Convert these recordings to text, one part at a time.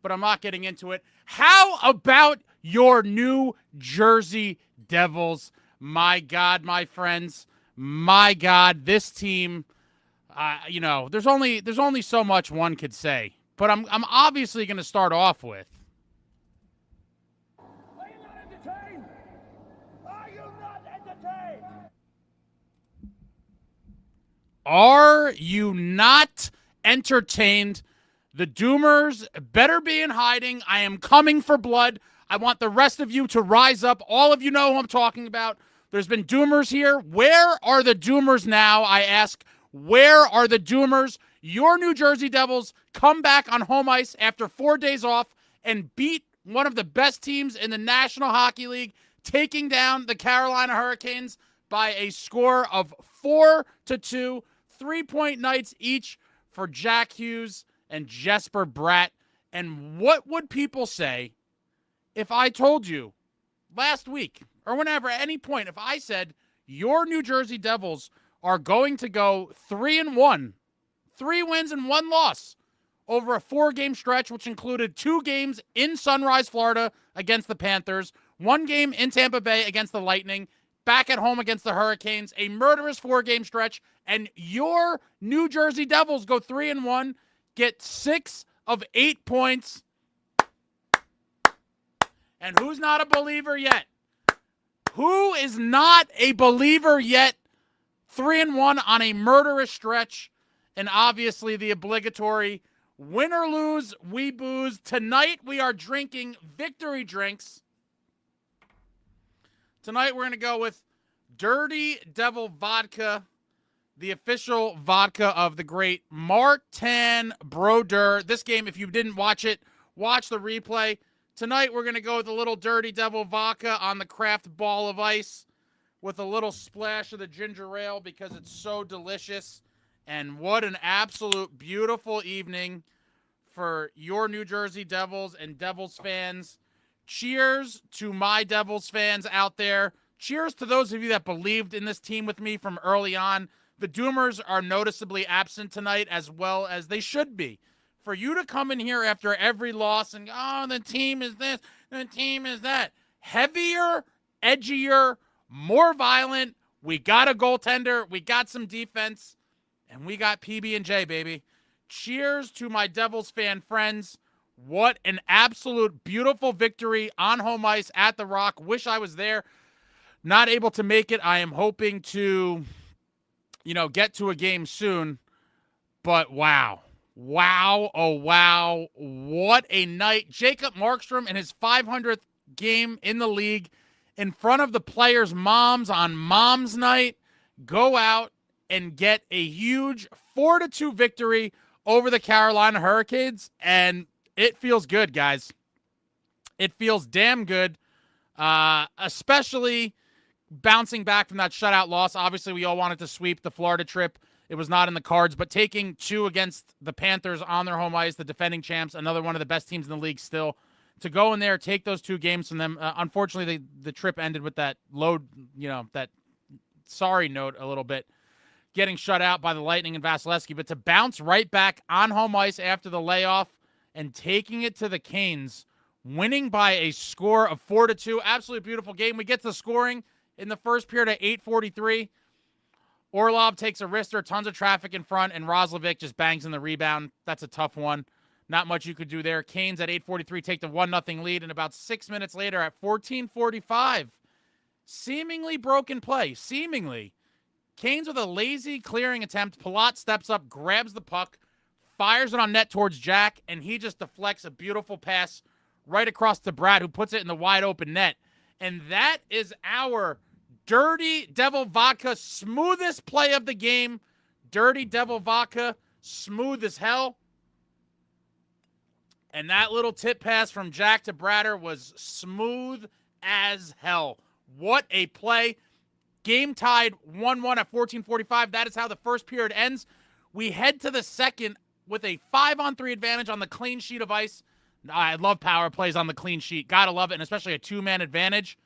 but I'm not getting into it. How about your New Jersey Devils? My God, my friends. My God, this team, there's only so much one could say. But I'm obviously going to start off with. Are you not entertained? Are you not entertained? Are you not entertained? The Doomers better be in hiding. I am coming for blood. I want the rest of you to rise up. All of you know who I'm talking about. There's been Doomers here. Where are the Doomers now? I ask, where are the Doomers? Your New Jersey Devils come back on home ice after 4 days off and beat one of the best teams in the National Hockey League, taking down the Carolina Hurricanes by a score of 4-2. 3-point nights each for Jack Hughes and Jesper Bratt. And what would people say if I told you last week or whenever, at any point, if I said your New Jersey Devils are going to go 3-1, 3 wins and 1 loss over a 4-game stretch, which included 2 games in Sunrise, Florida against the Panthers, 1 game in Tampa Bay against the Lightning, back at home against the Hurricanes, a murderous 4-game stretch, and your New Jersey Devils go 3-1, get 6 of 8 points. And who's not a believer yet? Who is not a believer yet? 3-1 on a murderous stretch. And obviously the obligatory win or lose, we booze. Tonight we are drinking victory drinks. Tonight we're going to go with Dirty Devil Vodka, the official vodka of the great Martin Brodeur. This game, if you didn't watch it, watch the replay. Tonight we're going to go with a little Dirty Devil Vodka on the craft ball of ice with a little splash of the ginger ale because it's so delicious. And what an absolute beautiful evening for your New Jersey Devils and Devils fans. Cheers to my Devils fans out there. Cheers to those of you that believed in this team with me from early on. The Doomers are noticeably absent tonight, as well as they should be. For you to come in here after every loss and, oh, the team is this, the team is that. Heavier, edgier, more violent. We got a goaltender. We got some defense. And we got PB&J, baby. Cheers to my Devils fan friends. What an absolute beautiful victory on home ice at the Rock. Wish I was there. Not able to make it. I am hoping to, get to a game soon. But wow. Wow. Oh, wow. What a night. Jacob Markstrom in his 500th game in the league in front of the players' moms on Mom's Night. Go out and get a huge 4-2 victory over the Carolina Hurricanes. And it feels good, guys. It feels damn good, especially bouncing back from that shutout loss. Obviously, we all wanted to sweep the Florida trip. It was not in the cards, but taking 2 against the Panthers on their home ice, the defending champs, another one of the best teams in the league still, to go in there, take those 2 games from them. Unfortunately, the trip ended with that that sorry note a little bit, getting shut out by the Lightning and Vasilevsky, but to bounce right back on home ice after the layoff and taking it to the Canes, winning by a score of 4-2. Absolutely beautiful game. We get to scoring in the first period at 8:43. Orlov takes a wrister, tons of traffic in front, and Roslovic just bangs in the rebound. That's a tough one. Not much you could do there. Canes at 8:43 take the 1-0 lead, and about 6 minutes later at 14:45, seemingly broken play. Canes with a lazy clearing attempt. Palat steps up, grabs the puck, fires it on net towards Jack, and he just deflects a beautiful pass right across to Bratt, who puts it in the wide open net. And that is our Dirty Devil Vodka smoothest play of the game. Dirty Devil Vodka, smooth as hell. And that little tip pass from Jack to Bratter was smooth as hell. What a play. Game tied 1-1 at 14:45. That is how the first period ends. We head to the second with a 5-on-3 advantage on the clean sheet of ice. I love power plays on the clean sheet. Gotta love it, and especially a 2-man advantage.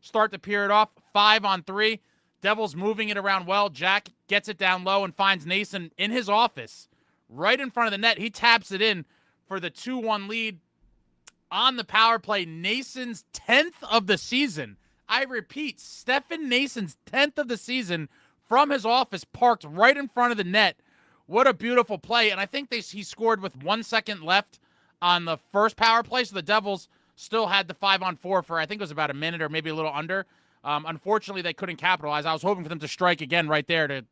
Start the period off 5-on-3. Devils moving it around well. Jack gets it down low and finds Noesen in his office right in front of the net. He taps it in for the 2-1 lead. on the power play. Noesen's 10th of the season. I repeat, Stephan Noesen's 10th of the season from his office, parked right in front of the net. What a beautiful play. And I think he scored with 1 second left on the first power play, so the Devils still had the 5-on-4 for, I think it was about a minute or maybe a little under. Unfortunately, they couldn't capitalize. I was hoping for them to strike again right there to,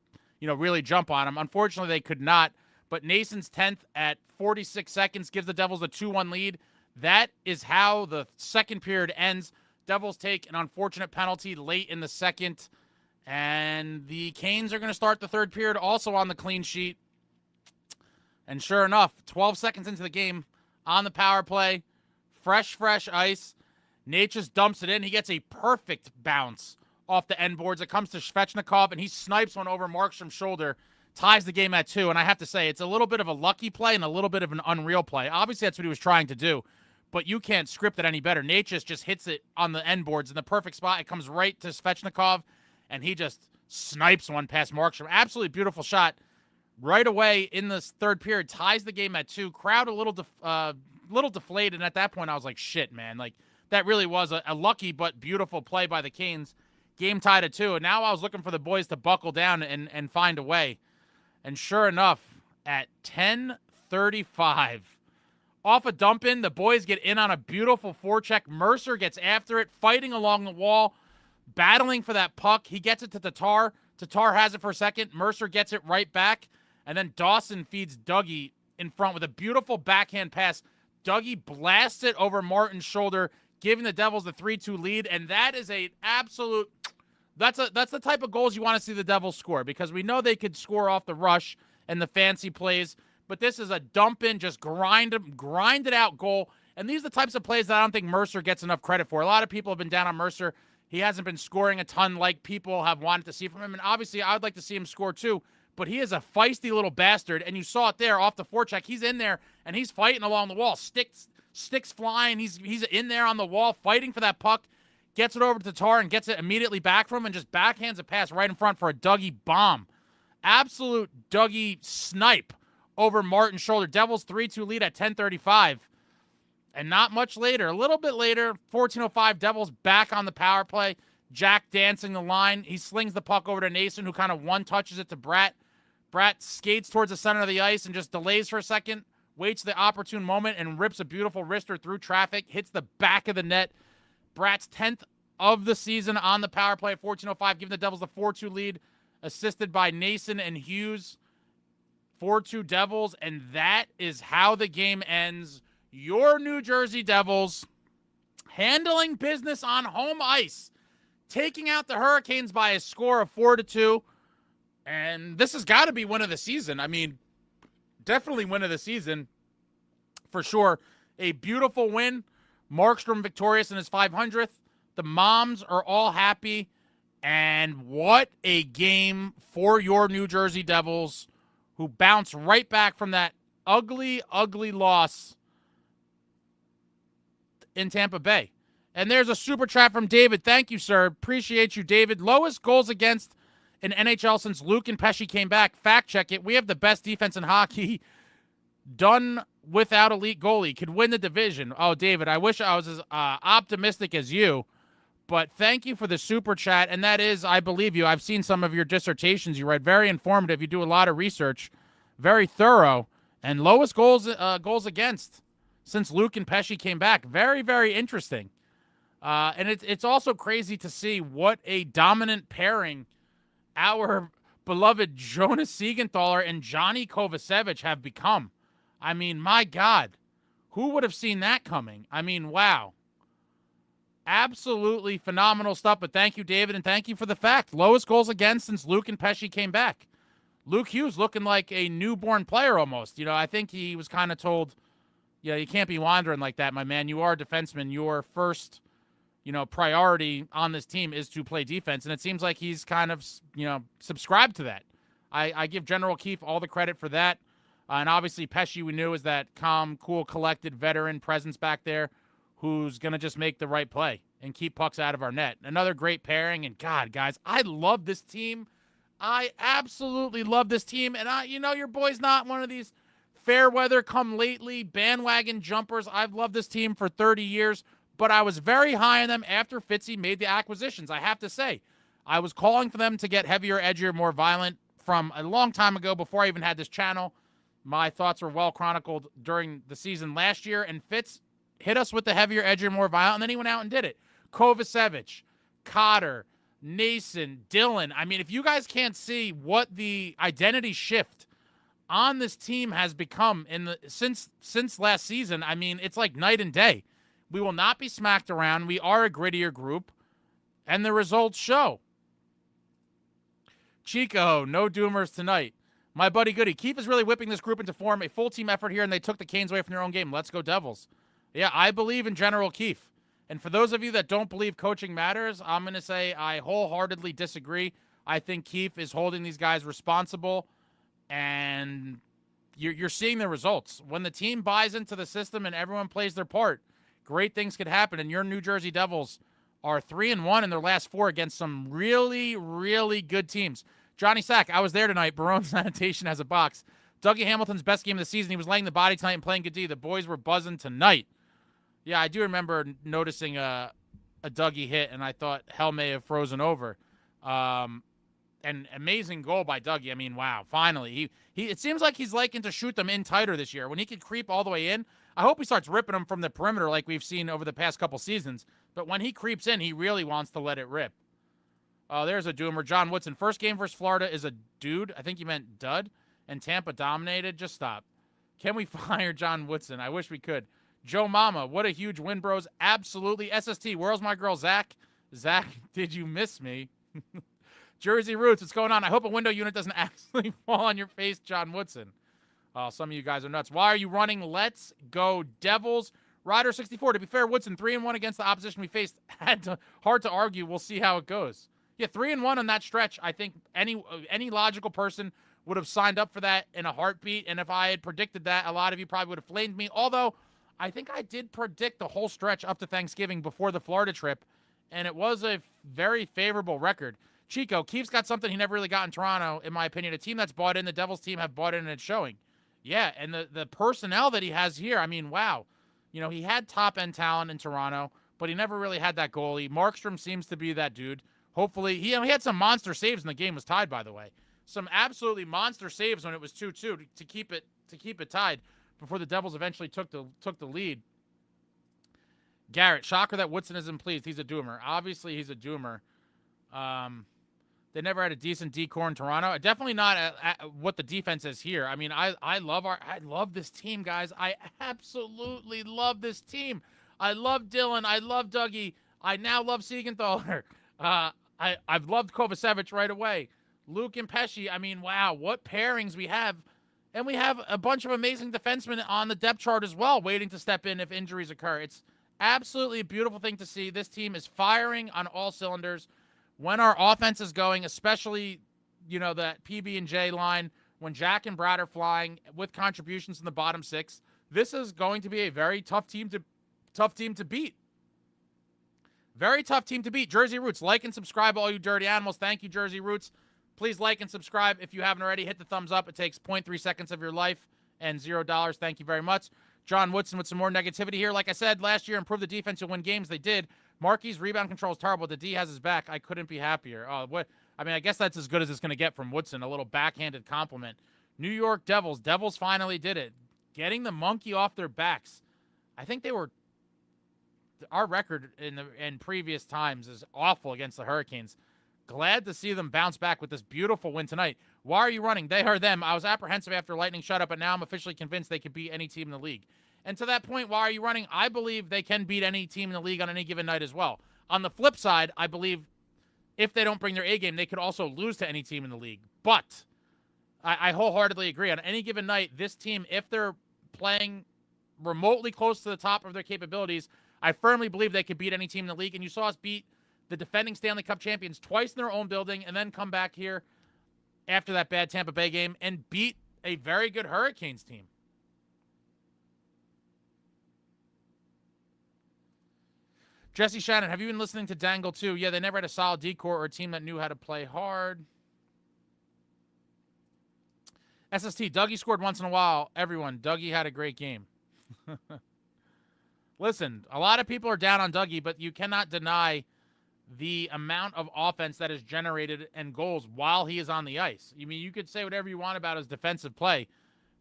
really jump on them. Unfortunately, they could not. But Noesen's 10th at 46 seconds gives the Devils a 2-1 lead. That is how the second period ends. Devils take an unfortunate penalty late in the second. And the Canes are going to start the third period also on the clean sheet. And sure enough, 12 seconds into the game, on the power play, fresh ice, Nate just dumps it in. He gets a perfect bounce off the end boards. It comes to Svechnikov, and he snipes one over Markstrom's shoulder, ties the game at 2. And I have to say, it's a little bit of a lucky play and a little bit of an unreal play. Obviously, that's what he was trying to do, but you can't script it any better. Nate just hits it on the end boards in the perfect spot. It comes right to Svechnikov, and he just snipes one past Markstrom. Absolutely beautiful shot. Right away in this third period, ties the game at 2. Crowd a little deflated, and at that point I was like, shit, man. Like, that really was a lucky but beautiful play by the Canes. Game tied at 2, and now I was looking for the boys to buckle down and find a way. And sure enough, at 10:35, off a dump-in, the boys get in on a beautiful forecheck. Mercer gets after it, fighting along the wall, battling for that puck. He gets it to Tatar. Tatar has it for a second. Mercer gets it right back. And then Dawson feeds Dougie in front with a beautiful backhand pass. Dougie blasts it over Martin's shoulder, giving the Devils the 3-2 lead. And that is a absolute – that's the type of goals you want to see the Devils score, because we know they could score off the rush and the fancy plays. But this is a dump-in, just grinded out goal. And these are the types of plays that I don't think Mercer gets enough credit for. A lot of people have been down on Mercer. He hasn't been scoring a ton like people have wanted to see from him. And obviously, I would like to see him score too. But he is a feisty little bastard, and you saw it there off the forecheck. He's in there, and he's fighting along the wall. Sticks flying. He's in there on the wall fighting for that puck. Gets it over to Tatar and gets it immediately back from him and just backhands a pass right in front for a Dougie bomb. Absolute Dougie snipe over Martin's shoulder. Devils 3-2 lead at 10:35. And not much later, a little bit later, 14:05, Devils back on the power play. Jack dancing the line. He slings the puck over to Noesen, who kind of one-touches it to Bratt. Bratt skates towards the center of the ice and just delays for a second, waits the opportune moment, and rips a beautiful wrister through traffic, hits the back of the net. Bratt's 10th of the season on the power play at 14:05, giving the Devils the 4-2 lead, assisted by Noesen and Hughes. 4-2 Devils, and that is how the game ends. Your New Jersey Devils handling business on home ice, taking out the Hurricanes by a score of 4-2. And this has got to be win of the season. I mean, definitely win of the season for sure. A beautiful win. Markstrom victorious in his 500th. The moms are all happy. And what a game for your New Jersey Devils, who bounced right back from that ugly, ugly loss in Tampa Bay. And there's a super chat from David. Thank you, sir. Appreciate you, David. Lowest goals against in NHL since Luke and Pesci came back. Fact check it. We have the best defense in hockey. Done without elite goalie. Could win the division. Oh, David, I wish I was as optimistic as you. But thank you for the super chat. And that is, I believe you. I've seen some of your dissertations you write. Very informative. You do a lot of research. Very thorough. And lowest goals against since Luke and Pesci came back. Very, very interesting. And it's also crazy to see what a dominant pairing our beloved Jonas Siegenthaler and Johnny Kovacevic have become. I mean, my God, who would have seen that coming? I mean, wow. Absolutely phenomenal stuff, but thank you, David, and thank you for the fact. Lowest goals against since Luke and Pesci came back. Luke Hughes looking like a newborn player almost. I think he was kind of told, you can't be wandering like that, my man. You are a defenseman. Your first priority on this team is to play defense. And it seems like he's kind of, subscribed to that. I give General Keefe all the credit for that. And obviously Pesci, we knew, is that calm, cool, collected veteran presence back there who's going to just make the right play and keep pucks out of our net. Another great pairing. And God, guys, I love this team. I absolutely love this team. And your boy's not one of these fair weather come lately, bandwagon jumpers. I've loved this team for 30 years, but I was very high on them after Fitzy made the acquisitions. I have to say, I was calling for them to get heavier, edgier, more violent from a long time ago before I even had this channel. My thoughts were well chronicled during the season last year, and Fitz hit us with the heavier, edgier, more violent, and then he went out and did it. Kovacevic, Cotter, Noesen, Dylan. I mean, if you guys can't see what the identity shift on this team has become since last season, I mean, it's like night and day. We will not be smacked around. We are a grittier group, and the results show. Chico, no doomers tonight. My buddy Goody, Keefe is really whipping this group into form. A full team effort here, and they took the Canes away from their own game. Let's go Devils. Yeah, I believe in General Keefe. And for those of you that don't believe coaching matters, I'm going to say I wholeheartedly disagree. I think Keefe is holding these guys responsible, and you're seeing the results. When the team buys into the system and everyone plays their part, great things could happen. And your New Jersey Devils are 3-1 in their last 4 against some really, really good teams. Johnny Sack, I was there tonight. Barone Sanitation has a box. Dougie Hamilton's best game of the season. He was laying the body tonight and playing good D. The boys were buzzing tonight. Yeah, I do remember noticing a Dougie hit, and I thought hell may have frozen over. An amazing goal by Dougie. I mean, wow, finally. It seems like he's liking to shoot them in tighter this year. When he can creep all the way in, I hope he starts ripping them from the perimeter like we've seen over the past couple seasons. But when he creeps in, he really wants to let it rip. Oh, there's a doomer. John Woodson. First game versus Florida is a dude. I think you meant dud. And Tampa dominated. Just stop. Can we fire John Woodson? I wish we could. Joe Mama. What a huge win, bros. Absolutely. SST. Where's my girl, Zach? Zach, did you miss me? Jersey Roots. What's going on? I hope a window unit doesn't actually fall on your face, John Woodson. Some of you guys are nuts. Why are you running? Let's go Devils. Ryder 64. To be fair, Woodson 3-1 against the opposition we faced. Hard to argue. We'll see how it goes. Yeah, 3-1 on that stretch. I think any logical person would have signed up for that in a heartbeat. And if I had predicted that, a lot of you probably would have flamed me. Although, I think I did predict the whole stretch up to Thanksgiving before the Florida trip. And it was a very favorable record. Chico, Keefe's got something he never really got in Toronto, in my opinion. A team that's bought in, the Devils team have bought in, and it's showing. Yeah, and the personnel that he has here, I mean, wow. You know, he had top-end talent in Toronto, but he never really had that goalie. Markstrom seems to be that dude. Hopefully, he had some monster saves when the game was tied, by the way. Some absolutely monster saves when it was 2-2 to keep it tied before the Devils eventually took the lead. Garrett, shocker that Woodson isn't pleased. He's a doomer. Obviously, he's a doomer. They never had a decent D-core in Toronto. Definitely not at what the defense is here. I mean, I love this team, guys. I absolutely love this team. I love Dylan. I love Dougie. I now love Siegenthaler. I've loved Kovacevic right away. Luke and Pesci. I mean, wow, what pairings we have. And we have a bunch of amazing defensemen on the depth chart as well, waiting to step in if injuries occur. It's absolutely a beautiful thing to see. This team is firing on all cylinders. When our offense is going, especially, you know, that PB&J line, when Jack and Bratt are flying with contributions in the bottom 6, this is going to be a very tough team to beat. Very tough team to beat. Jersey Roots, like and subscribe, all you dirty animals. Thank you, Jersey Roots. Please like and subscribe if you haven't already. Hit the thumbs up. It takes 0.3 seconds of your life and $0. Thank you very much. John Woodson with some more negativity here. Like I said, last year, improve the defense, you'll win games. They did. Marquis' rebound control is terrible. The D has his back. I couldn't be happier. What? I mean, I guess that's as good as it's going to get from Woodson. A little backhanded compliment. New York Devils. Devils finally did it. Getting the monkey off their backs. I think they were... Our record in previous times is awful against the Hurricanes. Glad to see them bounce back with this beautiful win tonight. Why are you running? They are them. I was apprehensive after Lightning shut up, but now I'm officially convinced they could beat any team in the league. And to that point, why are you running? I believe they can beat any team in the league on any given night as well. On the flip side, I believe if they don't bring their A game, they could also lose to any team in the league. But I wholeheartedly agree. On any given night, this team, if they're playing remotely close to the top of their capabilities, I firmly believe they could beat any team in the league. And you saw us beat the defending Stanley Cup champions twice in their own building and then come back here after that bad Tampa Bay game and beat a very good Hurricanes team. Jesse Shannon, have you been listening to Dangle too? Yeah, they never had a solid D-core or a team that knew how to play hard. SST, Dougie scored once in a while. Everyone, Dougie had a great game. Listen, a lot of people are down on Dougie, but you cannot deny the amount of offense that is generated and goals while he is on the ice. I mean, you could say whatever you want about his defensive play,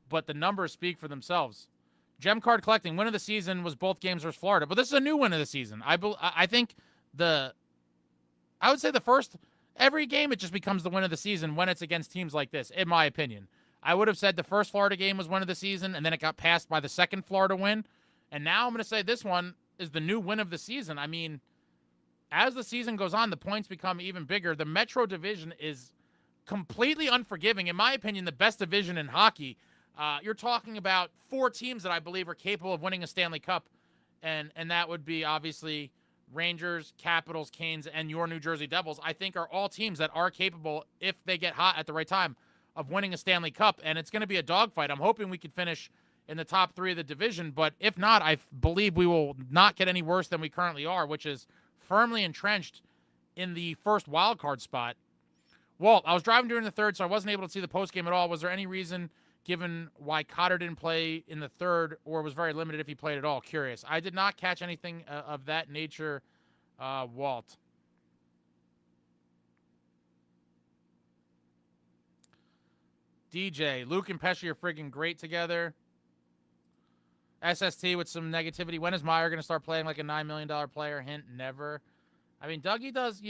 but the numbers speak for themselves. Gem card collecting, win of the season was both games versus Florida, but this is a new win of the season. I think I would say the first, every game it just becomes the win of the season when it's against teams like this, in my opinion. I would have said the first Florida game was win of the season, and then it got passed by the second Florida win. And now I'm going to say this one is the new win of the season. I mean, as the season goes on, the points become even bigger. The Metro division is completely unforgiving. In my opinion, the best division in hockey. You're talking about 4 teams that I believe are capable of winning a Stanley Cup, and that would be obviously Rangers, Capitals, Canes, and your New Jersey Devils. I think are all teams that are capable, if they get hot at the right time, of winning a Stanley Cup, and it's going to be a dogfight. I'm hoping we can finish in the top 3 of the division, but if not, I believe we will not get any worse than we currently are, which is firmly entrenched in the first wild card spot. Walt, I was driving during the third, so I wasn't able to see the postgame at all. Was there any reason given why Cotter didn't play in the third, or was very limited if he played at all? Curious. I did not catch anything of that nature, Walt. DJ, Luke and Pesci are friggin' great together. SST with some negativity. When is Meier going to start playing like a $9 million player? Hint, never. I mean, Dougie does,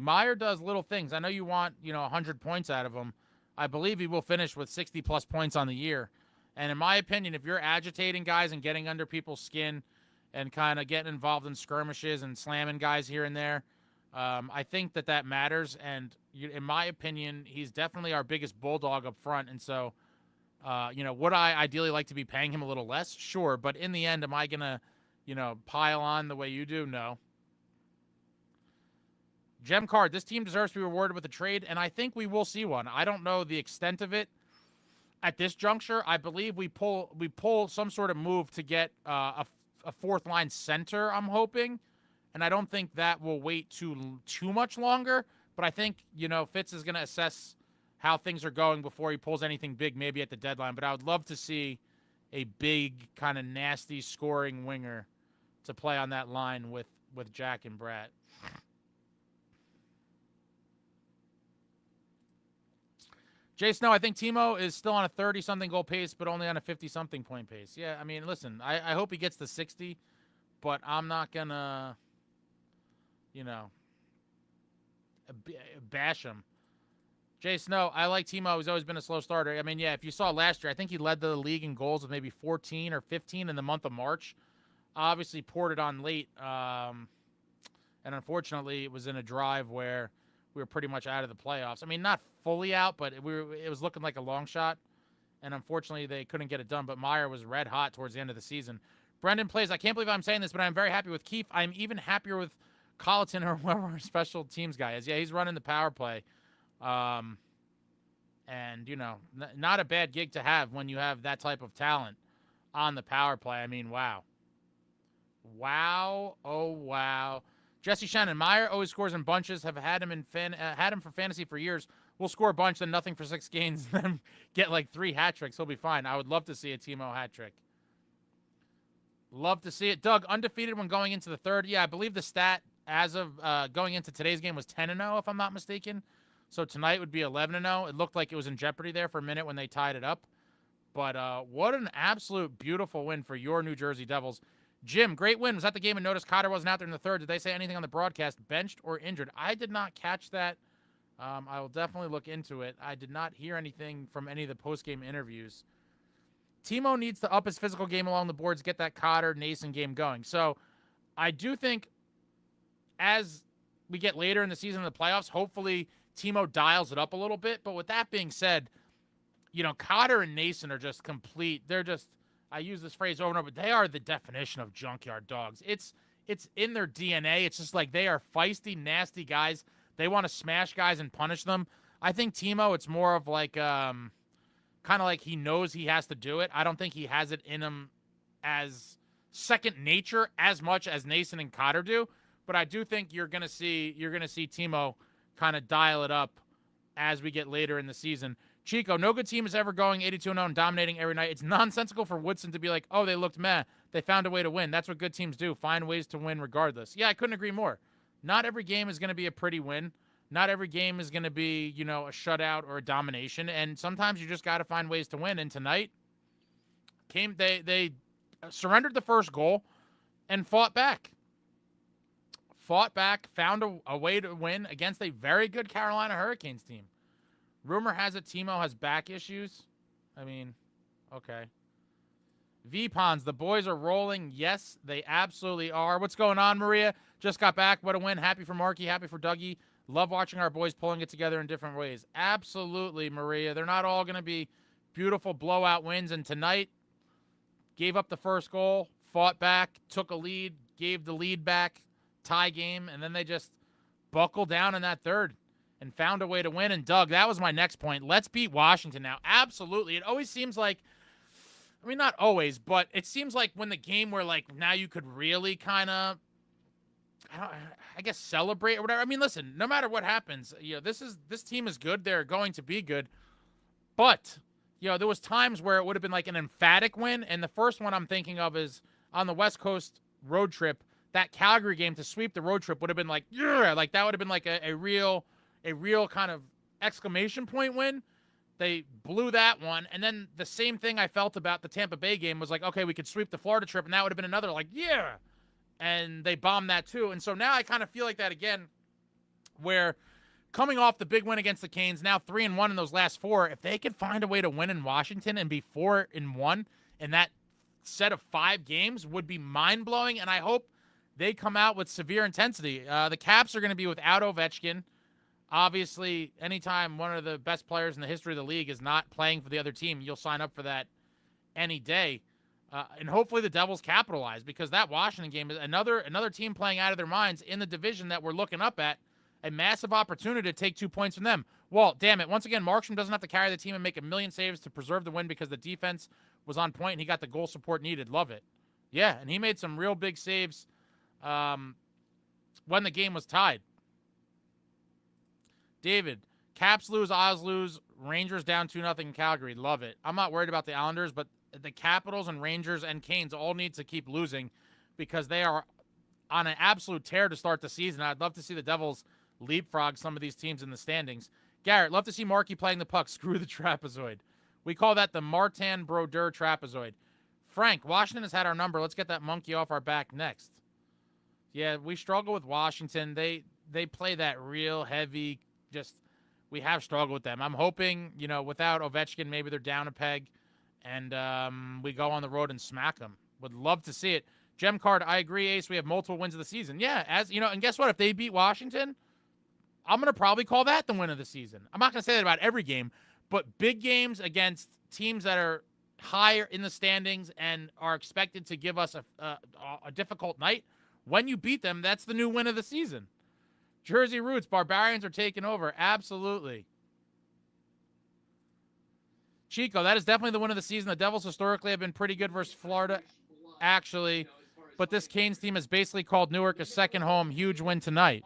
Meier does little things. I know you want, 100 points out of him. I believe he will finish with 60-plus points on the year. And in my opinion, if you're agitating guys and getting under people's skin and kind of getting involved in skirmishes and slamming guys here and there, I think that matters. And in my opinion, he's definitely our biggest bulldog up front. And so, would I ideally like to be paying him a little less? Sure. But in the end, am I going to, pile on the way you do? No. Gem card, this team deserves to be rewarded with a trade, and I think we will see one. I don't know the extent of it at this juncture. I believe we pull some sort of move to get a fourth line center, I'm hoping, and I don't think that will wait too much longer, but I think, Fitz is going to assess how things are going before he pulls anything big, maybe at the deadline, but I would love to see a big kind of nasty scoring winger to play on that line with Jack and Bratt. Jay Snow, I think Timo is still on a 30-something goal pace, but only on a 50-something point pace. Yeah, I mean, listen, I hope he gets to 60, but I'm not going to, bash him. Jay Snow, I like Timo. He's always been a slow starter. I mean, yeah, if you saw last year, I think he led the league in goals with maybe 14 or 15 in the month of March. Obviously poured it on late, and unfortunately it was in a drive where we were pretty much out of the playoffs. I mean, not fully out, but it was looking like a long shot. And unfortunately, they couldn't get it done. But Meier was red hot towards the end of the season. Brendan plays, I can't believe I'm saying this, but I'm very happy with Keefe. I'm even happier with Colleton or whoever our special teams guy is. Yeah, he's running the power play. And, not a bad gig to have when you have that type of talent on the power play. I mean, wow. Wow. Oh, wow. Jesse Shannon, Meier always scores in bunches. Have had him had him for fantasy for years. We'll score a bunch, then nothing for 6 games, then get like 3 hat tricks. He'll be fine. I would love to see a Timo hat trick. Love to see it. Doug, undefeated when going into the third. Yeah, I believe the stat as of going into today's game was 10-0, if I'm not mistaken. So tonight would be 11-0. It looked like it was in jeopardy there for a minute when they tied it up. But what an absolute beautiful win for your New Jersey Devils. Jim, great win. Was at the game and noticed Cotter wasn't out there in the third. Did they say anything on the broadcast, benched or injured? I did not catch that. I will definitely look into it. I did not hear anything from any of the post-game interviews. Timo needs to up his physical game along the boards, get that Cotter Noesen game going. So I do think as we get later in the season in the playoffs, hopefully Timo dials it up a little bit. But with that being said, Cotter and Noesen are just complete. They're just, I use this phrase over and over, but they are the definition of junkyard dogs. It's in their DNA. It's just like they are feisty, nasty guys. They want to smash guys and punish them. I think Timo, it's more of like kind of like he knows he has to do it. I don't think he has it in him as second nature as much as Noesen and Cotter do. But I do think you're gonna see Timo kind of dial it up as we get later in the season. Chico, no good team is ever going 82-0 and dominating every night. It's nonsensical for Woodson to be like, oh, they looked meh. They found a way to win. That's what good teams do. Find ways to win regardless. Yeah, I couldn't agree more. Not every game is going to be a pretty win. Not every game is going to be, a shutout or a domination. And sometimes you just got to find ways to win. And tonight, they surrendered the first goal and fought back. Found a way to win against a very good Carolina Hurricanes team. Rumor has it Timo has back issues. I mean, okay. V-Pons, the boys are rolling. Yes, they absolutely are. What's going on, Maria? Just got back. What a win. Happy for Marky. Happy for Dougie. Love watching our boys pulling it together in different ways. Absolutely, Maria. They're not all going to be beautiful blowout wins. And tonight, gave up the first goal, fought back, took a lead, gave the lead back, tie game, and then they just buckled down in that third and found a way to win. And Doug, that was my next point. Let's beat Washington now. Absolutely. It always seems like, I mean, not always, but it seems like when the game where, like, now you could really kind of, I guess, celebrate or whatever. I mean, listen, no matter what happens, this team is good. They're going to be good. But, there was times where it would have been like an emphatic win. And the first one I'm thinking of is on the West Coast road trip. That Calgary game to sweep the road trip would have been like, yeah, like that would have been like a real kind of exclamation point win. They blew that one. And then the same thing I felt about the Tampa Bay game was like, okay, we could sweep the Florida trip, and that would have been another like, yeah. And they bombed that too. And so now I kind of feel like that again, where coming off the big win against the Canes, now 3-1 in those last 4, if they could find a way to win in Washington and be 4-1 in that set of 5 games would be mind-blowing. And I hope they come out with severe intensity. The Caps are going to be without Ovechkin. Obviously, anytime one of the best players in the history of the league is not playing for the other team, you'll sign up for that any day. And hopefully the Devils capitalize, because that Washington game is another team playing out of their minds in the division that we're looking up at. A massive opportunity to take 2 points from them. Well, damn it. Once again, Markstrom doesn't have to carry the team and make a million saves to preserve the win because the defense was on point and he got the goal support needed. Love it. Yeah, and he made some real big saves when the game was tied. David, Caps lose, Oz lose, Rangers down 2-0 in Calgary. Love it. I'm not worried about the Islanders, but the Capitals and Rangers and Canes all need to keep losing because they are on an absolute tear to start the season. I'd love to see the Devils leapfrog some of these teams in the standings. Garrett, love to see Marky playing the puck. Screw the trapezoid. We call that the Martin-Brodeur trapezoid. Frank, Washington has had our number. Let's get that monkey off our back next. Yeah, we struggle with Washington. They play that real heavy, we have struggled with them. I'm hoping, without Ovechkin, maybe they're down a peg and we go on the road and smack them. Would love to see it. Gem Card, I agree, Ace. We have multiple wins of the season. Yeah, and guess what? If they beat Washington, I'm going to probably call that the win of the season. I'm not going to say that about every game, but big games against teams that are higher in the standings and are expected to give us a difficult night, when you beat them, that's the new win of the season. Jersey Roots, Barbarians are taking over. Absolutely. Chico, that is definitely the win of the season. The Devils historically have been pretty good versus Florida, actually. But this Canes team has basically called Newark a second home. Huge win tonight.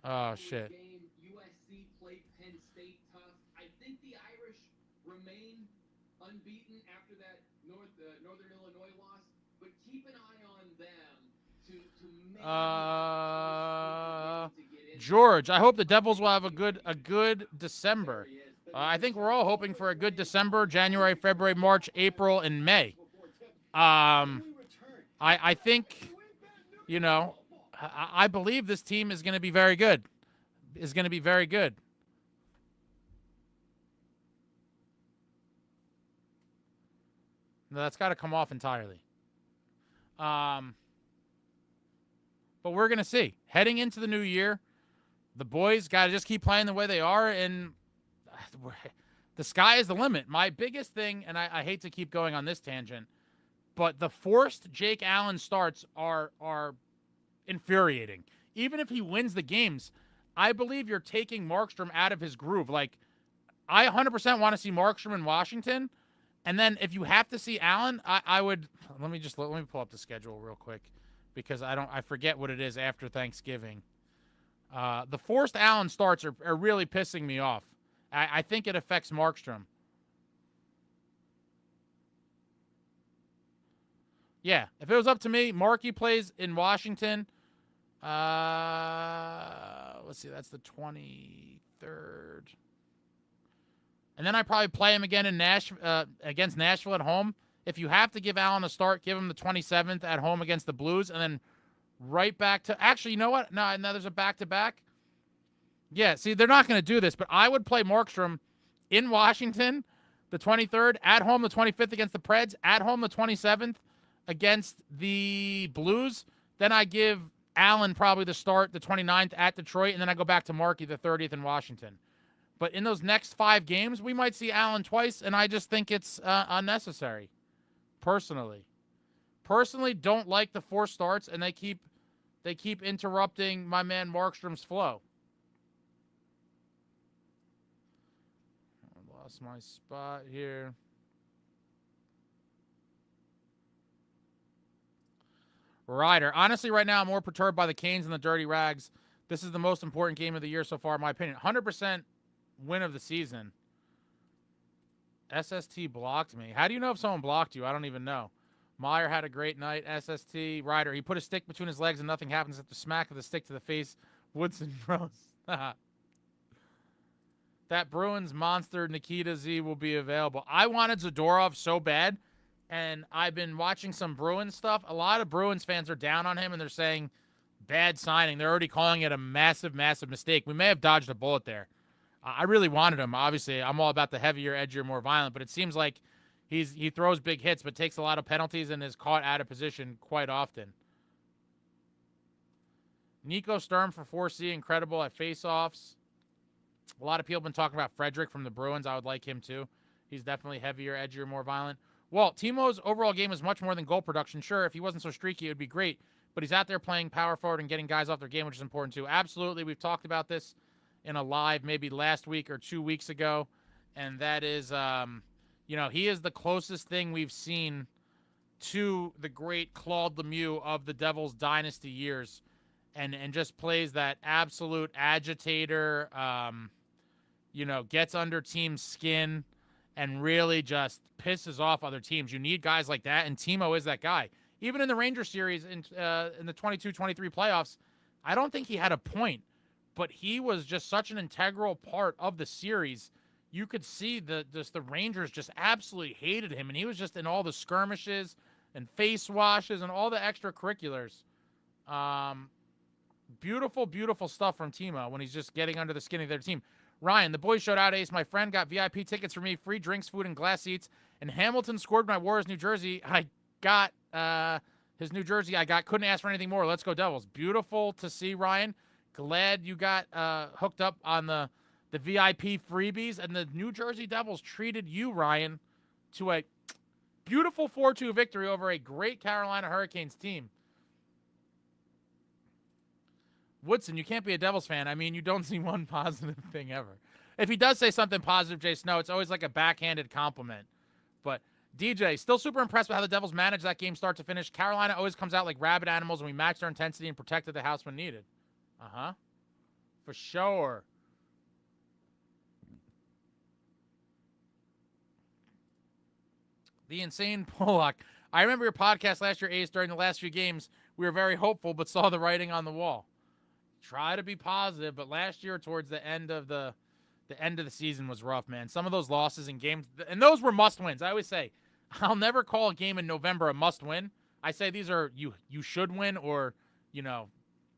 Oh, shit. USC played Penn State tough. I think the Irish remain unbeaten after that Northern Illinois loss, but keep an eye on them to George, I hope the Devils will have a good December. I think we're all hoping for a good December, January, February, March, April, and May. I think, I believe this team is going to be very good. No, that's got to come off entirely. But we're going to see. Heading into the new year, the boys got to just keep playing the way they are, and the sky is the limit. My biggest thing, and I hate to keep going on this tangent, but the forced Jake Allen starts are infuriating. Even if he wins the games, I believe you're taking Markstrom out of his groove. Like, I 100% want to see Markstrom in Washington, and then if you have to see Allen, I would let me pull up the schedule real quick because I forget what it is after Thanksgiving. The forced Allen starts are really pissing me off. I think it affects Markstrom. Yeah, if it was up to me, Markey plays in Washington. Let's see, that's the 23rd. And then I probably play him again in against Nashville at home. If you have to give Allen a start, give him the 27th at home against the Blues, and then right back to... Actually, you know what? No, there's a back-to-back. Yeah, see, they're not going to do this, but I would play Markstrom in Washington the 23rd, at home the 25th against the Preds, at home the 27th against the Blues. Then I give Allen probably the start the 29th at Detroit, and then I go back to Markey the 30th in Washington. But in those next 5 games, we might see Allen twice, and I just think it's unnecessary, personally. Personally, don't like the 4 starts, and they keep interrupting my man Markstrom's flow. I lost my spot here. Ryder. Honestly, right now, I'm more perturbed by the Canes and the Dirty Rags. This is the most important game of the year so far, in my opinion. 100% win of the season. SST blocked me. How do you know if someone blocked you? I don't even know. Meier had a great night. SST. Ryder. He put a stick between his legs and nothing happens at the smack of the stick to the face. Woodson Rose. That Bruins monster Nikita Z will be available. I wanted Zadorov so bad. And I've been watching some Bruins stuff. A lot of Bruins fans are down on him, and they're saying bad signing. They're already calling it a massive, massive mistake. We may have dodged a bullet there. I really wanted him. Obviously, I'm all about the heavier, edgier, more violent, but it seems like he throws big hits but takes a lot of penalties and is caught out of position quite often. Nico Sturm for 4C, incredible at faceoffs. A lot of people have been talking about Frederick from the Bruins. I would like him too. He's definitely heavier, edgier, more violent. Well, Timo's overall game is much more than goal production. Sure, if he wasn't so streaky, it would be great. But he's out there playing power forward and getting guys off their game, which is important too. Absolutely. We've talked about this in a live maybe last week or 2 weeks ago. And that is, he is the closest thing we've seen to the great Claude Lemieux of the Devils dynasty years. And just plays that absolute agitator, gets under team's skin and really just pisses off other teams. You need guys like that, and Timo is that guy. Even in the Rangers series in the 22-23 playoffs, I don't think he had a point, but he was just such an integral part of the series. You could see the Rangers just absolutely hated him, and he was just in all the skirmishes and face washes and all the extracurriculars. Beautiful, beautiful stuff from Timo when he's just getting under the skin of their team. Ryan, the boys showed out ace. My friend got VIP tickets for me, free drinks, food, and glass seats. And Hamilton scored my Warriors, New Jersey. I got his New Jersey. Couldn't ask for anything more. Let's go Devils. Beautiful to see, Ryan. Glad you got hooked up on the VIP freebies. And the New Jersey Devils treated you, Ryan, to a beautiful 4-2 victory over a great Carolina Hurricanes team. Woodson, you can't be a Devils fan. I mean, you don't see one positive thing ever. If he does say something positive, Jay Snow, it's always like a backhanded compliment. But DJ, still super impressed with how the Devils managed that game start to finish. Carolina always comes out like rabid animals, and we matched their intensity and protected the house when needed. Uh-huh. For sure. The insane Pollock. I remember your podcast last year, Ace, during the last few games. We were very hopeful, but saw the writing on the wall. Try to be positive, but last year towards the end of the season was rough, man. Some of those losses in games, and those were must-wins. I always say, I'll never call a game in November a must-win. I say these are you should win or,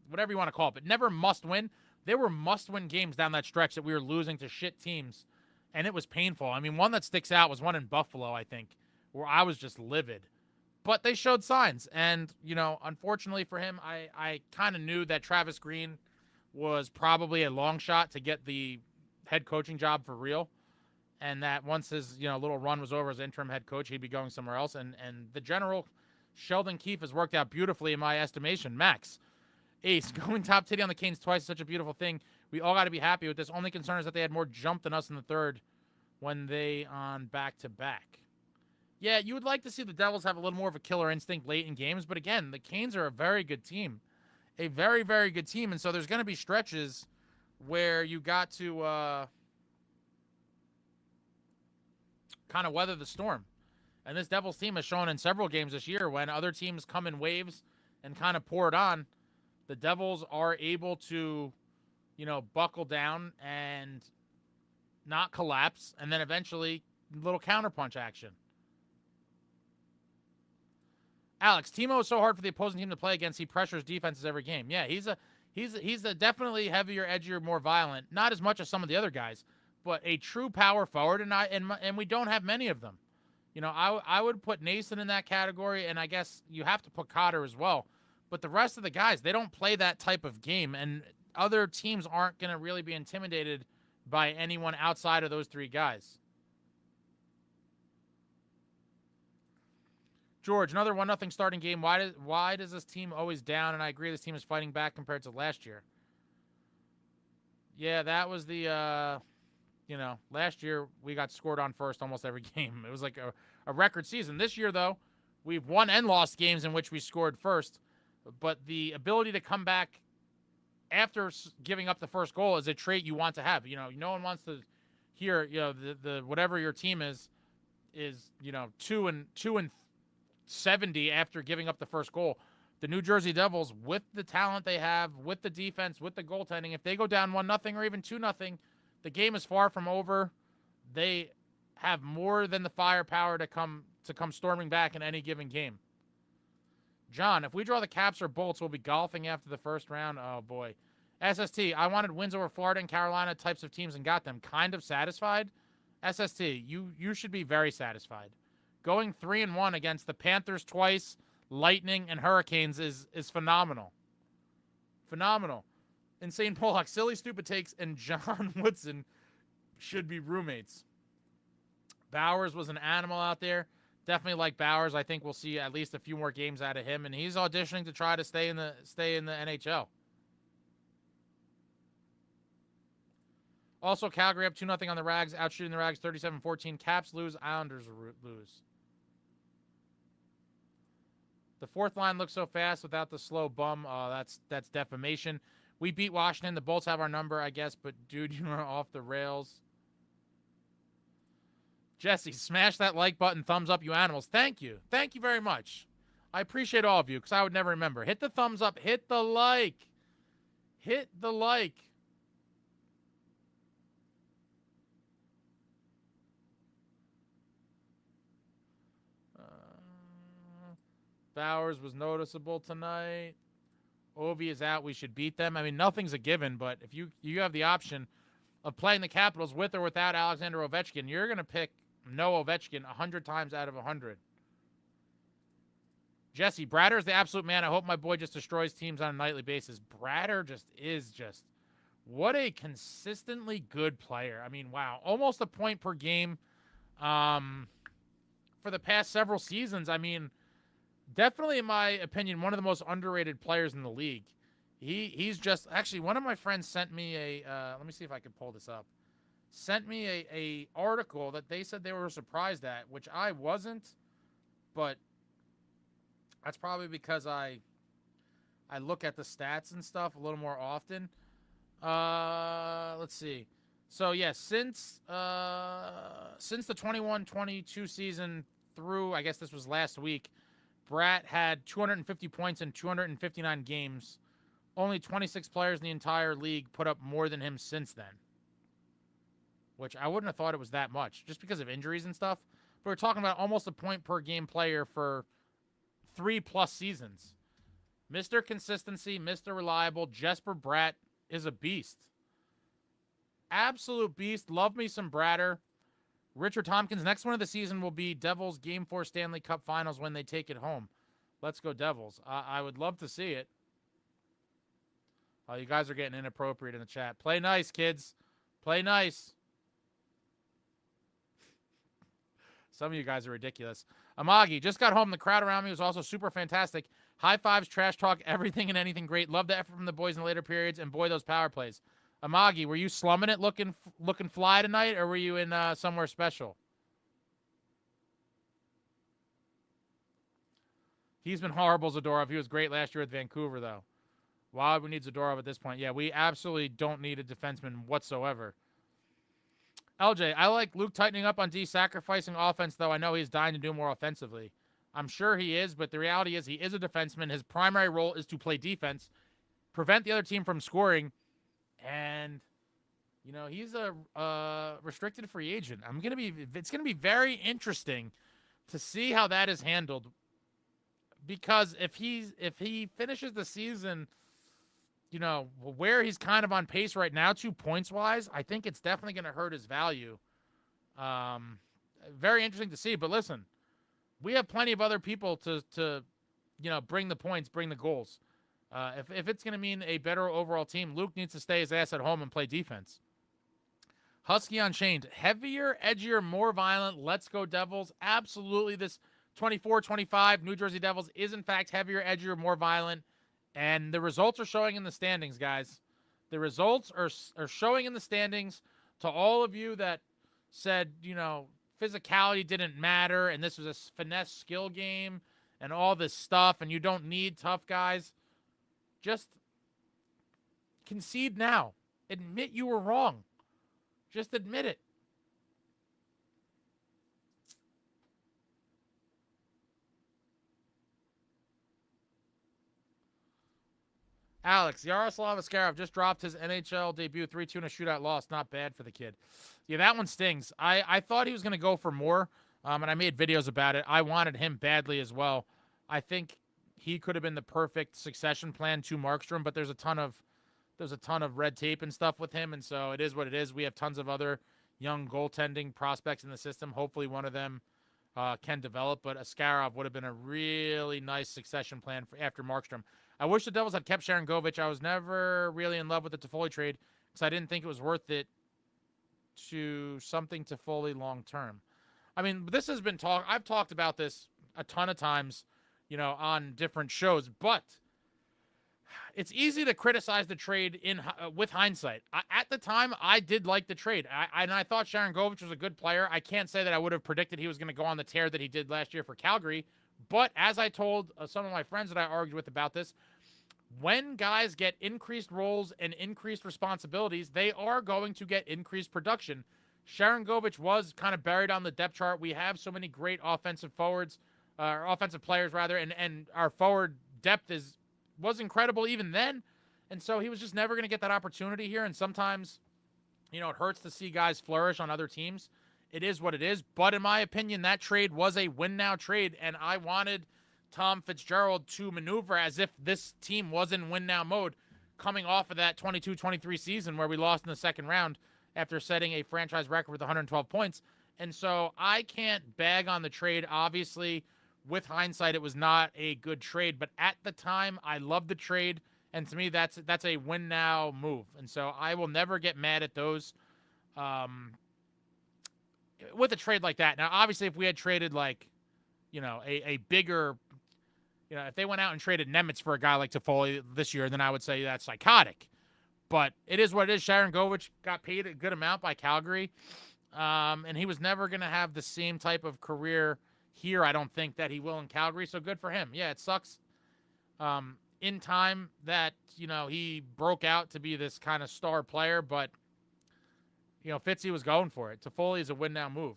whatever you want to call it, but never must-win. There were must-win games down that stretch that we were losing to shit teams, and it was painful. I mean, one that sticks out was one in Buffalo, I think, where I was just livid. But they showed signs, and, unfortunately for him, I kind of knew that Travis Green was probably a long shot to get the head coaching job for real, and that once his, little run was over as interim head coach, he'd be going somewhere else, and the general, Sheldon Keefe, has worked out beautifully in my estimation. Max, Ace, going top titty on the Canes twice is such a beautiful thing. We all got to be happy with this. Only concern is that they had more jump than us in the third when they on back-to-back. Yeah, you would like to see the Devils have a little more of a killer instinct late in games, but again, the Canes are a very good team. A very, very good team, and so there's going to be stretches where you got to, kind of weather the storm. And this Devils team has shown in several games this year when other teams come in waves and kind of pour it on, the Devils are able to, buckle down and not collapse, and then eventually little counterpunch action. Alex, Timo is so hard for the opposing team to play against. He pressures defenses every game. Yeah, he's a definitely heavier, edgier, more violent. Not as much as some of the other guys, but a true power forward, and we don't have many of them. I would put Noesen in that category, and I guess you have to put Cotter as well. But the rest of the guys, they don't play that type of game, and other teams aren't going to really be intimidated by anyone outside of those three guys. George, another 1-0 starting game. Why does this team always down? And I agree, this team is fighting back compared to last year. Yeah, that was the, last year we got scored on first almost every game. It was like a record season. This year, though, we've won and lost games in which we scored first. But the ability to come back after giving up the first goal is a trait you want to have. No one wants to hear, the whatever your team is 2 and 70 after giving up the first goal. The New Jersey Devils, with the talent they have, with the defense, with the goaltending, if they go down 1-0 or even 2-0, the game is far from over. They have more than the firepower to come storming back in any given game. John, if we draw the Caps or Bolts, we'll be golfing after the first round. Oh, boy. SST, I wanted wins over Florida and Carolina types of teams and got them. Kind of satisfied? SST, you should be very satisfied. Going 3-1 against the Panthers twice, Lightning, and Hurricanes is phenomenal. Phenomenal. Insane Pollock, silly, stupid takes, and John Woodson should be roommates. Bowers was an animal out there. Definitely like Bowers. I think we'll see at least a few more games out of him, and he's auditioning to try to stay in the NHL. Also, Calgary up 2-0 on the Rags, outshooting the Rags 37-14. Caps lose, Islanders lose. The fourth line looks so fast without the slow bum. That's defamation. We beat Washington. The Bolts have our number, I guess, but dude, you are off the rails. Jesse, smash that like button, thumbs up, you animals. Thank you. Thank you very much. I appreciate all of you because I would never remember. Hit the thumbs up. Hit the like. Hit the like. Bowers was noticeable tonight. Ovi is out. We should beat them. I mean, nothing's a given, but if you have the option of playing the Capitals with or without Alexander Ovechkin, you're going to pick no Ovechkin 100 times out of 100. Jesse, Brodeur is the absolute man. I hope my boy just destroys teams on a nightly basis. Brodeur is what a consistently good player. I mean, wow. Almost a point per game for the past several seasons. I mean, definitely, in my opinion, one of the most underrated players in the league. He's just, actually, one of my friends sent me let me see if I can pull this up. Sent me a article that they said they were surprised at, which I wasn't, but that's probably because I look at the stats and stuff a little more often. Let's see. So yeah, since the 21-22 season through, I guess this was last week, Bratt had 250 points in 259 games. Only 26 players in the entire league put up more than him since then. Which I wouldn't have thought it was that much, just because of injuries and stuff. But we're talking about almost a point per game player for 3+ seasons. Mr. Consistency, Mr. Reliable, Jesper Bratt is a beast. Absolute beast. Love me some Brodeur. Richard Tompkins, next one of the season will be Devils Game 4 Stanley Cup Finals when they take it home. Let's go Devils. I would love to see it. Oh, you guys are getting inappropriate in the chat. Play nice, kids. Play nice. Some of you guys are ridiculous. Amagi, just got home. The crowd around me was also super fantastic. High fives, trash talk, everything and anything great. Love the effort from the boys in the later periods, and boy, those power plays. Amagi, were you slumming it looking fly tonight, or were you in somewhere special? He's been horrible, Zadorov. He was great last year with Vancouver, though. Why would we need Zadorov at this point? Yeah, we absolutely don't need a defenseman whatsoever. LJ, I like Luke tightening up on D, sacrificing offense, though I know he's dying to do more offensively. I'm sure he is, but the reality is he is a defenseman. His primary role is to play defense, prevent the other team from scoring, and he's a restricted free agent. It's gonna be very interesting to see how that is handled, because if he finishes the season, where he's kind of on pace right now, 2 points wise, I think it's definitely going to hurt his value. Very interesting to see. But listen, we have plenty of other people to bring the points, bring the goals. If it's going to mean a better overall team, Luke needs to stay his ass at home and play defense. Husky Unchained, heavier, edgier, more violent. Let's go Devils. Absolutely. This 24-25 New Jersey Devils is in fact heavier, edgier, more violent. And the results are showing in the standings, guys. The results are showing in the standings. To all of you that said, physicality didn't matter and this was a finesse skill game and all this stuff and you don't need tough guys, just concede now. Admit you were wrong. Just admit it. Alex, Yaroslav Askarov just dropped his NHL debut, 3-2 in a shootout loss. Not bad for the kid. Yeah, that one stings. I thought he was going to go for more, and I made videos about it. I wanted him badly as well. I think he could have been the perfect succession plan to Markstrom, but there's a ton of red tape and stuff with him, and so it is what it is. We have tons of other young goaltending prospects in the system. Hopefully one of them can develop, but Askarov would have been a really nice succession plan after Markstrom. I wish the Devils had kept Sharangovich. I was never really in love with the Toffoli trade because I didn't think it was worth it to something Toffoli long term. I mean, this has been I've talked about this a ton of times, on different shows, but it's easy to criticize the trade with hindsight. At the time, I did like the trade, and I thought Sharangovich was a good player. I can't say that I would have predicted he was going to go on the tear that he did last year for Calgary, but as I told some of my friends that I argued with about this, when guys get increased roles and increased responsibilities, they are going to get increased production. Sharangovich was kind of buried on the depth chart. We have so many great offensive players, and our forward depth was incredible even then. And so he was just never going to get that opportunity here. And sometimes, it hurts to see guys flourish on other teams. It is what it is. But in my opinion, that trade was a win-now trade, and I wanted Tom Fitzgerald to maneuver as if this team was in win-now mode coming off of that 22-23 season where we lost in the second round after setting a franchise record with 112 points. And so I can't bag on the trade. Obviously, with hindsight, it was not a good trade. But at the time, I loved the trade. And to me, that's a win-now move. And so I will never get mad at those with a trade like that. Now, obviously, if we had traded a bigger, if they went out and traded Nemitz for a guy like Toffoli this year, then I would say that's psychotic. But it is what it is. Sharangovich got paid a good amount by Calgary, and he was never going to have the same type of career here, I don't think, that he will in Calgary. So good for him. Yeah, it sucks in time that, he broke out to be this kind of star player, but, Fitzy was going for it. Toffoli is a win-now move.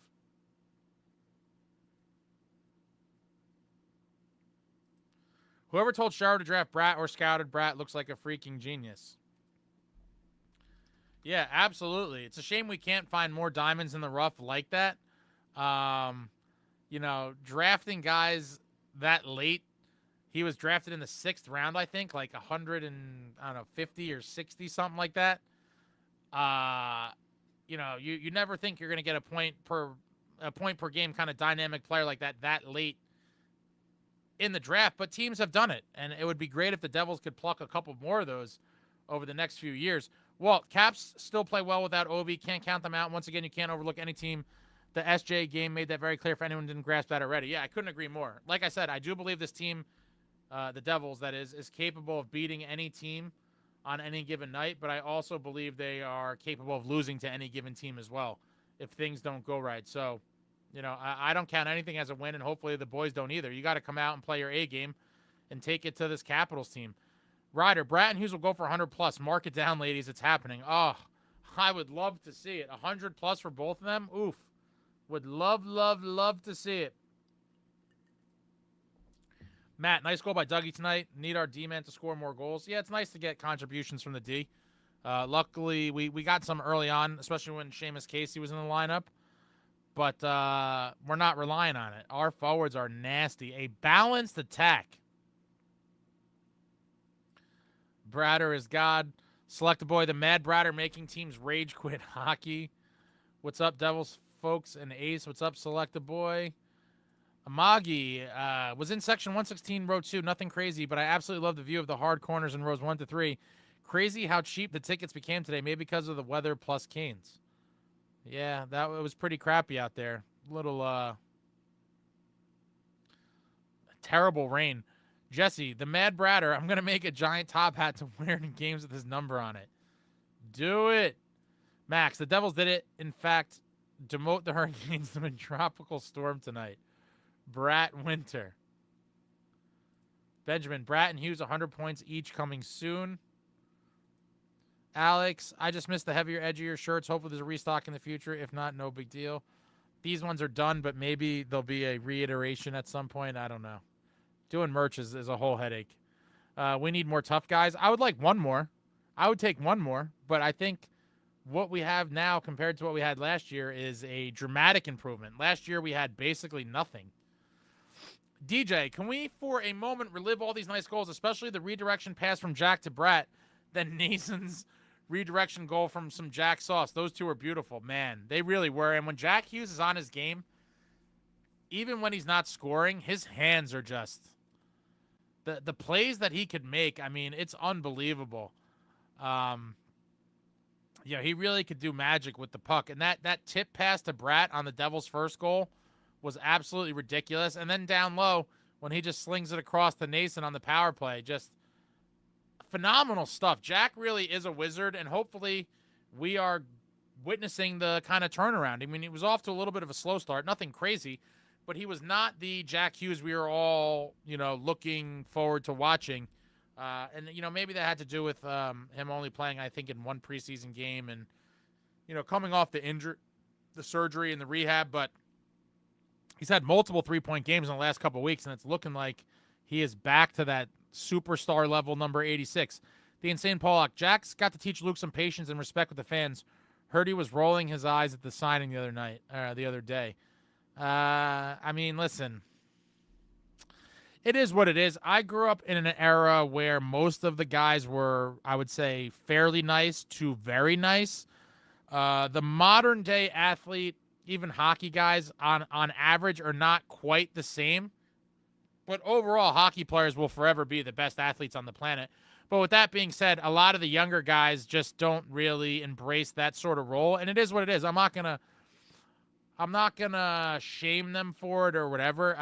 Whoever told Sharo to draft Bratt or scouted Bratt looks like a freaking genius. Yeah, absolutely. It's a shame we can't find more diamonds in the rough like that. Drafting guys that late. He was drafted in the 6th round, I think, like 150 or 60, something like that. You never think you're going to get a point per game kind of dynamic player like that late in the draft, but teams have done it, and it would be great if the Devils could pluck a couple more of those over the next few years. Well, Caps still play well without Ovi. Can't count them out. Once again, you can't overlook any team. The SJ game made that very clear for anyone who didn't grasp that already. Yeah, I couldn't agree more. Like I said, I do believe this team, the Devils, that is capable of beating any team on any given night, but I also believe they are capable of losing to any given team as well if things don't go right. So, I don't count anything as a win, and hopefully the boys don't either. You got to come out and play your A game and take it to this Capitals team. Ryder, Bratt and Hughes will go for 100+. Mark it down, ladies. It's happening. Oh, I would love to see it. 100 plus for both of them. Oof. Would love, love, love to see it. Matt, nice goal by Dougie tonight. Need our D-man to score more goals. Yeah, it's nice to get contributions from the D. Luckily, we got some early on, especially when Seamus Casey was in the lineup. But we're not relying on it. Our forwards are nasty. A balanced attack. Bratter is God. Select a boy, the Mad Bratter, making teams rage quit hockey. What's up, Devils folks and Ace? What's up, Select a boy? Amagi was in section 116, row 2. Nothing crazy, but I absolutely love the view of the hard corners in rows 1 to 3. Crazy how cheap the tickets became today, maybe because of the weather plus Canes. Yeah, that was pretty crappy out there. Little terrible rain. Jesse, the Mad Bratter, I'm going to make a giant top hat to wear in games with his number on it. Do it. Max, the Devils did it. In fact, demote the Hurricanes to a tropical storm tonight. Bratt Winter. Benjamin, Bratt and Hughes, 100 points each coming soon. Alex, I just missed the heavier, edgier shirts. Hopefully there's a restock in the future. If not, no big deal. These ones are done, but maybe there'll be a reiteration at some point. I don't know. Doing merch is a whole headache. We need more tough guys. I would like one more. I would take one more, but I think what we have now compared to what we had last year is a dramatic improvement. Last year we had basically nothing. DJ, can we for a moment relive all these nice goals, especially the redirection pass from Jack to Bratt, then Nason's redirection goal from some Jack Sauce? Those two are beautiful, man. They really were. And when Jack Hughes is on his game, even when he's not scoring, his hands are just the plays that he could make. I mean, it's unbelievable. Yeah, he really could do magic with the puck. And that tip pass to Bratt on the Devils' first goal was absolutely ridiculous. And then down low, when he just slings it across to Nason on the power play, just phenomenal stuff. Jack really is a wizard, and hopefully we are witnessing the kind of turnaround. I mean, he was off to a little bit of a slow start, nothing crazy, but he was not the Jack Hughes we were all, looking forward to watching. And maybe that had to do with him only playing, I think, in one preseason game and, coming off the surgery and the rehab. But he's had multiple 3-point games in the last couple of weeks, and it's looking like he is back to that superstar level number 86. The Insane Pollock. Jack's got to teach Luke some patience and respect with the fans. Heard he was rolling his eyes at the signing the other day. I mean, listen. It is what it is. I grew up in an era where most of the guys were, I would say, fairly nice to very nice. The modern day athlete, even hockey guys, on average, are not quite the same. But overall, hockey players will forever be the best athletes on the planet. But with that being said, a lot of the younger guys just don't really embrace that sort of role, and it is what it is. I'm not gonna shame them for it or whatever.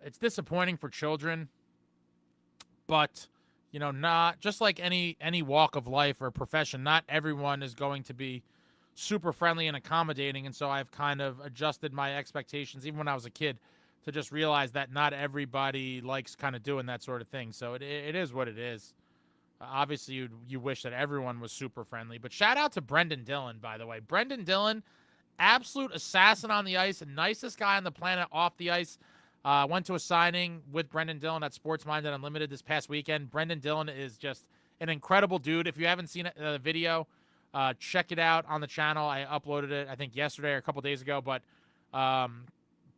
It's disappointing for children, but not just like any walk of life or profession. Not everyone is going to be super friendly and accommodating, and so I've kind of adjusted my expectations, even when I was a kid, to just realize that not everybody likes kind of doing that sort of thing. So it is what it is. Obviously, you wish that everyone was super friendly, but shout out to Brendan Dillon, by the way. Brendan Dillon, absolute assassin on the ice, nicest guy on the planet off the ice. Went to a signing with Brendan Dillon at Sports Minded Unlimited this past weekend. Brendan Dillon is just an incredible dude. If you haven't seen the video, check it out on the channel. I uploaded it, I think, yesterday or a couple days ago. But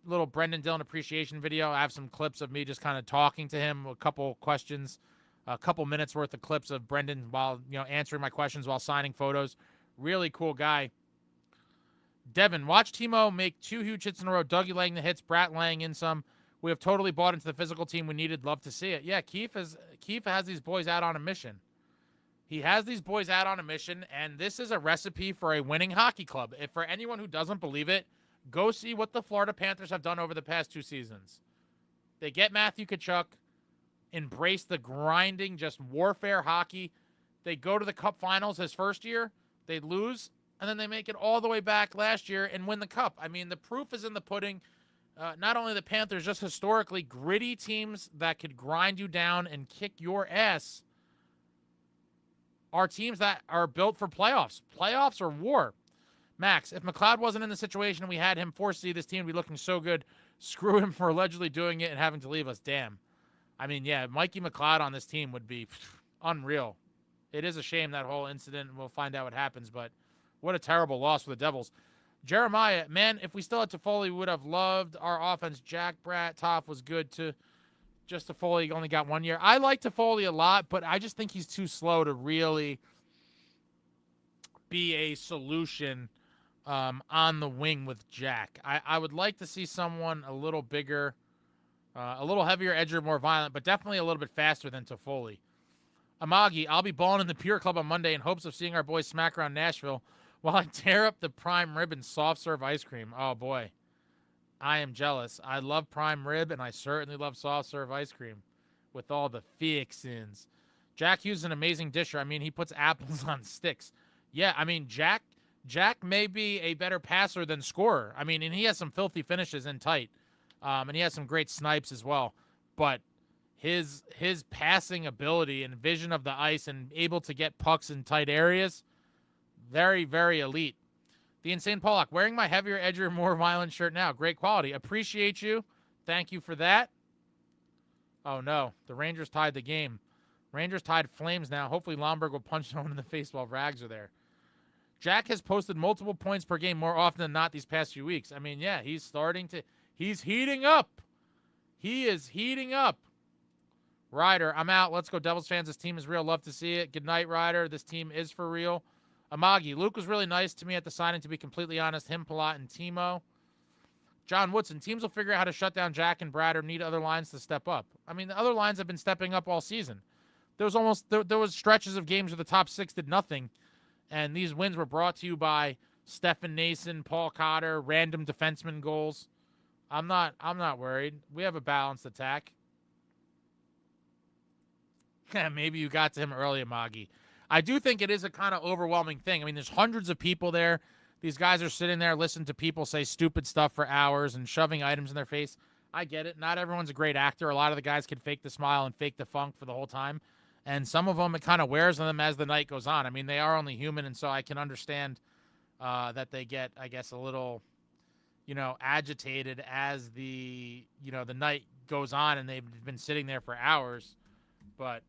little Brendan Dillon appreciation video. I have some clips of me just kind of talking to him, a couple questions, a couple minutes worth of clips of Brendan while answering my questions while signing photos. Really cool guy. Devin, watch Timo make 2 huge hits in a row. Dougie laying the hits, Bratt laying in some. We have totally bought into the physical team we needed. Love to see it. Yeah, Keefe has these boys out on a mission. He has these boys out on a mission, and this is a recipe for a winning hockey club. If for anyone who doesn't believe it, go see what the Florida Panthers have done over the past 2 seasons. They get Matthew Tkachuk, embrace the grinding, just warfare hockey. They go to the Cup Finals his first year. They lose, and then they make it all the way back last year and win the Cup. I mean, the proof is in the pudding. Not only the Panthers, just historically gritty teams that could grind you down and kick your ass are teams that are built for playoffs. Playoffs or war. Max, if McLeod wasn't in the situation and we had him forced to see this team be looking so good, screw him for allegedly doing it and having to leave us. Damn. I mean, yeah, Mikey McLeod on this team would be unreal. It is a shame, that whole incident. We'll find out what happens, but what a terrible loss for the Devils. Jeremiah, man, if we still had Toffoli, we would have loved our offense. Jack, Bratt, Toff was good too. Just Toffoli only got 1 year. I like Toffoli a lot, but I just think he's too slow to really be a solution on the wing with Jack. I would like to see someone a little bigger, a little heavier, edgier, more violent, but definitely a little bit faster than Toffoli. Amagi, I'll be balling in the Pure Club on Monday in hopes of seeing our boys smack around Nashville while I tear up the prime rib and soft serve ice cream. Oh, boy. I am jealous. I love prime rib, and I certainly love soft serve ice cream with all the fixins. Jack Hughes is an amazing disher. I mean, he puts apples on sticks. Yeah, I mean, Jack may be a better passer than scorer. I mean, and he has some filthy finishes in tight, and he has some great snipes as well. But his passing ability and vision of the ice and able to get pucks in tight areas, very, very elite. The Insane Pollock, wearing my heavier, edgier, more violent shirt now. Great quality. Appreciate you. Thank you for that. Oh, no. The Rangers tied the game. Rangers tied Flames now. Hopefully Lomberg will punch someone in the face while Rags are there. Jack has posted multiple points per game more often than not these past few weeks. I mean, yeah, he's heating up. He is heating up. Ryder, I'm out. Let's go Devils fans. This team is real. Love to see it. Good night, Ryder. This team is for real. Amagi, Luke was really nice to me at the signing, to be completely honest. Him, Palat, and Timo. John Woodson, teams will figure out how to shut down Jack and Brad or need other lines to step up. I mean, the other lines have been stepping up all season. There was stretches of games where the top six did nothing, and these wins were brought to you by Stephan Noesen, Paul Cotter, random defenseman goals. I'm not worried. We have a balanced attack. Maybe you got to him early, Amagi. I do think it is a kind of overwhelming thing. I mean, there's hundreds of people there. These guys are sitting there listening to people say stupid stuff for hours and shoving items in their face. I get it. Not everyone's a great actor. A lot of the guys can fake the smile and fake the funk for the whole time. And some of them, it kind of wears on them as the night goes on. I mean, they are only human, and so I can understand that they get, I guess, a little, agitated as the night goes on and they've been sitting there for hours. But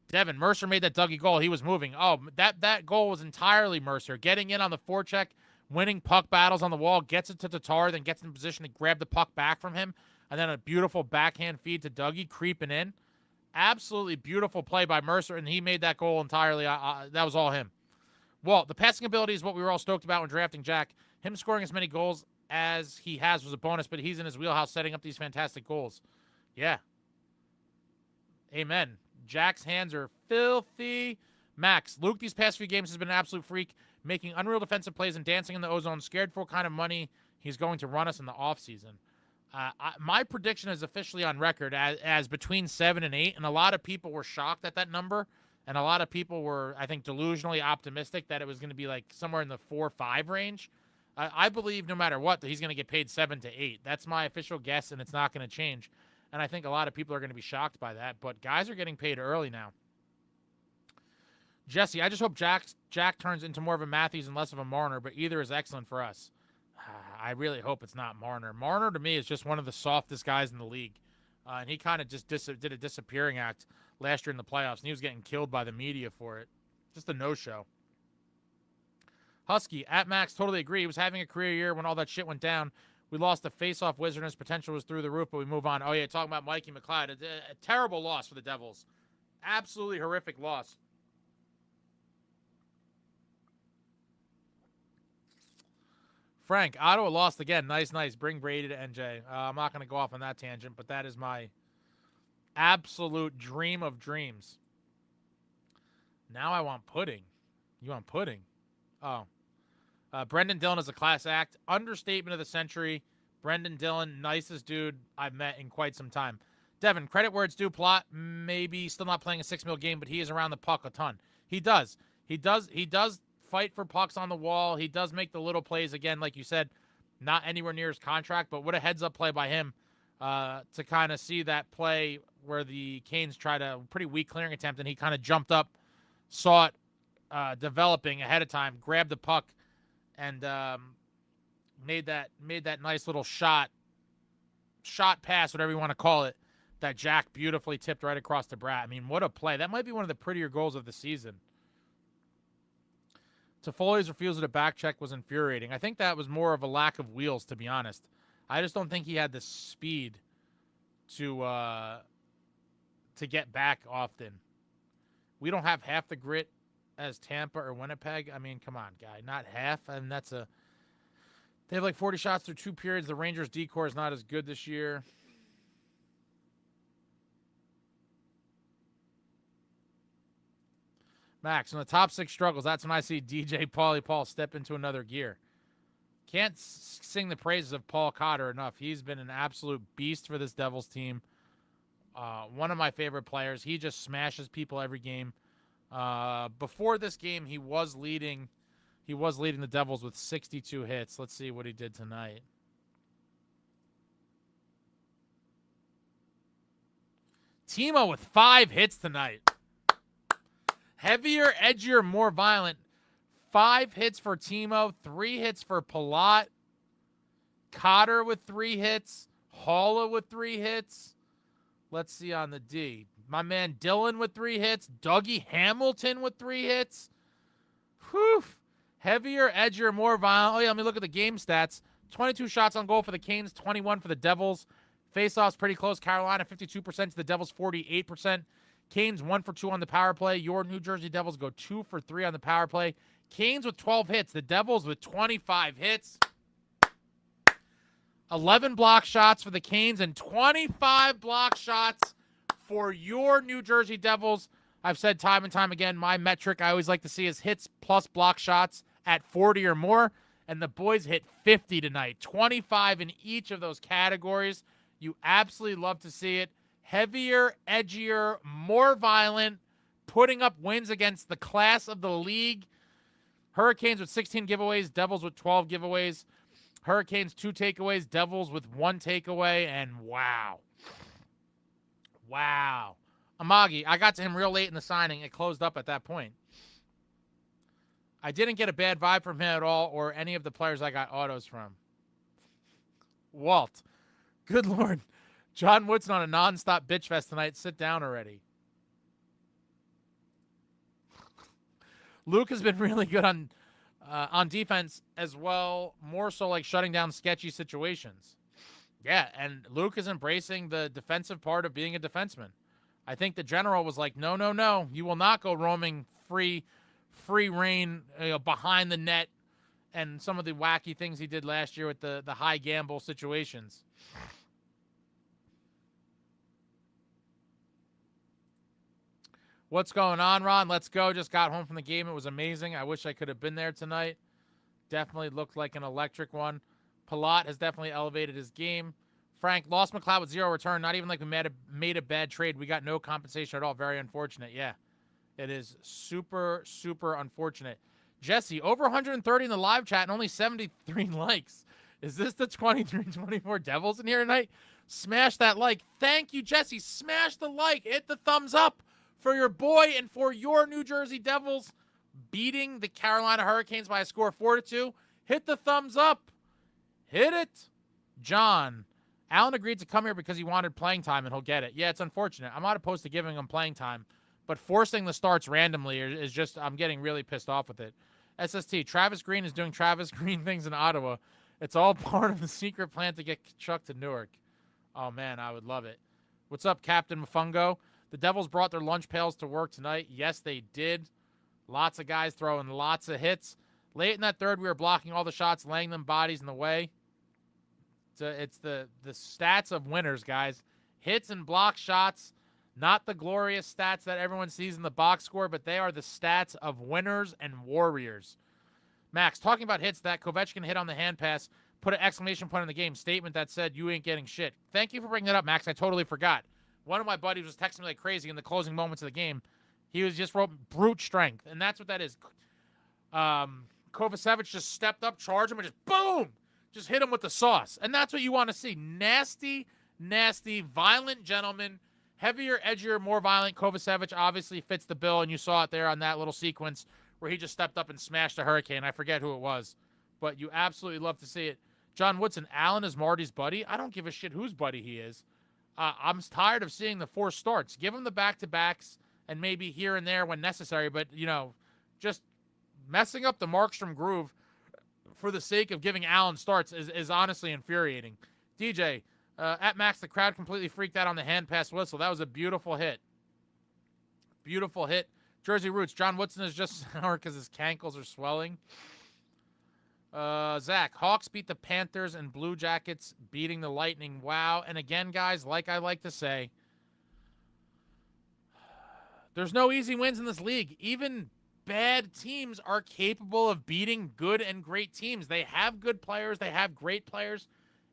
Devin, Mercer made that Dougie goal. He was moving. Oh, that goal was entirely Mercer. Getting in on the forecheck, winning puck battles on the wall, gets it to Tatar, then gets in position to grab the puck back from him, and then a beautiful backhand feed to Dougie, creeping in. Absolutely beautiful play by Mercer, and he made that goal entirely. That was all him. Well, the passing ability is what we were all stoked about when drafting Jack. Him scoring as many goals as he has was a bonus, but he's in his wheelhouse setting up these fantastic goals. Yeah. Amen. Jack's hands are filthy. Max, Luke, these past few games has been an absolute freak, making unreal defensive plays and dancing in the ozone. Scared for what kind of money he's going to run us in the offseason. My prediction is officially on record as between 7 and 8, and a lot of people were shocked at that number, and a lot of people were, I think, delusionally optimistic that it was going to be like somewhere in the 4-5 range. I believe no matter what, that he's going to get paid 7 to 8. That's my official guess, and it's not going to change. And I think a lot of people are going to be shocked by that, but guys are getting paid early now. Jesse, I just hope Jack turns into more of a Matthews and less of a Marner, but either is excellent for us. I really hope it's not Marner. Marner, to me, is just one of the softest guys in the league. And he kind of just did a disappearing act last year in the playoffs, and he was getting killed by the media for it. Just a no-show. Husky, at Max, totally agree. He was having a career year when all that shit went down. We lost the face-off wizard, and his potential was through the roof, but we move on. Oh, yeah, talking about Mikey McLeod. A terrible loss for the Devils. Absolutely horrific loss. Frank, Ottawa lost again. Nice. Bring Brady to NJ. I'm not going to go off on that tangent, but that is my absolute dream of dreams. Now I want pudding. You want pudding? Oh. Brendan Dillon is a class act. Understatement of the century. Brendan Dillon, nicest dude I've met in quite some time. Devin, credit where it's due. Plot, maybe still not playing a 6 mil game, but he is around the puck a ton. He does fight for pucks on the wall. He does make the little plays, again, like you said, not anywhere near his contract, but what a heads-up play by him to kind of see that play where the Canes tried a pretty weak clearing attempt, and he kind of jumped up, saw it, developing ahead of time, grabbed the puck, and made that nice little shot pass, whatever you want to call it, that Jack beautifully tipped right across to Bratt. I mean, what a play. That might be one of the prettier goals of the season. Toffoli's refusal to back check was infuriating. I think that was more of a lack of wheels, to be honest. I just don't think he had the speed to get back often. We don't have half the grit as Tampa or Winnipeg. I mean, come on, guy. Not half. And that's a... They have like 40 shots through 2 periods. The Rangers' decor is not as good this year. Max, in the top 6 struggles, that's when I see DJ Paul step into another gear. Can't sing the praises of Paul Cotter enough. He's been an absolute beast for this Devils team. One of my favorite players. He just smashes people every game. Before this game, he was leading the Devils with 62 hits. Let's see what he did tonight. Timo with 5 hits tonight. Heavier, edgier, more violent. 5 hits for Timo, 3 hits for Palat. Cotter with 3 hits. Halla with 3 hits. Let's see on the D. My man Dylan with 3 hits. Dougie Hamilton with 3 hits. Whew. Heavier, edgier, more violent. Oh, yeah, let me look at the game stats. 22 shots on goal for the Canes, 21 for the Devils. Faceoffs pretty close. Carolina, 52% to the Devils, 48%. Canes 1 for 2 on the power play. Your New Jersey Devils go 2 for 3 on the power play. Canes with 12 hits. The Devils with 25 hits. 11 block shots for the Canes and 25 block shots for your New Jersey Devils. I've said time and time again, my metric I always like to see is hits plus block shots at 40 or more. And the boys hit 50 tonight. 25 in each of those categories. You absolutely love to see it. Heavier, edgier, more violent, putting up wins against the class of the league. Hurricanes with 16 giveaways, Devils with 12 giveaways. Hurricanes 2 takeaways, Devils with 1 takeaway, and wow. Wow. Amagi, I got to him real late in the signing. It closed up at that point. I didn't get a bad vibe from him at all or any of the players I got autos from. Walt, good Lord. John Woodson on a nonstop bitch fest tonight. Sit down already. Luke has been really good on defense as well, more so like shutting down sketchy situations. Yeah, and Luke is embracing the defensive part of being a defenseman. I think the general was like, no, you will not go roaming free reign behind the net and some of the wacky things he did last year with the high gamble situations. What's going on, Ron? Let's go. Just got home from the game. It was amazing. I wish I could have been there tonight. Definitely looked like an electric one. Palat has definitely elevated his game. Frank, lost McLeod with 0 return. Not even like we made a bad trade. We got no compensation at all. Very unfortunate. Yeah, it is super, super unfortunate. Jesse, over 130 in the live chat and only 73 likes. Is this the 23-24 Devils in here tonight? Smash that like. Thank you, Jesse. Smash the like. Hit the thumbs up for your boy and for your New Jersey Devils beating the Carolina Hurricanes by a score of 4-2. Hit the thumbs up. Hit it. John, Allen agreed to come here because he wanted playing time, and he'll get it. Yeah, it's unfortunate. I'm not opposed to giving him playing time, but forcing the starts randomly is just, I'm getting really pissed off with it. SST, Travis Green is doing Travis Green things in Ottawa. It's all part of the secret plan to get Chuck to Newark. Oh, man, I would love it. What's up, Captain Mafungo? The Devils brought their lunch pails to work tonight. Yes, they did. Lots of guys throwing lots of hits. Late in that third, we were blocking all the shots, laying them bodies in the way. It's the stats of winners, guys. Hits and block shots, not the glorious stats that everyone sees in the box score, but they are the stats of winners and warriors. Max, talking about hits, that Kovechkin hit on the hand pass, put an exclamation point in the game, statement that said, you ain't getting shit. Thank you for bringing that up, Max. I totally forgot. One of my buddies was texting me like crazy in the closing moments of the game. He was just wrote brute strength, and that's what that is. Kovacevic just stepped up, charged him, and just boom! Just hit him with the sauce. And that's what you want to see. Nasty, nasty, violent gentleman. Heavier, edgier, more violent. Kovacevic obviously fits the bill, and you saw it there on that little sequence where he just stepped up and smashed a Hurricane. I forget who it was, but you absolutely love to see it. John Woodson, Allen is Marty's buddy. I don't give a shit whose buddy he is. I'm tired of seeing the 4 starts. Give him the back-to-backs and maybe here and there when necessary, but, just messing up the Markstrom groove for the sake of giving Allen starts is honestly infuriating. DJ, at Max, the crowd completely freaked out on the hand pass whistle. That was a beautiful hit. Beautiful hit. Jersey Roots, John Woodson is just sour because his cankles are swelling. Zach, Hawks beat the Panthers and Blue Jackets beating the Lightning. Wow. And again, guys, like I like to say, there's no easy wins in this league. Even bad teams are capable of beating good and great teams. They have good players. They have great players.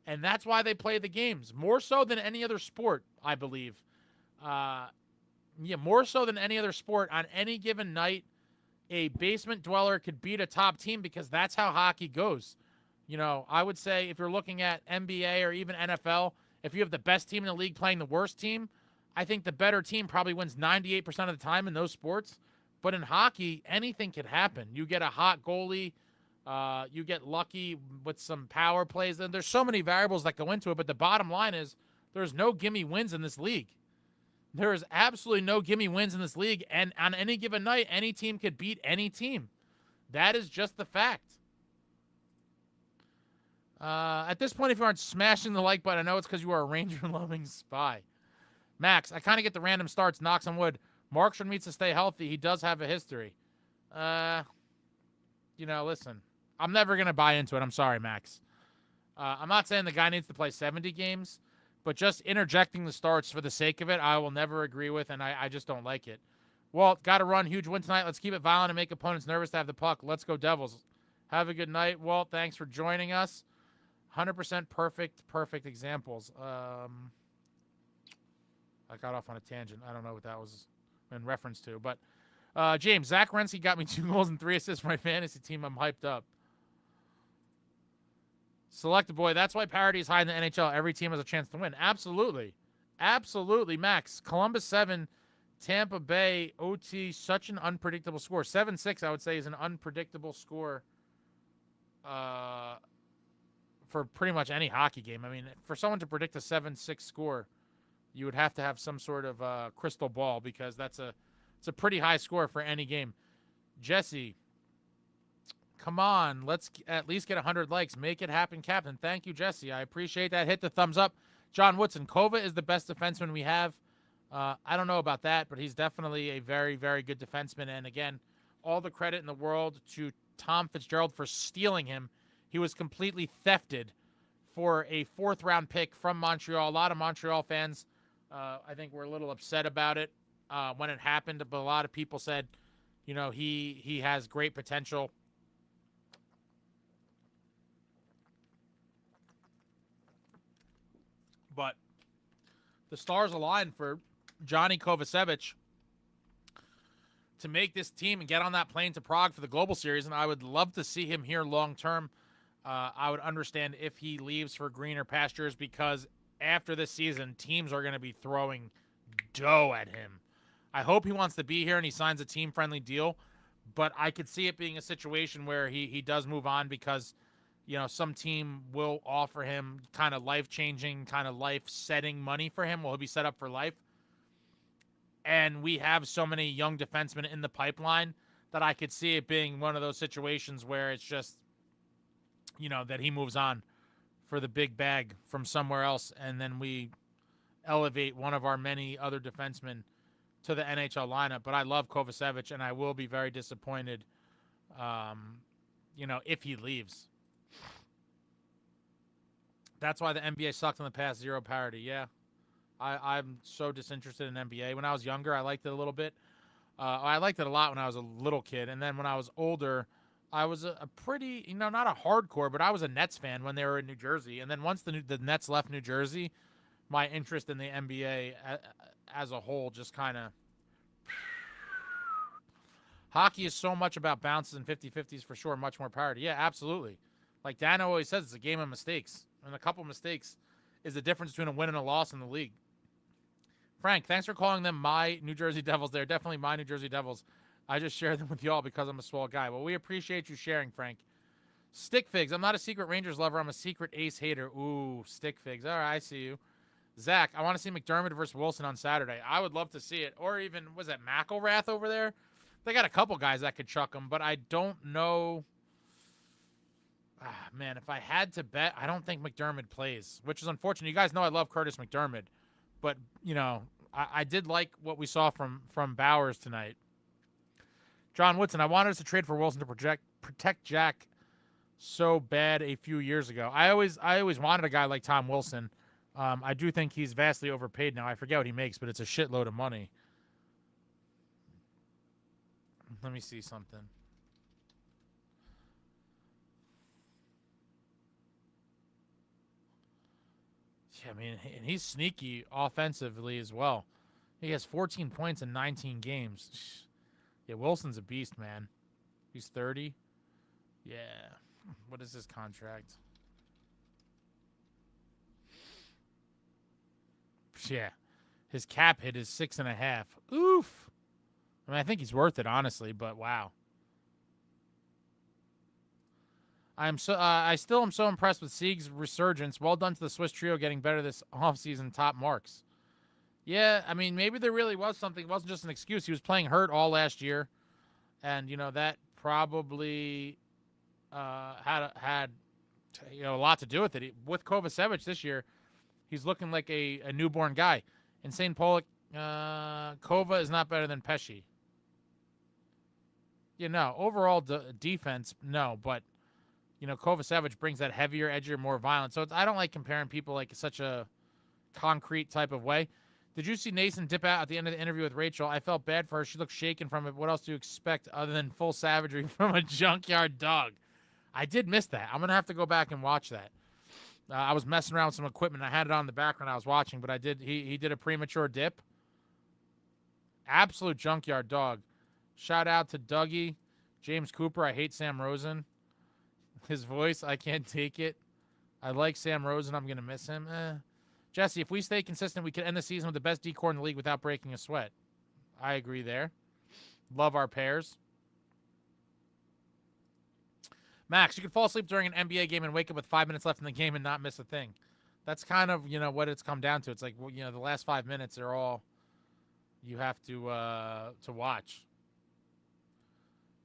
And that's why they play the games. More so than any other sport, I believe. More so than any other sport. On any given night, a basement dweller could beat a top team because that's how hockey goes. I would say if you're looking at NBA or even NFL, if you have the best team in the league playing the worst team, I think the better team probably wins 98% of the time in those sports. But in hockey, anything could happen. You get a hot goalie, you get lucky with some power plays. And there's so many variables that go into it, but the bottom line is there's no gimme wins in this league. There is absolutely no gimme wins in this league, and on any given night, any team could beat any team. That is just the fact. At this point, if you aren't smashing the like button, I know it's because you are a Ranger-loving spy. Max, I kind of get the random starts, knocks on wood. Markstrom needs to stay healthy. He does have a history. Listen, I'm never going to buy into it. I'm sorry, Max. I'm not saying the guy needs to play 70 games, but just interjecting the starts for the sake of it, I will never agree with, and I just don't like it. Walt, got to run. Huge win tonight. Let's keep it violent and make opponents nervous to have the puck. Let's go Devils. Have a good night, Walt. Thanks for joining us. 100% perfect examples. I got off on a tangent. I don't know what that was in reference to. But, James, Zach Werenski got me 2 goals and 3 assists for my fantasy team. I'm hyped up. Select a boy. That's why parity is high in the NHL. Every team has a chance to win. Absolutely. Absolutely, Max. Columbus 7, Tampa Bay OT, such an unpredictable score. 7-6, I would say, is an unpredictable score for pretty much any hockey game. I mean, for someone to predict a 7-6 score, you would have to have some sort of crystal ball because it's a pretty high score for any game. Jesse, come on, let's at least get 100 likes. Make it happen, Captain. Thank you, Jesse. I appreciate that. Hit the thumbs up. John Woodson, Kova is the best defenseman we have. I don't know about that, but he's definitely a very, very good defenseman. And again, all the credit in the world to Tom Fitzgerald for stealing him. He was completely thefted for a 4th-round pick from Montreal. A lot of Montreal fans, I think, were a little upset about it when it happened. But a lot of people said, he has great potential. But the stars aligned for Johnny Kovacevic to make this team and get on that plane to Prague for the Global Series, and I would love to see him here long-term. I would understand if he leaves for greener pastures because after this season, teams are going to be throwing dough at him. I hope he wants to be here and he signs a team-friendly deal, but I could see it being a situation where he does move on because some team will offer him kind of life-changing, kind of life-setting money for him. Will he be set up for life? And we have so many young defensemen in the pipeline that I could see it being one of those situations where it's just, that he moves on for the big bag from somewhere else, and then we elevate one of our many other defensemen to the NHL lineup. But I love Kovacevic, and I will be very disappointed, if he leaves. That's why the NBA sucked in the past. Zero parity. Yeah. I'm so disinterested in NBA. When I was younger, I liked it a little bit. I liked it a lot when I was a little kid. And then when I was older, I was a pretty, not a hardcore, but I was a Nets fan when they were in New Jersey. And then once the Nets left New Jersey, my interest in the NBA as a whole just kind of... Hockey is so much about bounces and 50-50s for sure, much more parity. Yeah, absolutely. Like Dano always says, it's a game of mistakes. And a couple mistakes is the difference between a win and a loss in the league. Frank, thanks for calling them my New Jersey Devils. They're definitely my New Jersey Devils. I just share them with y'all because I'm a swell guy. Well, we appreciate you sharing, Frank. Stick figs. I'm not a secret Rangers lover. I'm a secret Ace hater. Ooh, stick figs. All right, I see you. Zach, I want to see McDermott versus Wilson on Saturday. I would love to see it. Or even, was that McElrath over there? They got a couple guys that could chuck them, but I don't know. Man, if I had to bet, I don't think McDermott plays, which is unfortunate. You guys know I love Curtis McDermott, but, I did like what we saw from Bowers tonight. John Woodson, I wanted us to trade for Wilson to protect Jack so bad a few years ago. I always wanted a guy like Tom Wilson. I do think he's vastly overpaid now. I forget what he makes, but it's a shitload of money. Let me see something. Yeah, I mean, and he's sneaky offensively as well. He has 14 points in 19 games. Yeah, Wilson's a beast, man. He's 30. Yeah. What is his contract? Yeah. His cap hit is 6.5. Oof. I mean, I think he's worth it, honestly, but wow. I still am so impressed with Sieg's resurgence. Well done to the Swiss trio getting better this offseason. Top marks. Yeah, I mean, maybe there really was something. It wasn't just an excuse. He was playing hurt all last year, and that probably had a lot to do with it. With Kovacevic this year, he's looking like a newborn guy. Insane Pollock, Kova is not better than Pesci. Overall defense, no, but Kovacevic brings that heavier, edgier, more violent. So I don't like comparing people like such a concrete type of way. Did you see Noesen dip out at the end of the interview with Rachel? I felt bad for her. She looked shaken from it. What else do you expect other than full savagery from a junkyard dog? I did miss that. I'm going to have to go back and watch that. I was messing around with some equipment. I had it on in the background I was watching, but he did a premature dip. Absolute junkyard dog. Shout out to Dougie. James Cooper, I hate Sam Rosen. His voice, I can't take it. I like Sam Rosen. I'm going to miss him. Jesse, if we stay consistent, we could end the season with the best decor in the league without breaking a sweat. I agree there. Love our pairs. Max, you could fall asleep during an NBA game and wake up with 5 minutes left in the game and not miss a thing. That's kind of, what it's come down to. It's like, the last 5 minutes are all you have to watch.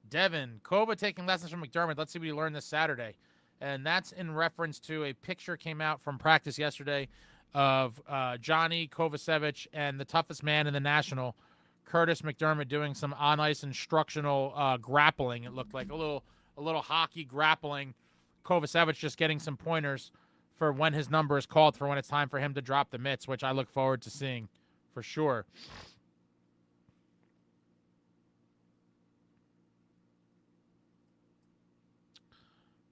Devin, Kova taking lessons from McDermott. Let's see what he learned this Saturday. And that's in reference to a picture came out from practice yesterday of Johnny Kovacevic and the toughest man in the National, Curtis McDermott, doing some on-ice instructional grappling. It looked like a little hockey grappling. Kovacevic just getting some pointers for when his number is called, for when it's time for him to drop the mitts, which I look forward to seeing for sure.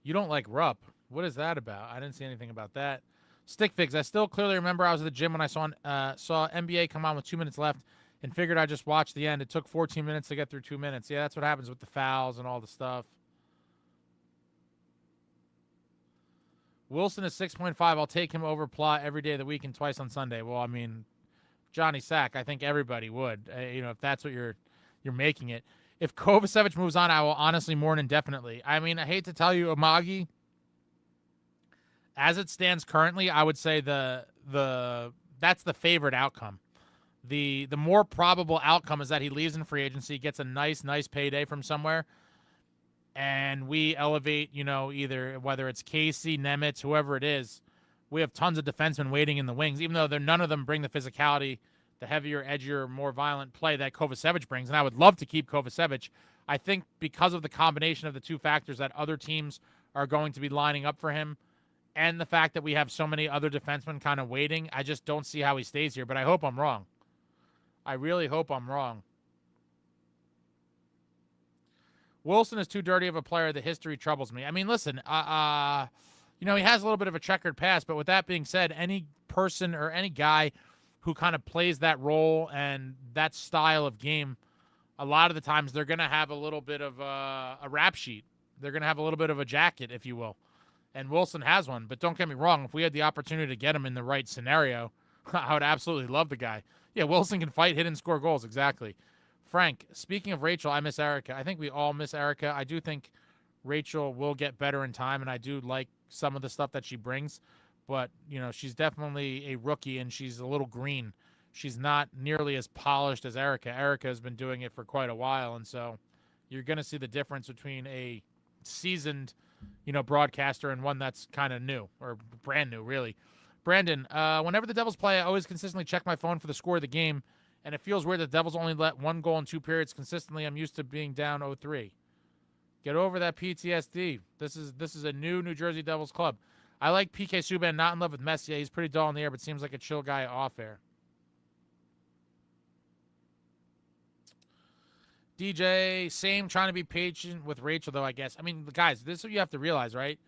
You don't like Rupp. What is that about? I didn't see anything about that. Stick figs. I still clearly remember I was at the gym when I saw NBA come on with 2 minutes left and figured I'd just watch the end. It took 14 minutes to get through 2 minutes. Yeah, that's what happens with the fouls and all the stuff. Wilson is 6.5. I'll take him over Plot every day of the week and twice on Sunday. Well, I mean, Johnny Sack, I think everybody would. If that's what you're making it. If Kovacevic moves on, I will honestly mourn indefinitely. I mean, I hate to tell you, Amagi, as it stands currently, I would say that's the favorite outcome. The more probable outcome is that he leaves in free agency, gets a nice payday from somewhere, and we elevate, either whether it's Casey, Nemitz, whoever it is. We have tons of defensemen waiting in the wings, even though none of them bring the physicality, the heavier, edgier, more violent play that Kovacevic brings. And I would love to keep Kovacevic. I think because of the combination of the two factors that other teams are going to be lining up for him, and the fact that we have so many other defensemen kind of waiting, I just don't see how he stays here. But I hope I'm wrong. I really hope I'm wrong. Wilson is too dirty of a player. The history troubles me. I mean, listen, he has a little bit of a checkered past. But with that being said, any person or any guy who kind of plays that role and that style of game, a lot of the times they're going to have a little bit of a rap sheet. They're going to have a little bit of a jacket, if you will. And Wilson has one. But don't get me wrong, if we had the opportunity to get him in the right scenario, I would absolutely love the guy. Yeah, Wilson can fight, hit, and score goals, exactly. Frank, speaking of Rachel, I miss Erica. I think we all miss Erica. I do think Rachel will get better in time, and I do like some of the stuff that she brings. But, she's definitely a rookie, and she's a little green. She's not nearly as polished as Erica. Erica has been doing it for quite a while, and so you're going to see the difference between a seasoned, broadcaster and one that's kind of new or brand new, really. Brandon, whenever the Devils play, I always consistently check my phone for the score of the game, and it feels weird that the Devils only let one goal in 2 periods consistently. I'm used to being down 0-3. Get over that PTSD. This is a New Jersey Devils club. I like PK Subban, not in love with Messier. He's pretty dull in the air, but seems like a chill guy off air. DJ, same, trying to be patient with Rachel, though, I guess. I mean, guys, this is what you have to realize, right?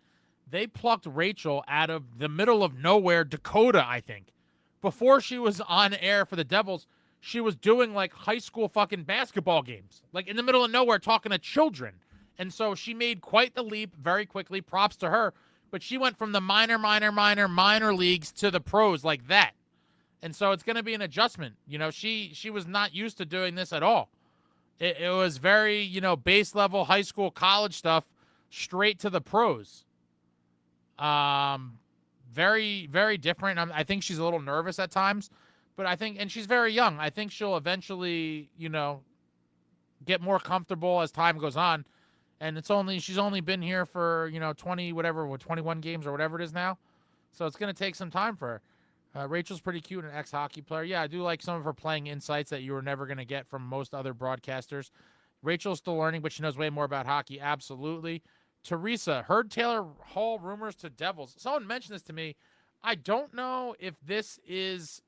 They plucked Rachel out of the middle of nowhere, Dakota, I think. Before she was on air for the Devils, she was doing, like, high school fucking basketball games. Like, in the middle of nowhere, talking to children. And so she made quite the leap very quickly. Props to her. But she went from the minor leagues to the pros like that. And so it's going to be an adjustment. She was not used to doing this at all. It was very, base level, high school, college stuff, straight to the pros. Very, very different. I think she's a little nervous at times, but and she's very young. I think she'll eventually, get more comfortable as time goes on. And she's only been here for, 21 games or whatever it is now. So it's going to take some time for her. Rachel's pretty cute, an ex-hockey player. Yeah, I do like some of her playing insights that you were never going to get from most other broadcasters. Rachel's still learning, but she knows way more about hockey. Absolutely. Teresa, heard Taylor Hall rumors to Devils. Someone mentioned this to me. I don't know if this is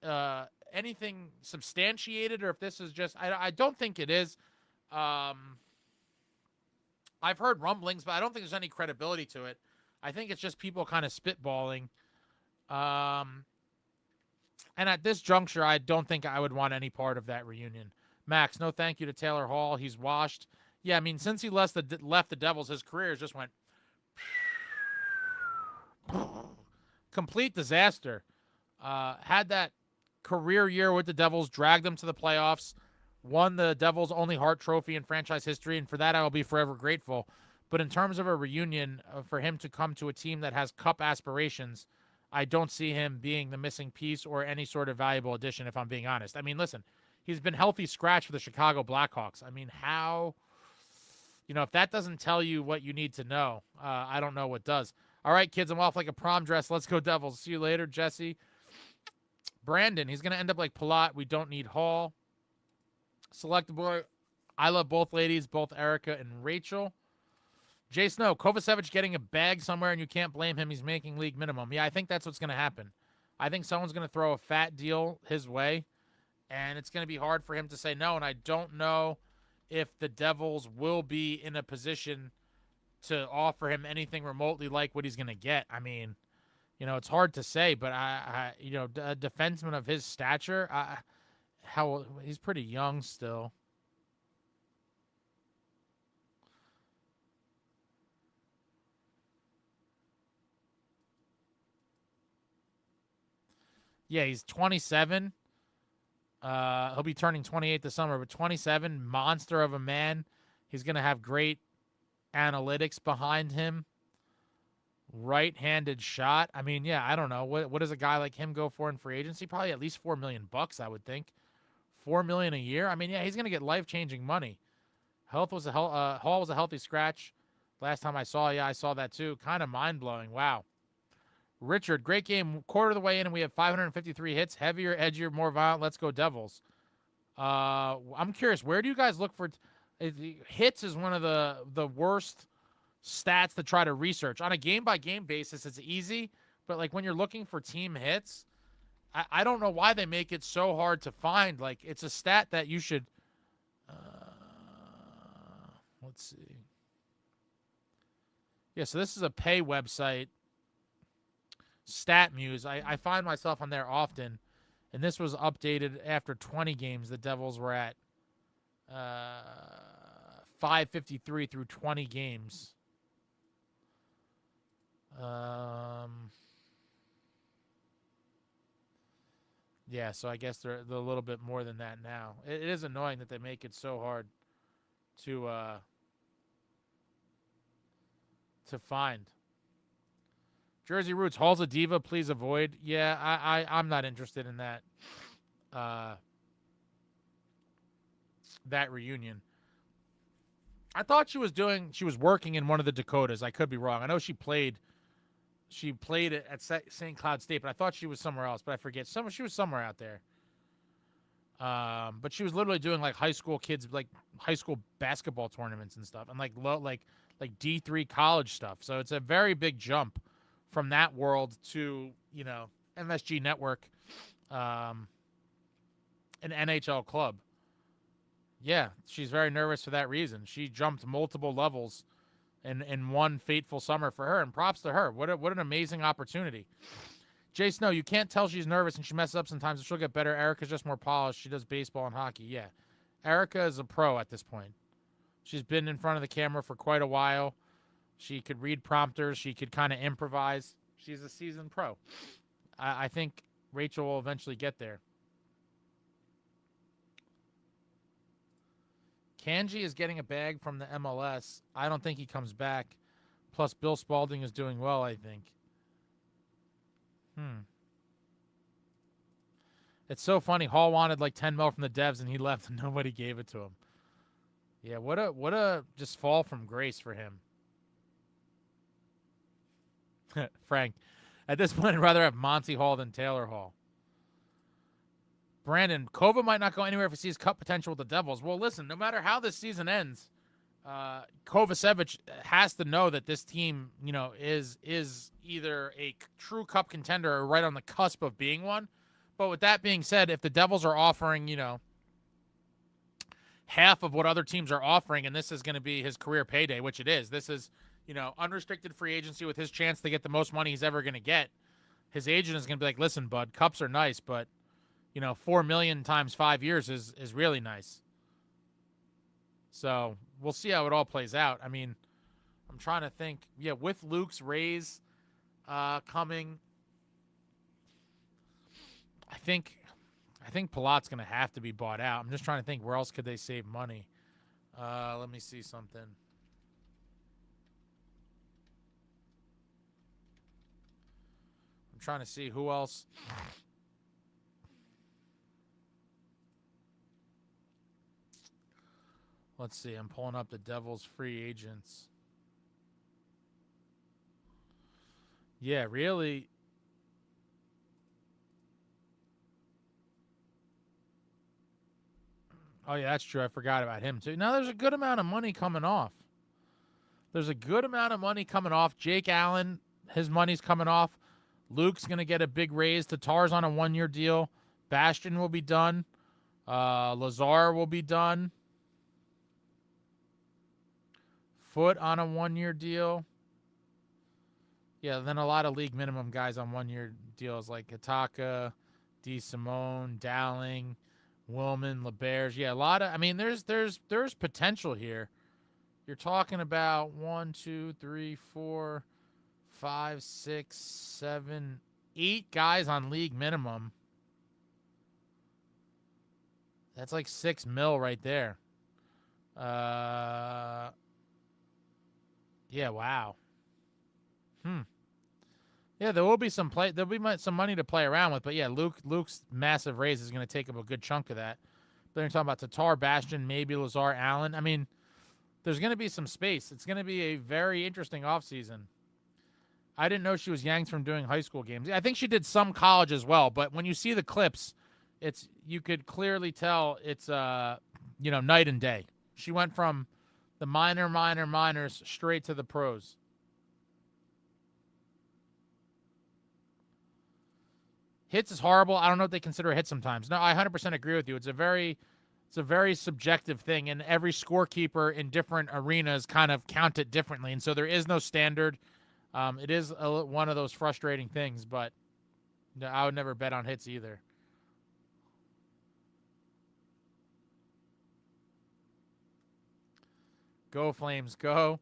anything substantiated or if this is just... I don't think it is. I've heard rumblings, but I don't think there's any credibility to it. I think it's just people kind of spitballing. And at this juncture, I don't think I would want any part of that reunion. Max, no thank you to Taylor Hall. He's washed. Yeah, I mean, since he left the Devils, his career just went complete disaster. Had that career year with the Devils, dragged them to the playoffs, won the Devils' only Hart Trophy in franchise history, and for that I will be forever grateful. But in terms of a reunion, for him to come to a team that has cup aspirations, I don't see him being the missing piece or any sort of valuable addition, if I'm being honest. I mean, listen, he's been healthy scratch for the Chicago Blackhawks. I mean, how, if that doesn't tell you what you need to know, I don't know what does. All right, kids, I'm off like a prom dress. Let's go Devils. See you later, Jesse. Brandon, he's going to end up like Palat. We don't need Hall. Select boy. I love both ladies, both Erica and Rachel. Jay Snow, Kovacevic getting a bag somewhere, and you can't blame him. He's making league minimum. Yeah, I think that's what's going to happen. I think someone's going to throw a fat deal his way, and it's going to be hard for him to say no, and I don't know if the Devils will be in a position to offer him anything remotely like what he's going to get. I mean, it's hard to say, but a defenseman of his stature, he's pretty young still. Yeah, he's 27. He'll be turning 28 this summer, but 27, monster of a man. He's going to have great analytics behind him. Right-handed shot. I mean, yeah, I don't know. What does a guy like him go for in free agency? Probably at least $4 million, I would think. $4 million a year. I mean, yeah, he's going to get life-changing money. Hall was a healthy scratch. Last time I saw that too. Kind of mind-blowing. Wow. Richard, great game. Quarter of the way in, and we have 553 hits. Heavier, edgier, more violent. Let's go Devils. I'm curious, where do you guys look for hits? Is one of the worst stats to try to research. On a game-by-game basis, it's easy, but like when you're looking for team hits, I don't know why they make it so hard to find. Like, it's a stat that you should let's see. Yeah, so this is a pay website. StatMuse. I find myself on there often, and this was updated after 20 games. The Devils were at 553 through 20 games. Yeah, so I guess they're a little bit more than that now. It is annoying that they make it so hard to find. Jersey Roots, Hall's a diva, please avoid. Yeah, I'm not interested in that that reunion. I thought she was working in one of the Dakotas. I could be wrong. I know she played at St. Cloud State, but I thought she was somewhere else, but I forget. She was somewhere out there. But she was literally doing like high school kids, like high school basketball tournaments and stuff, and like D3 college stuff. So it's a very big jump from that world to MSG Network, an NHL club. Yeah, she's very nervous for that reason. She jumped multiple levels in one fateful summer for her, and props to her. What an amazing opportunity. Jay Snow, you can't tell she's nervous and she messes up sometimes, but she'll get better. Erica's just more polished. She does baseball and hockey. Yeah. Erica is a pro at this point. She's been in front of the camera for quite a while. She could read prompters. She could kind of improvise. She's a seasoned pro. I think Rachel will eventually get there. Kanji is getting a bag from the MLS. I don't think he comes back. Plus, Bill Spalding is doing well, I think. It's so funny. Hall wanted like 10 mil from the devs, and he left, and nobody gave it to him. Yeah, what a just fall from grace for him. Frank, at this point, I'd rather have Monty Hall than Taylor Hall. Brandon, Kova might not go anywhere if he sees cup potential with the Devils. Well, listen, no matter how this season ends, Kovacevic has to know that this team, is either a true cup contender or right on the cusp of being one. But with that being said, if the Devils are offering, half of what other teams are offering, and this is going to be his career payday, which it is. This is, unrestricted free agency with his chance to get the most money he's ever going to get. His agent is going to be like, listen, bud, cups are nice, but, $4 million times 5 years is really nice. So we'll see how it all plays out. I mean, I'm trying to think. Yeah, with Luke's raise coming, I think Palat's going to have to be bought out. I'm just trying to think where else could they save money. Let me see something. I'm trying to see who else. Let's see. I'm pulling up the Devils free agents. Yeah, really. Oh, yeah, that's true. I forgot about him, too. Now, there's a good amount of money coming off. Jake Allen, his money's coming off. Luke's going to get a big raise. Tatar's on a 1-year deal. Bastion will be done. Lazar will be done. Foot on a 1-year deal. Yeah, then a lot of league minimum guys on 1-year deals like Kataka, D. Simone, Dowling, Willman, LeBerge. Yeah, a lot of. I mean, there's potential here. You're talking about 1, 2, 3, 4, 5, 6, 7, 8 guys on league minimum. That's like $6 million right there. Yeah, wow. Yeah, there will be some money to play around with, but yeah, Luke's massive raise is going to take up a good chunk of that. Then you're talking about Tatar, Bastion, maybe Lazar, Allen. I mean, there's going to be some space. It's going to be a very interesting offseason. I didn't know she was yanked from doing high school games. I think she did some college as well, but when you see the clips, you could clearly tell it's night and day. She went from the minors straight to the pros. Hits is horrible. I don't know what they consider a hit sometimes. No, I 100% agree with you. It's a very subjective thing, and every scorekeeper in different arenas kind of count it differently, and so there is no standard. It is one of those frustrating things, but I would never bet on hits either. Go Flames, go.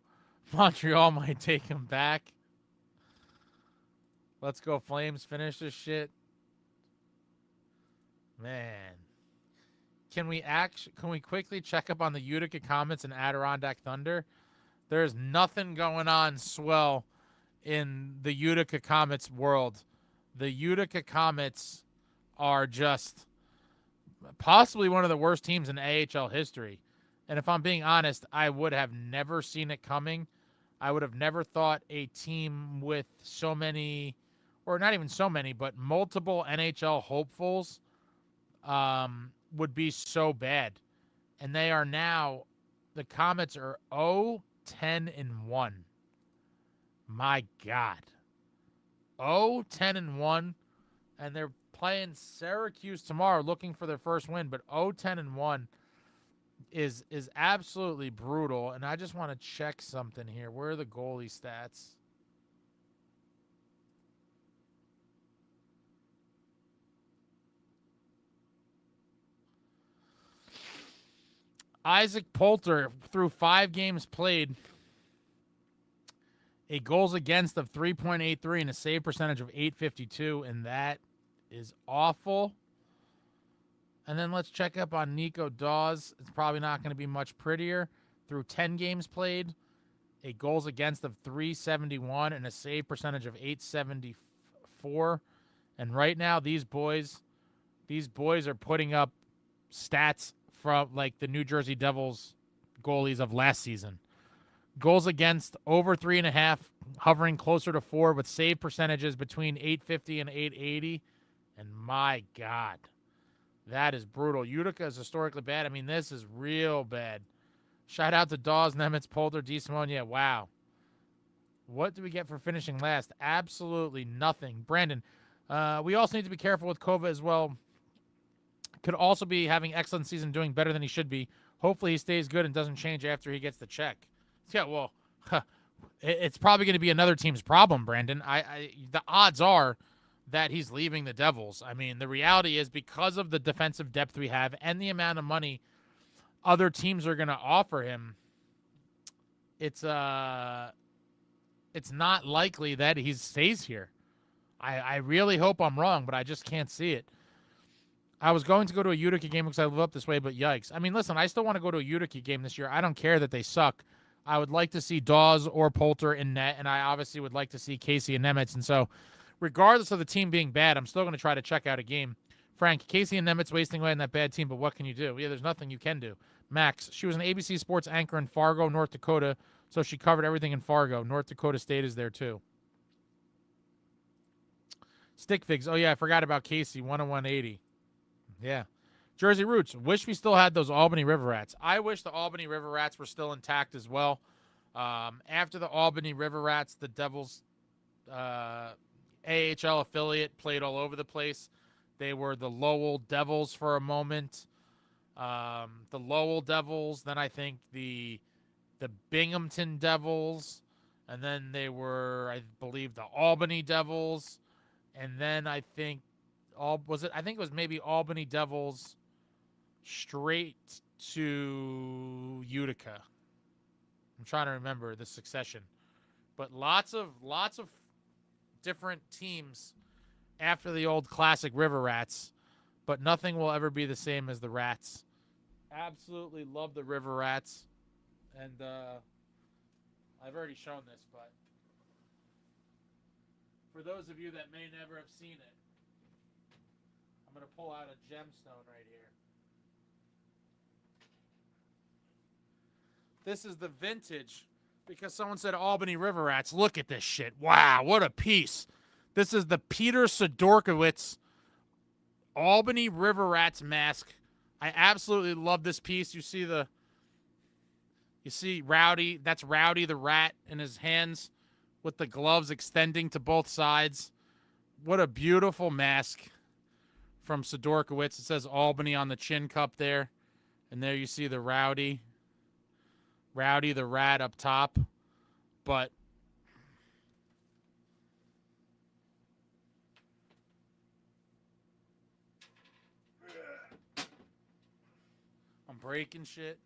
Montreal might take him back. Let's go Flames. Finish this shit. Man. Can we quickly check up on the Utica Comets and Adirondack Thunder? There's nothing going on swell in the Utica Comets world. The Utica Comets are just possibly one of the worst teams in AHL history. And if I'm being honest, I would have never seen it coming. I would have never thought a team with so many, or not even so many, but multiple NHL hopefuls would be so bad. And they are now, the Comets are 0-10-1. My God. 0-10-1. And they're playing Syracuse tomorrow looking for their first win. But 0-10-1 is absolutely brutal. And I just want to check something here. Where are the goalie stats? Isaac Poulter, through 5 games played, a goals against of 3.83 and a save percentage of .852, and that is awful. And then let's check up on Nico Dawes. It's probably not going to be much prettier. Through 10 games played, a goals against of 371 and a save percentage of .874. And right now, these boys are putting up stats from like the New Jersey Devils goalies of last season. Goals against over 3.5, hovering closer to 4, with save percentages between .850 and .880. And my God, that is brutal. Utica is historically bad. I mean, this is real bad. Shout out to Dawes, Nemitz, Poulter, DeSimone. Yeah, wow. What do we get for finishing last? Absolutely nothing. Brandon, we also need to be careful with Kova as well. Could also be having excellent season, doing better than he should be. Hopefully he stays good and doesn't change after he gets the check. Yeah, well, it's probably going to be another team's problem, Brandon. The odds are that he's leaving the Devils. I mean, the reality is because of the defensive depth we have and the amount of money other teams are going to offer him, it's not likely that he stays here. I really hope I'm wrong, but I just can't see it. I was going to go to a Utica game because I live up this way, but yikes. I mean, listen, I still want to go to a Utica game this year. I don't care that they suck. I would like to see Dawes or Poulter in net, and I obviously would like to see Casey and Nemitz. And so, regardless of the team being bad, I'm still going to try to check out a game. Frank, Casey and Nemitz wasting away in that bad team, but what can you do? Yeah, there's nothing you can do. Max, she was an ABC Sports anchor in Fargo, North Dakota, so she covered everything in Fargo. North Dakota State is there, too. Stick Figs, oh, yeah, I forgot about Casey, 101.80. Yeah. Jersey Roots. Wish we still had those Albany River Rats. I wish the Albany River Rats were still intact as well. After the Albany River Rats, the Devils AHL affiliate played all over the place. They were the Lowell Devils for a moment. The Lowell Devils. Then I think the Binghamton Devils. And then they were, I believe, the Albany Devils. And then I think I think it was maybe Albany Devils straight to Utica. I'm trying to remember the succession. But lots of different teams after the old classic River Rats, but nothing will ever be the same as the Rats. Absolutely love the River Rats. And I've already shown this, but for those of you that may never have seen it, I'm going to pull out a gemstone right here. This is the vintage, because someone said Albany River Rats. Look at this shit. Wow, what a piece. This is the Peter Sidorkiewicz Albany River Rats mask. I absolutely love this piece. You see Rowdy. That's Rowdy the rat in his hands with the gloves extending to both sides. What a beautiful mask from Sidorkiewicz. It says Albany on the chin cup there. And there you see the Rowdy the rat up top. But I'm breaking shit.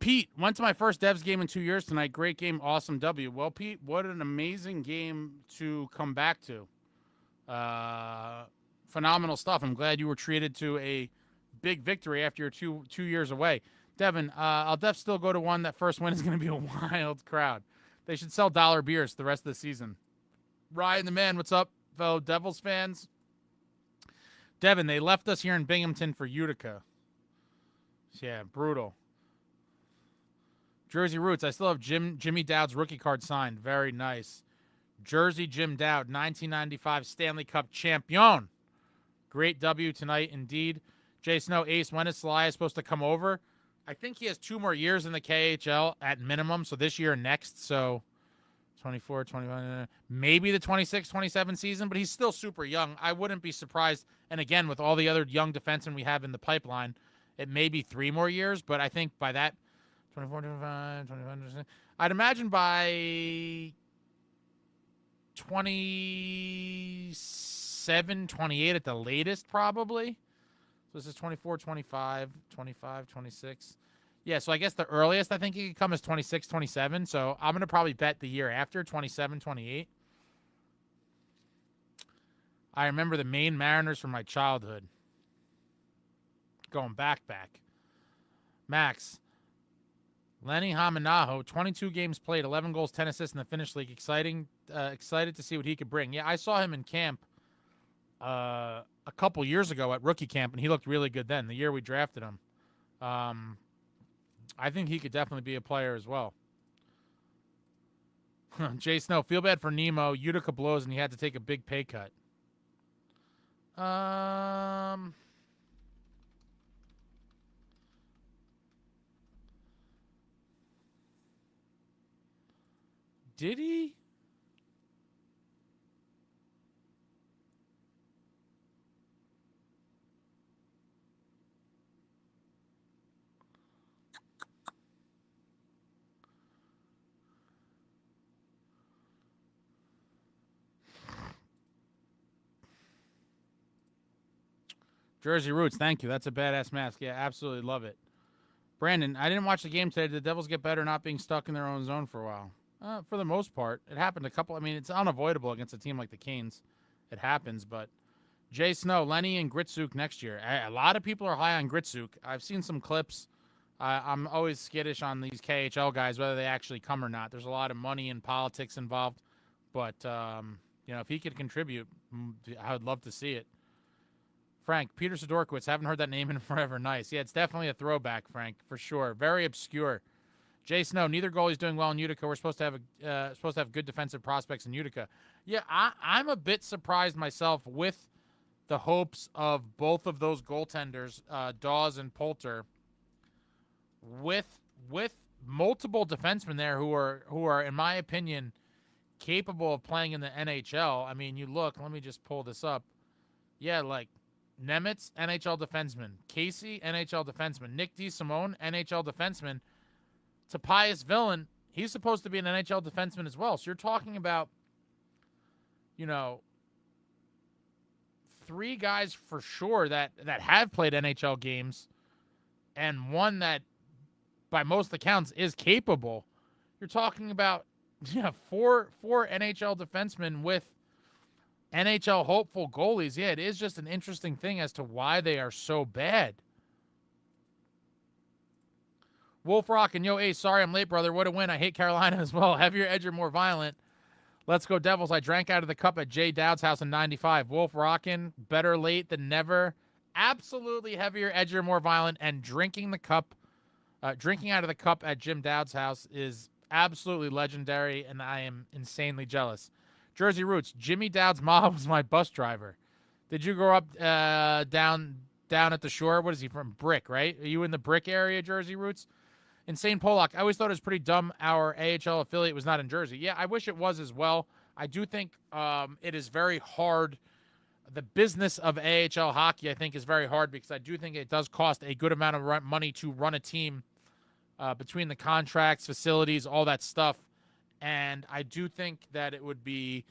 Pete, went to my first Devs game in 2 years tonight. Great game, awesome W. Well, Pete, what an amazing game to come back to. Phenomenal stuff. I'm glad you were treated to a big victory after your two years away. Devin, I'll still go to one. That first win is going to be a wild crowd. They should sell dollar beers the rest of the season. Ryan the man, what's up, fellow Devils fans? Devin, they left us here in Binghamton for Utica. Yeah, brutal. Jersey Roots, I still have Jimmy Dowd's rookie card signed. Very nice. Jersey Jim Dowd, 1995 Stanley Cup champion. Great W tonight, indeed. Jay Snow, Ace, when is Celaya supposed to come over? I think he has 2 more years in the KHL at minimum, so this year and next. So 24, 21, maybe the 26, 27 season, but he's still super young. I wouldn't be surprised. And again, with all the other young defensemen we have in the pipeline, it may be 3 more years, but I think by that, 24, 25, 25, I'd imagine by 27, 28 at the latest, probably. So this is 24, 25, 25, 26. Yeah, so I guess the earliest I think he could come is 26, 27. So I'm going to probably bet the year after, 27, 28. I remember the Maine Mariners from my childhood. Going back. Max. Lenny Haminaho, 22 games played, 11 goals, 10 assists in the Finnish League. Excited to see what he could bring. Yeah, I saw him in camp a couple years ago at rookie camp, and he looked really good then, the year we drafted him. I think he could definitely be a player as well. Jay Snow, feel bad for Nemo. Utica blows, and he had to take a big pay cut. Did he? Jersey Roots, thank you. That's a badass mask. Yeah, absolutely love it. Brandon, I didn't watch the game today. Did the Devils get better not being stuck in their own zone for a while? For the most part. It happened a couple. I mean, it's unavoidable against a team like the Canes. It happens, but Jay Snow, Lenny, and Gritsuk next year. A lot of people are high on Gritsuk. I've seen some clips. I'm always skittish on these KHL guys, whether they actually come or not. There's a lot of money and politics involved, but if he could contribute, I would love to see it. Frank, Peter Sidorkowitz, haven't heard that name in forever. Nice. Yeah, it's definitely a throwback, Frank, for sure. Very obscure. Jay Snow, neither goalie's doing well in Utica. We're supposed to have good defensive prospects in Utica. Yeah, I'm a bit surprised myself with the hopes of both of those goaltenders, Dawes and Poulter, with multiple defensemen there who are in my opinion capable of playing in the NHL. I mean, you look. Let me just pull this up. Yeah, like Nemitz, NHL defenseman. Casey, NHL defenseman. Nick DeSimone, NHL defenseman. Tobias Villain, he's supposed to be an NHL defenseman as well. So you're talking about, 3 guys for sure that have played NHL games, and one that, by most accounts, is capable. You're talking about 4 NHL defensemen with NHL hopeful goalies. Yeah, it is just an interesting thing as to why they are so bad. Wolf Rock and yo, Ace, sorry I'm late, brother. What a win. I hate Carolina as well. Heavier, edgier, more violent. Let's go Devils. I drank out of the cup at Jay Dowd's house in 95. Wolf rockin', better late than never. Absolutely heavier, edgier, more violent. And drinking out of the cup at Jim Dowd's house is absolutely legendary, and I am insanely jealous. Jersey Roots, Jimmy Dowd's mom was my bus driver. Did you grow up down at the shore? What is he from? Brick, right? Are you in the Brick area, Jersey Roots? Insane Pollock, I always thought it was pretty dumb our AHL affiliate was not in Jersey. Yeah, I wish it was as well. I do think it is very hard. The business of AHL hockey, I think, is very hard because I do think it does cost a good amount of money to run a team between the contracts, facilities, all that stuff. And I do think that it would be,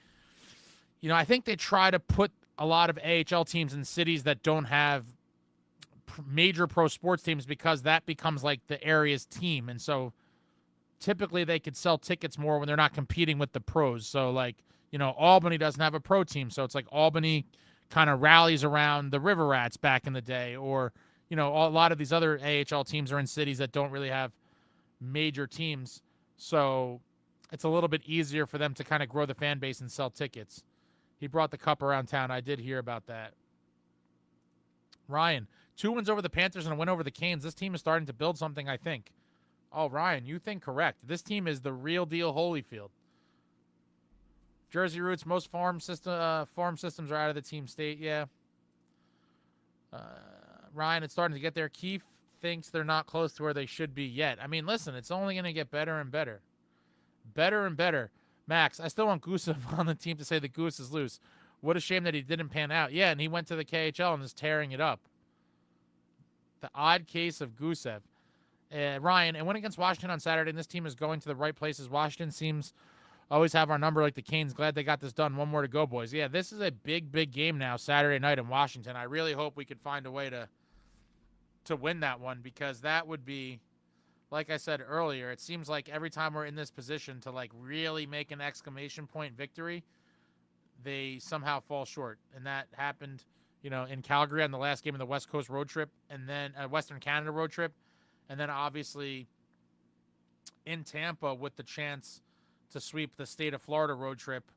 I think they try to put a lot of AHL teams in cities that don't have major pro sports teams because that becomes like the area's team. And so typically they could sell tickets more when they're not competing with the pros. So like, Albany doesn't have a pro team. So it's like Albany kind of rallies around the River Rats back in the day, or, a lot of these other AHL teams are in cities that don't really have major teams. So it's a little bit easier for them to kind of grow the fan base and sell tickets. He brought the cup around town. I did hear about that. Ryan, 2 wins over the Panthers and a win over the Canes. This team is starting to build something, I think. Oh, Ryan, you think correct. This team is the real deal Holyfield. Jersey Roots, most farm systems are out of the team state, yeah. Ryan, it's starting to get there. Keith thinks they're not close to where they should be yet. I mean, listen, it's only going to get better and better. Better and better. Max, I still want Gusev on the team to say that Goose is loose. What a shame that he didn't pan out. Yeah, and he went to the KHL and is tearing it up. The odd case of Gusev. Ryan, and went against Washington on Saturday, and this team is going to the right places. Washington seems always have our number like the Canes. Glad they got this done. One more to go, boys. Yeah, this is a big, big game now, Saturday night in Washington. I really hope we could find a way to win that one, because that would be, like I said earlier, it seems like every time we're in this position to like really make an exclamation point victory, they somehow fall short. And that happened, in Calgary on the last game of the West Coast road trip, and then Western Canada road trip. And then obviously in Tampa with the chance to sweep the state of Florida road trip,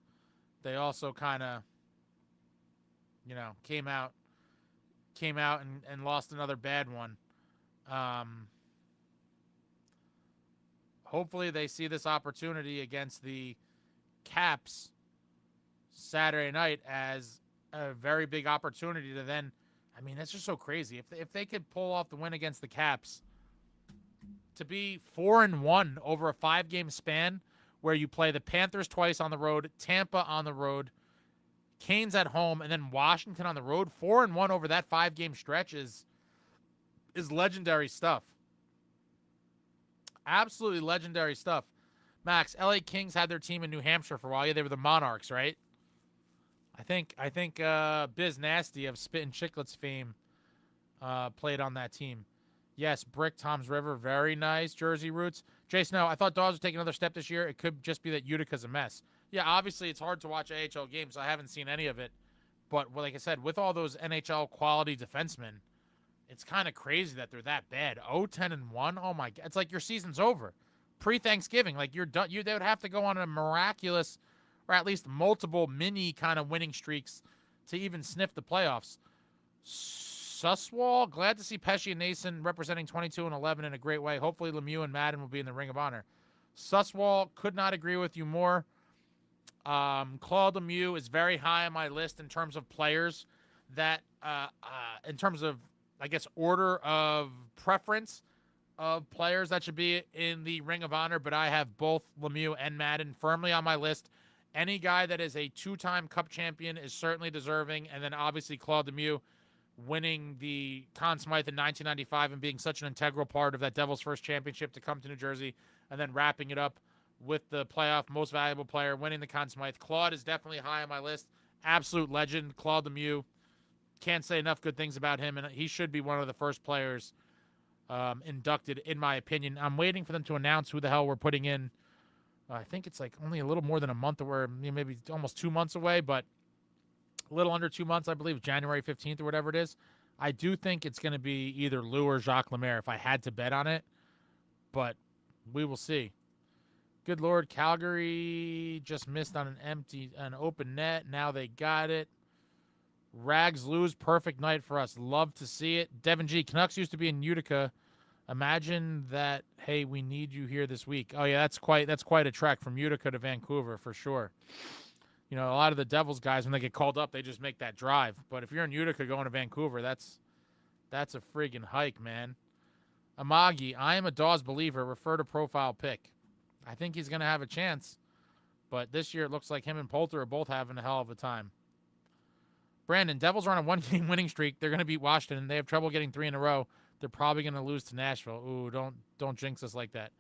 they also kind of, came out and lost another bad one. Hopefully they see this opportunity against the Caps Saturday night as a very big opportunity to then, I mean, that's just so crazy. If they could pull off the win against the Caps, to be 4-1 over a 5-game span where you play the Panthers twice on the road, Tampa on the road, Canes at home, and then Washington on the road, 4-1 over that 5-game stretch is legendary stuff. Absolutely legendary stuff. Max, LA Kings had their team in New Hampshire for a while. Yeah, they were the Monarchs, right? I think Biz Nasty of Spit and Chicklets fame played on that team. Yes, Brick, Tom's River, very nice. Jersey Roots. Jason, no, I thought Dawes would take another step this year. It could just be that Utica's a mess. Yeah, obviously it's hard to watch AHL games. I haven't seen any of it. But like I said, with all those NHL quality defensemen, it's kind of crazy that they're that bad. 0-10-1. Oh my God, it's like your season's over. Pre-Thanksgiving, like you're done. They would have to go on a miraculous, or at least multiple mini kind of winning streaks to even sniff the playoffs. Susswall, glad to see Pesci and Nason representing 22-11 in a great way. Hopefully Lemieux and Madden will be in the Ring of Honor. Susswall, could not agree with you more. Claude Lemieux is very high on my list in terms of players that, in terms of, I guess, order of preference of players that should be in the Ring of Honor, but I have both Lemieux and Madden firmly on my list. Any guy that is a 2-time Cup champion is certainly deserving, and then obviously Claude Lemieux winning the Conn Smythe in 1995 and being such an integral part of that Devils' first championship to come to New Jersey, and then wrapping it up with the playoff most valuable player, winning the Conn Smythe. Claude is definitely high on my list. Absolute legend, Claude Lemieux. Can't say enough good things about him, and he should be one of the first players inducted, in my opinion. I'm waiting for them to announce who the hell we're putting in. I think it's like only a little more than a month, or maybe almost 2 months away, but a little under 2 months, I believe, January 15th or whatever it is. I do think it's going to be either Lou or Jacques Lemaire if I had to bet on it, but we will see. Good Lord, Calgary just missed on an open net. Now they got it. Rags lose, perfect night for us. Love to see it. Devin G, Canucks used to be in Utica. Imagine that. Hey, we need you here this week. Oh yeah, that's quite a trek from Utica to Vancouver for sure. A lot of the Devils guys, when they get called up, they just make that drive. But if you're in Utica going to Vancouver, that's a friggin' hike, man. Amagi, I am a Dawes believer. Refer to profile pick. I think he's going to have a chance. But this year it looks like him and Poulter are both having a hell of a time. Brandon, Devils are on a 1-game winning streak. They're going to beat Washington. They have trouble getting 3 in a row. They're probably going to lose to Nashville. Ooh, don't jinx us like that.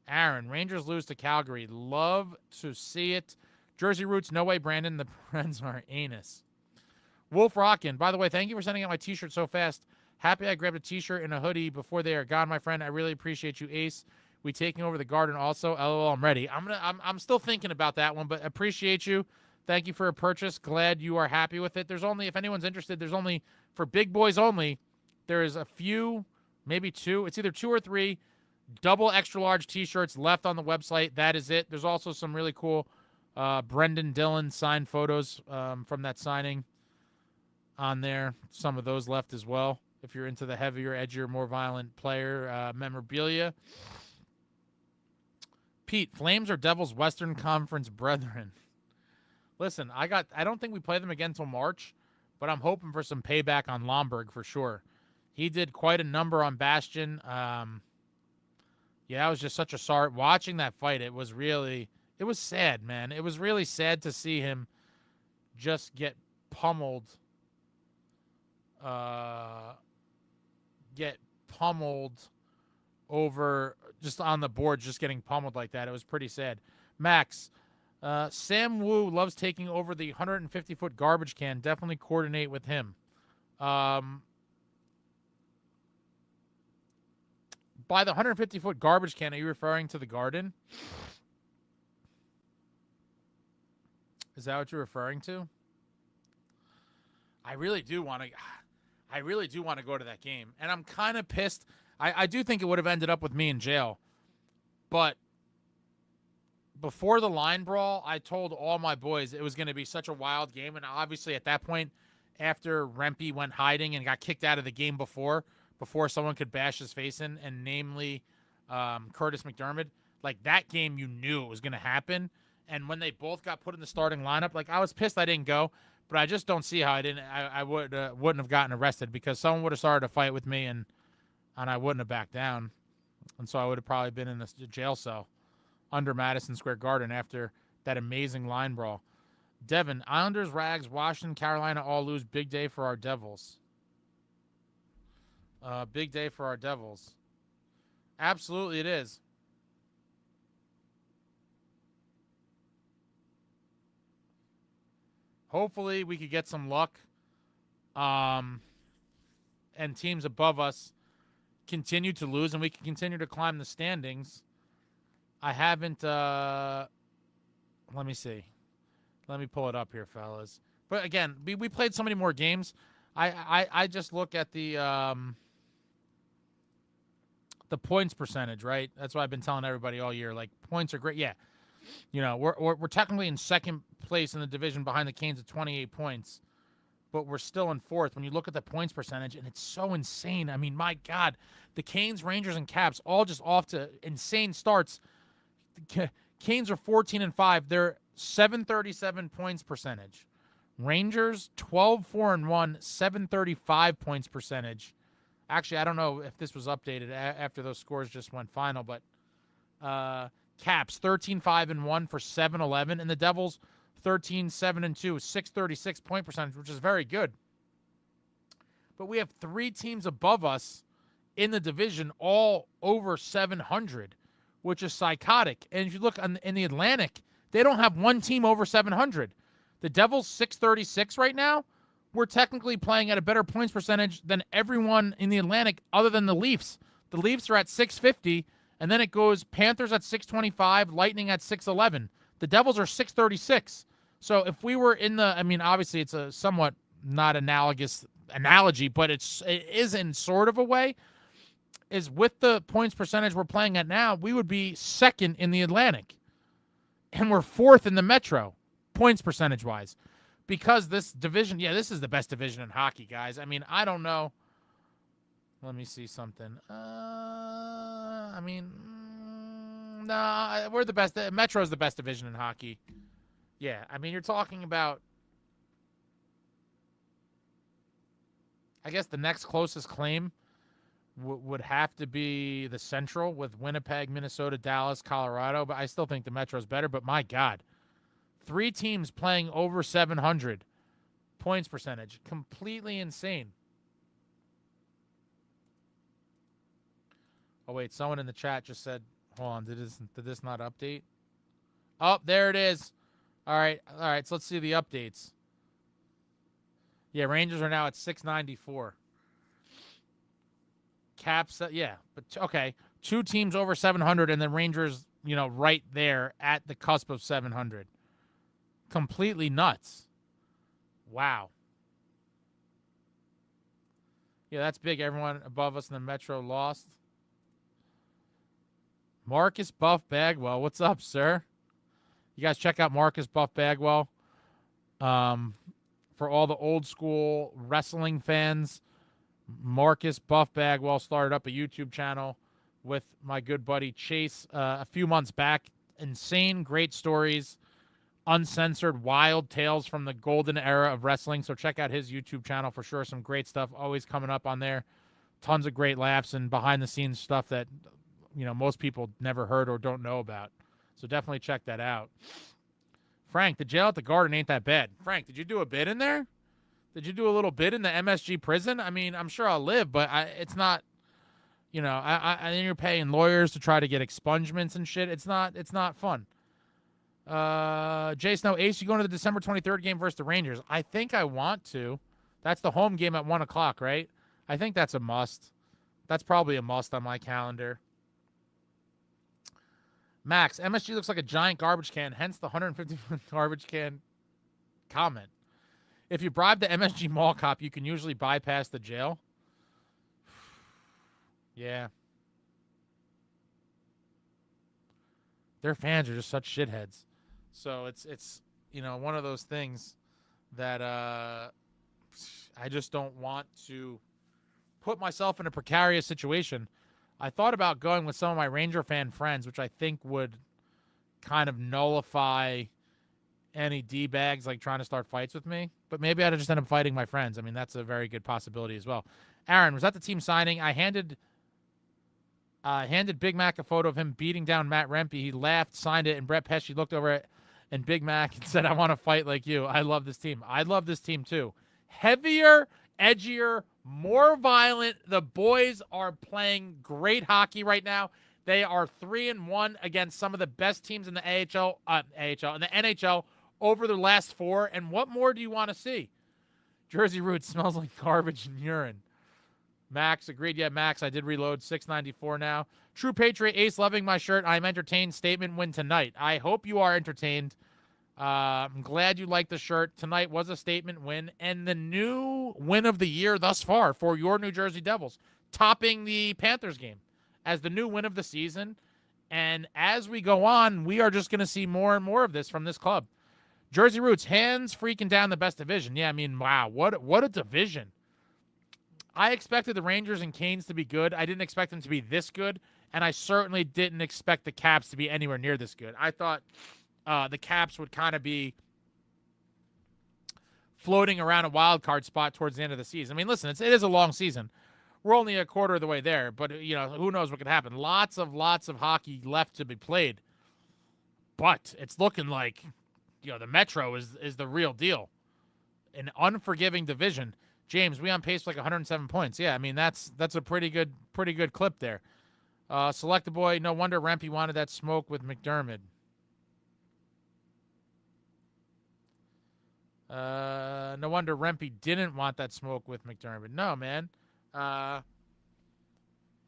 Aaron, Rangers lose to Calgary. Love to see it. Jersey Roots, no way, Brandon. The Preds are anus. Wolf Rockin', by the way, thank you for sending out my t-shirt so fast. Happy I grabbed a t-shirt and a hoodie before they are gone, my friend. I really appreciate you, Ace. We taking over the garden also. LOL, I'm ready. I'm still thinking about that one, but appreciate you. Thank you for a purchase. Glad you are happy with it. There's only, if anyone's interested, there's only, for big boys only, there is a few, maybe 2. It's either 2 or 3 double extra large t-shirts left on the website. That is it. There's also some really cool Brendan Dillon signed photos from that signing on there. Some of those left as well. If you're into the heavier, edgier, more violent player memorabilia. Pete, Flames or Devils Western Conference brethren? Listen, I don't think we play them again until March, but I'm hoping for some payback on Lomberg for sure. He did quite a number on Bastion. Yeah, it was just such a sorry. Watching that fight, it was sad, man. It was really sad to see him just get pummeled. Over just on the board, just getting pummeled like that. It was pretty sad. Max, Sam Wu loves taking over the 150-foot garbage can. Definitely coordinate with him. By the 150-foot garbage can, are you referring to the garden? Is that what you're referring to? I really do want to go to that game. And I'm kind of pissed. I do think it would have ended up with me in jail. But before the line brawl, I told all my boys it was going to be such a wild game. And obviously at that point, after Rempe went hiding and got kicked out of the game before someone could bash his face in, and namely Curtis McDermott, like that game you knew it was going to happen. And when they both got put in the starting lineup, like I was pissed I didn't go. But I just don't see how I wouldn't have gotten arrested, because someone would have started a fight with me and I wouldn't have backed down. And so I would have probably been in a jail cell under Madison Square Garden after that amazing line brawl. Devin, Islanders, Rags, Washington, Carolina all lose. Big day for our Devils. Big day for our Devils. Absolutely it is. Hopefully we could get some luck, and teams above us continue to lose, and we can continue to climb the standings. I haven't. Let me see. Let me pull it up here, fellas. But again, we played so many more games. I just look at the points percentage, right? That's what I've been telling everybody all year. Like, points are great. Yeah. You know, we're technically in second place in the division behind the Canes at 28 points, but we're still in fourth when you look at the points percentage, and it's so insane. I mean, my God, the Canes, Rangers, and Caps all just off to insane starts. Canes are 14-5. They're 737 points percentage. Rangers 12-4-1, 735 points percentage. Actually, I don't know if this was updated after those scores just went final, but Caps 13-5-1 for 711, and the Devils 13-7-2, 636 point percentage, which is very good. But we have 3 teams above us in the division, all over 700, which is psychotic. And if you look in the Atlantic, they don't have one team over 700. The Devils 636 right now. We're technically playing at a better points percentage than everyone in the Atlantic other than the Leafs. The Leafs are at 650. And then it goes Panthers at 625, Lightning at 611. The Devils are 636. So if we were in the, I mean, obviously it's a somewhat not analogous analogy, but it is in sort of a way, is with the points percentage we're playing at now, we would be second in the Atlantic. And we're fourth in the Metro, points percentage-wise. Because this division, yeah, this is the best division in hockey, guys. I mean, I don't know. Let me see something. I mean, nah, we're the best. Metro's the best division in hockey. Yeah, I mean, you're talking about, I guess the next closest claim would have to be the Central with Winnipeg, Minnesota, Dallas, Colorado. But I still think the Metro's better. But my God, 3 teams playing over 700 points percentage. Completely insane. Oh, wait, someone in the chat just said, hold on, did this not update? Oh, there it is. All right, so let's see the updates. Yeah, Rangers are now at 694. Caps, yeah, but okay, 2 teams over 700, and the Rangers, right there at the cusp of 700. Completely nuts. Wow. Yeah, that's big. Everyone above us in the Metro lost. Marcus Buff Bagwell, what's up, sir? You guys check out Marcus Buff Bagwell. For all the old school wrestling fans, Marcus Buff Bagwell started up a YouTube channel with my good buddy Chase a few months back. Insane, great stories, uncensored, wild tales from the golden era of wrestling. So check out his YouTube channel for sure. Some great stuff always coming up on there. Tons of great laughs and behind the scenes stuff that most people never heard or don't know about. So definitely check that out. Frank, the jail at the Garden ain't that bad. Frank, did you do a bid in there? Did you do a little bid in the MSG prison? I mean, I'm sure I'll live, but it's not, I think you're paying lawyers to try to get expungements and shit. It's not fun. Jay Snow, Ace, you going to the December 23rd game versus the Rangers? I think I want to. That's the home game at 1 o'clock, right? I think that's a must. That's probably a must on my calendar. Max, MSG looks like a giant garbage can, hence the 150 garbage can comment. If you bribe the MSG mall cop, you can usually bypass the jail. Yeah. Their fans are just such shitheads. So it's one of those things that I just don't want to put myself in a precarious situation. I thought about going with some of my Ranger fan friends, which I think would kind of nullify any D-bags like trying to start fights with me. But maybe I'd just end up fighting my friends. I mean, that's a very good possibility as well. Aaron, was that the team signing? I handed Big Mac a photo of him beating down Matt Rempe. He laughed, signed it, and Brett Pesci looked over it and Big Mac and said, I want to fight like you. I love this team. I love this team too. Heavier, edgier, more violent. The boys are playing great hockey right now. They are 3-1 against some of the best teams in the in the NHL over the last 4. And what more do you want to see? Jersey Roots smells like garbage and urine. Max agreed. Yeah, Max, I did reload. 694 now. True Patriot Ace, loving my shirt. I'm entertained. Statement win tonight. I hope you are entertained. I'm glad you liked the shirt. Tonight was a statement win and the new win of the year thus far for your New Jersey Devils, topping the Panthers game as the new win of the season. And as we go on, we are just going to see more and more of this from this club. Jersey Roots, hands freaking down the best division. Yeah, I mean, wow, what a division. I expected the Rangers and Canes to be good. I didn't expect them to be this good, and I certainly didn't expect the Caps to be anywhere near this good. I thought the Caps would kind of be floating around a wild card spot towards the end of the season. I mean, listen, it is a long season. We're only a quarter of the way there, but who knows what could happen. Lots of hockey left to be played, but it's looking like the Metro is the real deal. An unforgiving division. James, we on pace for like 107 points. Yeah, I mean that's a pretty good clip there. Select the boy. No wonder Rempe wanted that smoke with McDermott. No wonder Rempe didn't want that smoke with McDermott. No, man.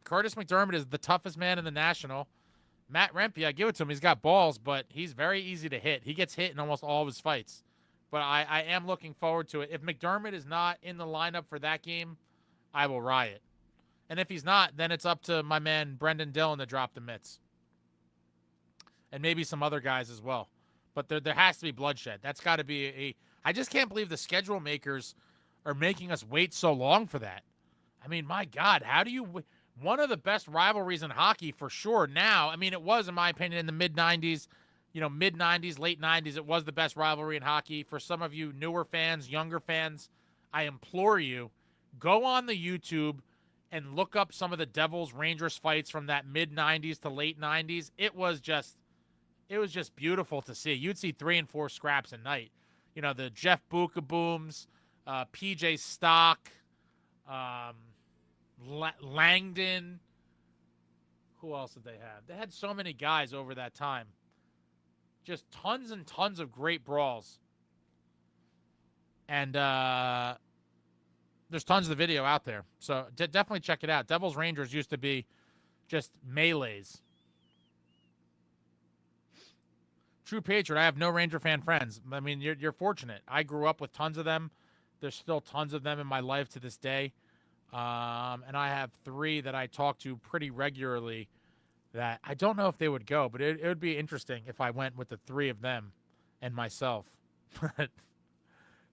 Curtis McDermott is the toughest man in the National. Matt Rempe, I give it to him. He's got balls, but he's very easy to hit. He gets hit in almost all of his fights. But I am looking forward to it. If McDermott is not in the lineup for that game, I will riot. And if he's not, then it's up to my man Brendan Dillon to drop the mitts. And maybe some other guys as well. But there has to be bloodshed. That's got to be I just can't believe the schedule makers are making us wait so long for that. I mean, my God, how do you... One of the best rivalries in hockey for sure now. I mean, it was, in my opinion, in the mid-'90s, mid-'90s, late 90s, it was the best rivalry in hockey. For some of you newer fans, younger fans, I implore you, go on the YouTube and look up some of the Devils-Rangers fights from that mid-'90s to late 90s. It was just beautiful to see. You'd see 3 and 4 scraps a night. The Jeff Buka Booms, PJ Stock, Langdon. Who else did they have? They had so many guys over that time. Just tons and tons of great brawls. And there's tons of the video out there. So definitely check it out. Devils Rangers used to be just melees. True Patriot, I have no Ranger fan friends. I mean, you're fortunate. I grew up with tons of them. There's still tons of them in my life to this day. And I have 3 that I talk to pretty regularly that I don't know if they would go, but it would be interesting if I went with the 3 of them and myself.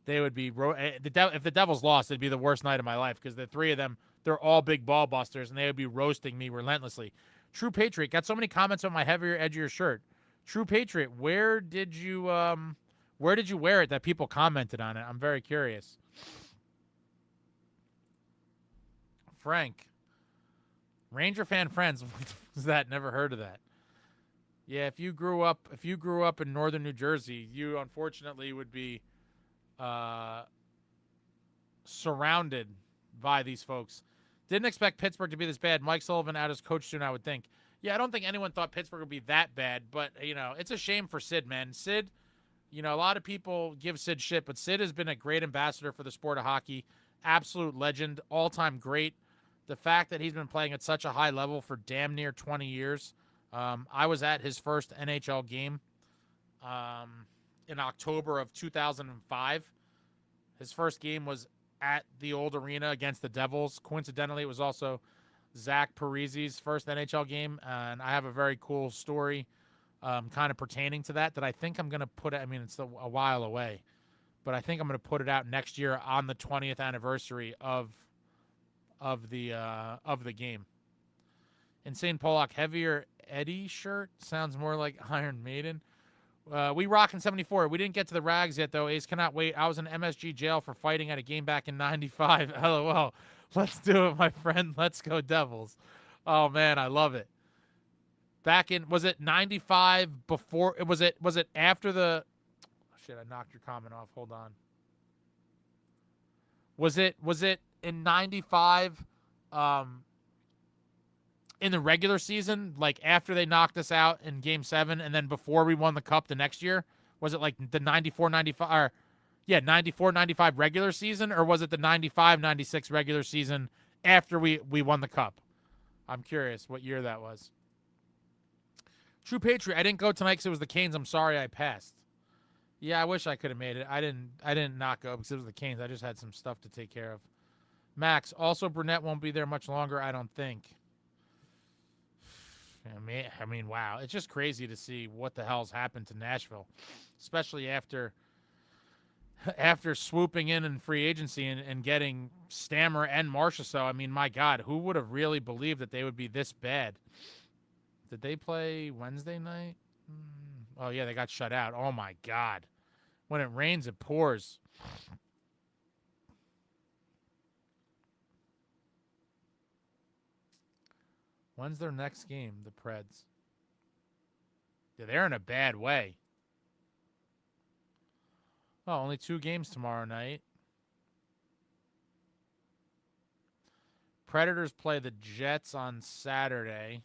They would be if the Devils lost, it'd be the worst night of my life because the 3 of them, they're all big ball busters, and they would be roasting me relentlessly. True Patriot, got so many comments on my heavier, edgier shirt. True Patriot, where did you wear it that people commented on it? I'm very curious. Frank, Ranger fan friends, what was that? Never heard of that. Yeah, if you grew up in northern New Jersey, you unfortunately would be surrounded by these folks. Didn't expect Pittsburgh to be this bad. Mike Sullivan out as coach soon, I would think. Yeah, I don't think anyone thought Pittsburgh would be that bad, but, it's a shame for Sid, man. Sid, a lot of people give Sid shit, but Sid has been a great ambassador for the sport of hockey. Absolute legend, all-time great. The fact that he's been playing at such a high level for damn near 20 years. I was at his first NHL game in October of 2005. His first game was at the old arena against the Devils. Coincidentally, it was also Zach Parise's first NHL game, and I have a very cool story kind of pertaining to that I think I'm going to put it. I mean, it's a while away, but I think I'm going to put it out next year on the 20th anniversary of the game. Insane Pollock, heavier Eddie shirt sounds more like Iron Maiden. We rock in 74. We didn't get to the rags yet, though. Ace cannot wait. I was in MSG jail for fighting at a game back in 95. LOL. Let's do it, my friend. Let's go Devils. Oh, man, I love it. Back in, was it 95 before? Was it after the, oh, shit, I knocked your comment off. Hold on. Was it in 95 in the regular season, like after they knocked us out in Game 7 and then before we won the Cup the next year? Was it like the 94-95 or 94-95 regular season, or was it the 95-96 regular season after we won the Cup? I'm curious what year that was. True Patriot, I didn't go tonight because it was the Canes. I'm sorry I passed. Yeah, I wish I could have made it. I didn't not go because it was the Canes. I just had some stuff to take care of. Max, also Brunette won't be there much longer, I don't think. I mean, wow. It's just crazy to see what the hell's happened to Nashville, especially after swooping in free agency and getting Stammer and Marchessault. I mean, my God, who would have really believed that they would be this bad? Did they play Wednesday night? Oh, yeah, they got shut out. Oh, my God. When it rains, it pours. When's their next game, the Preds? Yeah, they're in a bad way. Oh, only 2 games tomorrow night. Predators play the Jets on Saturday.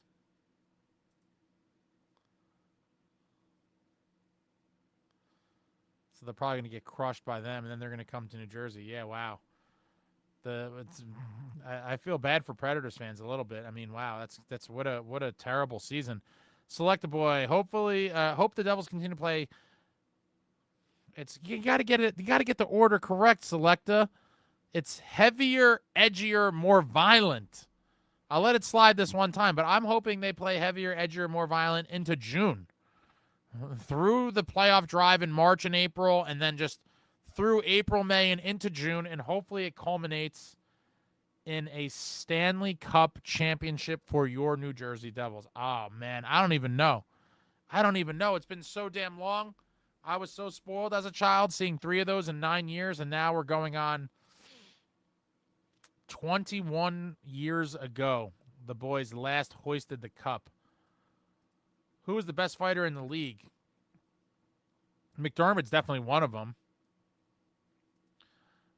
So they're probably going to get crushed by them, and then they're going to come to New Jersey. Yeah, wow. I feel bad for Predators fans a little bit. I mean, wow, that's what a terrible season. Select a boy. Hopefully, hope the Devils continue to play. You got to get it. You got to get the order correct, Selecta. It's heavier, edgier, more violent. I'll let it slide this one time, but I'm hoping they play heavier, edgier, more violent into June. Through the playoff drive in March and April, and then just through April, May, and into June, and hopefully it culminates in a Stanley Cup championship for your New Jersey Devils. Oh, man, I don't even know. It's been so damn long. I was so spoiled as a child seeing 3 of those in 9 years, and now we're going on 21 years ago. The boys last hoisted the cup. Who is the best fighter in the league? McDermott's definitely one of them.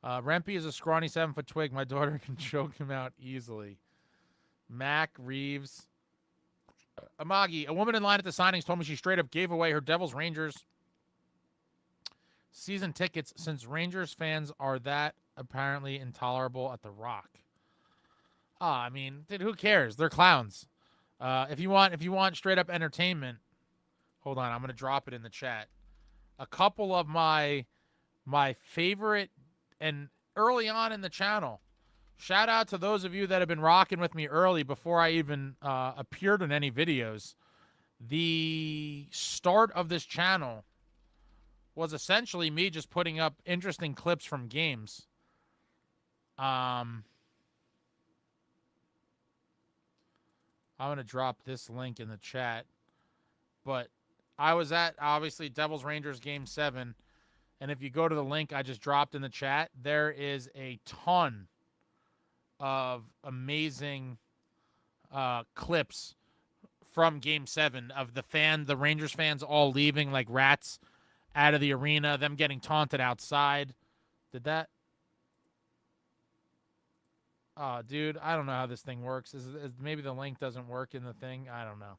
Rempe is a scrawny 7-foot twig. My daughter can choke him out easily. Mac Reeves. Amagi, a woman in line at the signings told me she straight up gave away her Devils Rangers season tickets since Rangers fans are that apparently intolerable at the Rock. I mean, dude, who cares? They're clowns. If you want straight up entertainment, hold on, I'm gonna drop it in the chat. A couple of my favorite, and early on in the channel. Shout out to those of you that have been rocking with me early before I even appeared in any videos. The start of this channel was essentially me just putting up interesting clips from games. I'm going to drop this link in the chat. But I was at, obviously, Devils-Rangers Game 7. And if you go to the link I just dropped in the chat, there is a ton of amazing clips from Game 7 of the Rangers fans all leaving like rats out of the arena, them getting taunted outside. Did that? Oh, dude, I don't know how this thing works. Maybe the link doesn't work in the thing. I don't know.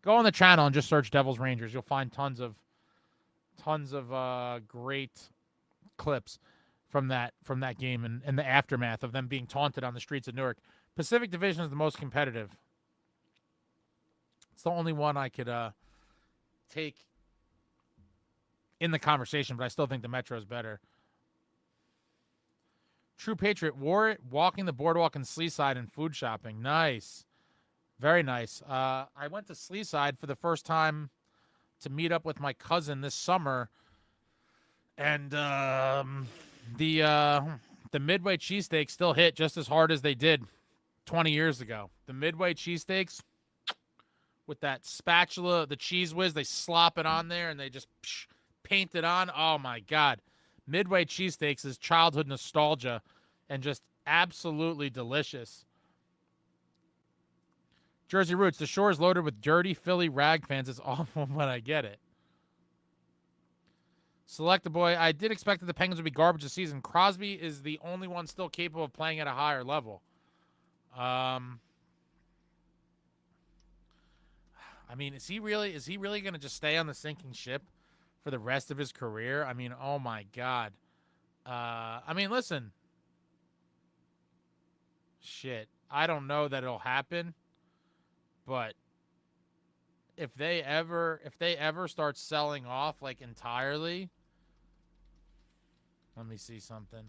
Go on the channel and just search Devils Rangers. You'll find tons of great clips from that game and the aftermath of them being taunted on the streets of Newark. Pacific Division is the most competitive. It's the only one I could take in the conversation, but I still think the Metro is better. True Patriot wore it, walking the boardwalk in Sleeside and food shopping. Nice. Very nice. I went to Sleeside for the first time to meet up with my cousin this summer. And the Midway cheesesteaks still hit just as hard as they did 20 years ago. The Midway cheesesteaks with that spatula, the cheese whiz, they slop it on there and they just paint it on. Oh, my God. Midway cheesesteaks is childhood nostalgia and just absolutely delicious. Jersey Roots, the shore is loaded with dirty Philly rag fans. It's awful, but I get it. Select a boy. I did expect that the Penguins would be garbage this season. Crosby is the only one still capable of playing at a higher level. I mean, is he really going to just stay on the sinking ship for the rest of his career? I mean, oh my God. I mean, listen. Shit. I don't know that it'll happen, but if they ever start selling off like entirely, let me see something.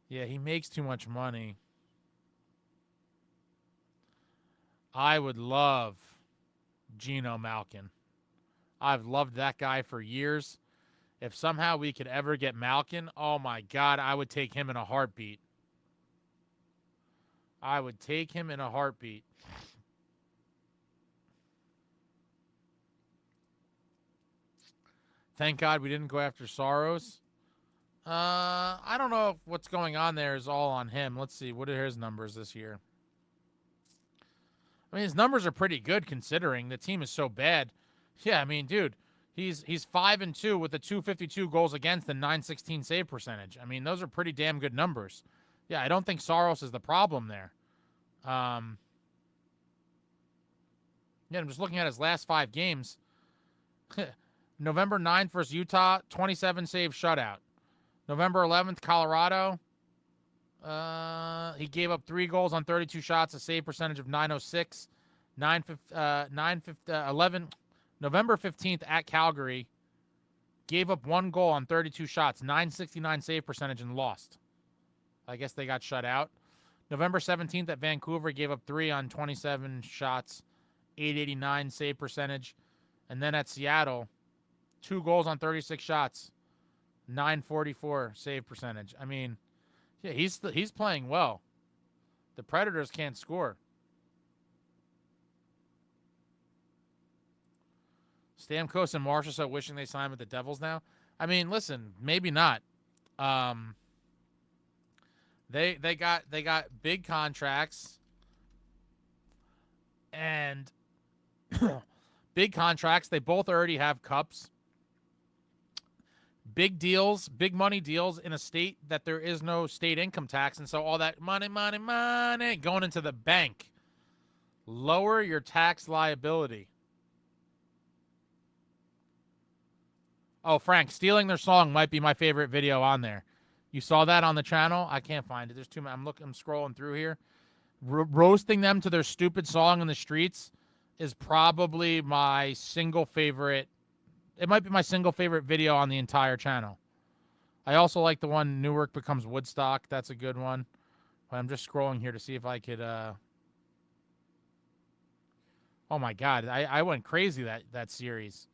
Yeah, he makes too much money. I would love Geno Malkin. I've loved that guy for years. If somehow we could ever get Malkin, oh my God, I would take him in a heartbeat. I would take him in a heartbeat. Thank God we didn't go after Soros. I don't know if what's going on there is all on him. Let's see. What are his numbers this year? I mean, his numbers are pretty good considering the team is so bad. Yeah, I mean, dude, he's 5-2 with a 252 goals against and 916 save percentage. I mean, those are pretty damn good numbers. Yeah, I don't think Saros is the problem there. Yeah, I'm just looking at his last 5 games. November 9th versus Utah, 27 save shutout. November 11th, Colorado. He gave up 3 goals on 32 shots, a save percentage of 906. 11. November 15th at Calgary, gave up 1 goal on 32 shots, 969 save percentage, and lost. I guess they got shut out. November 17th at Vancouver, gave up 3 on 27 shots, 889 save percentage. And then at Seattle, 2 goals on 36 shots, 944 save percentage. I mean, yeah, he's playing well. The Predators can't score. Stamkos and Marchessault wishing they signed with the Devils now. I mean, listen, maybe not. They got big contracts and big contracts. They both already have cups. Big deals, big money deals in a state that there is no state income tax, and so all that money going into the bank. Lower your tax liability. Oh, Frank, stealing their song might be my favorite video on there. You saw that on the channel? I can't find it. There's too many. I'm scrolling through here. Roasting them to their stupid song in the streets is probably my single favorite. It might be my single favorite video on the entire channel. I also like the one Newark becomes Woodstock. That's a good one. But I'm just scrolling here to see if I could. Oh my God, I went crazy that series.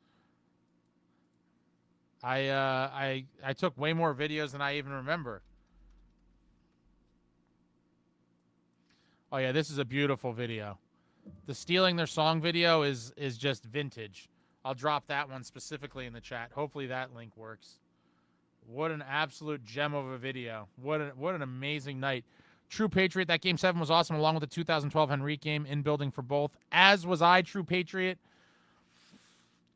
I took way more videos than I even remember. Oh yeah, this is a beautiful video. The stealing their song video is just vintage. I'll drop that one specifically in the chat. Hopefully that link works. What an absolute gem of a video. What an amazing night. True Patriot, that Game 7 was awesome, along with the 2012 Henrique game, in building for both. As was I, True Patriot.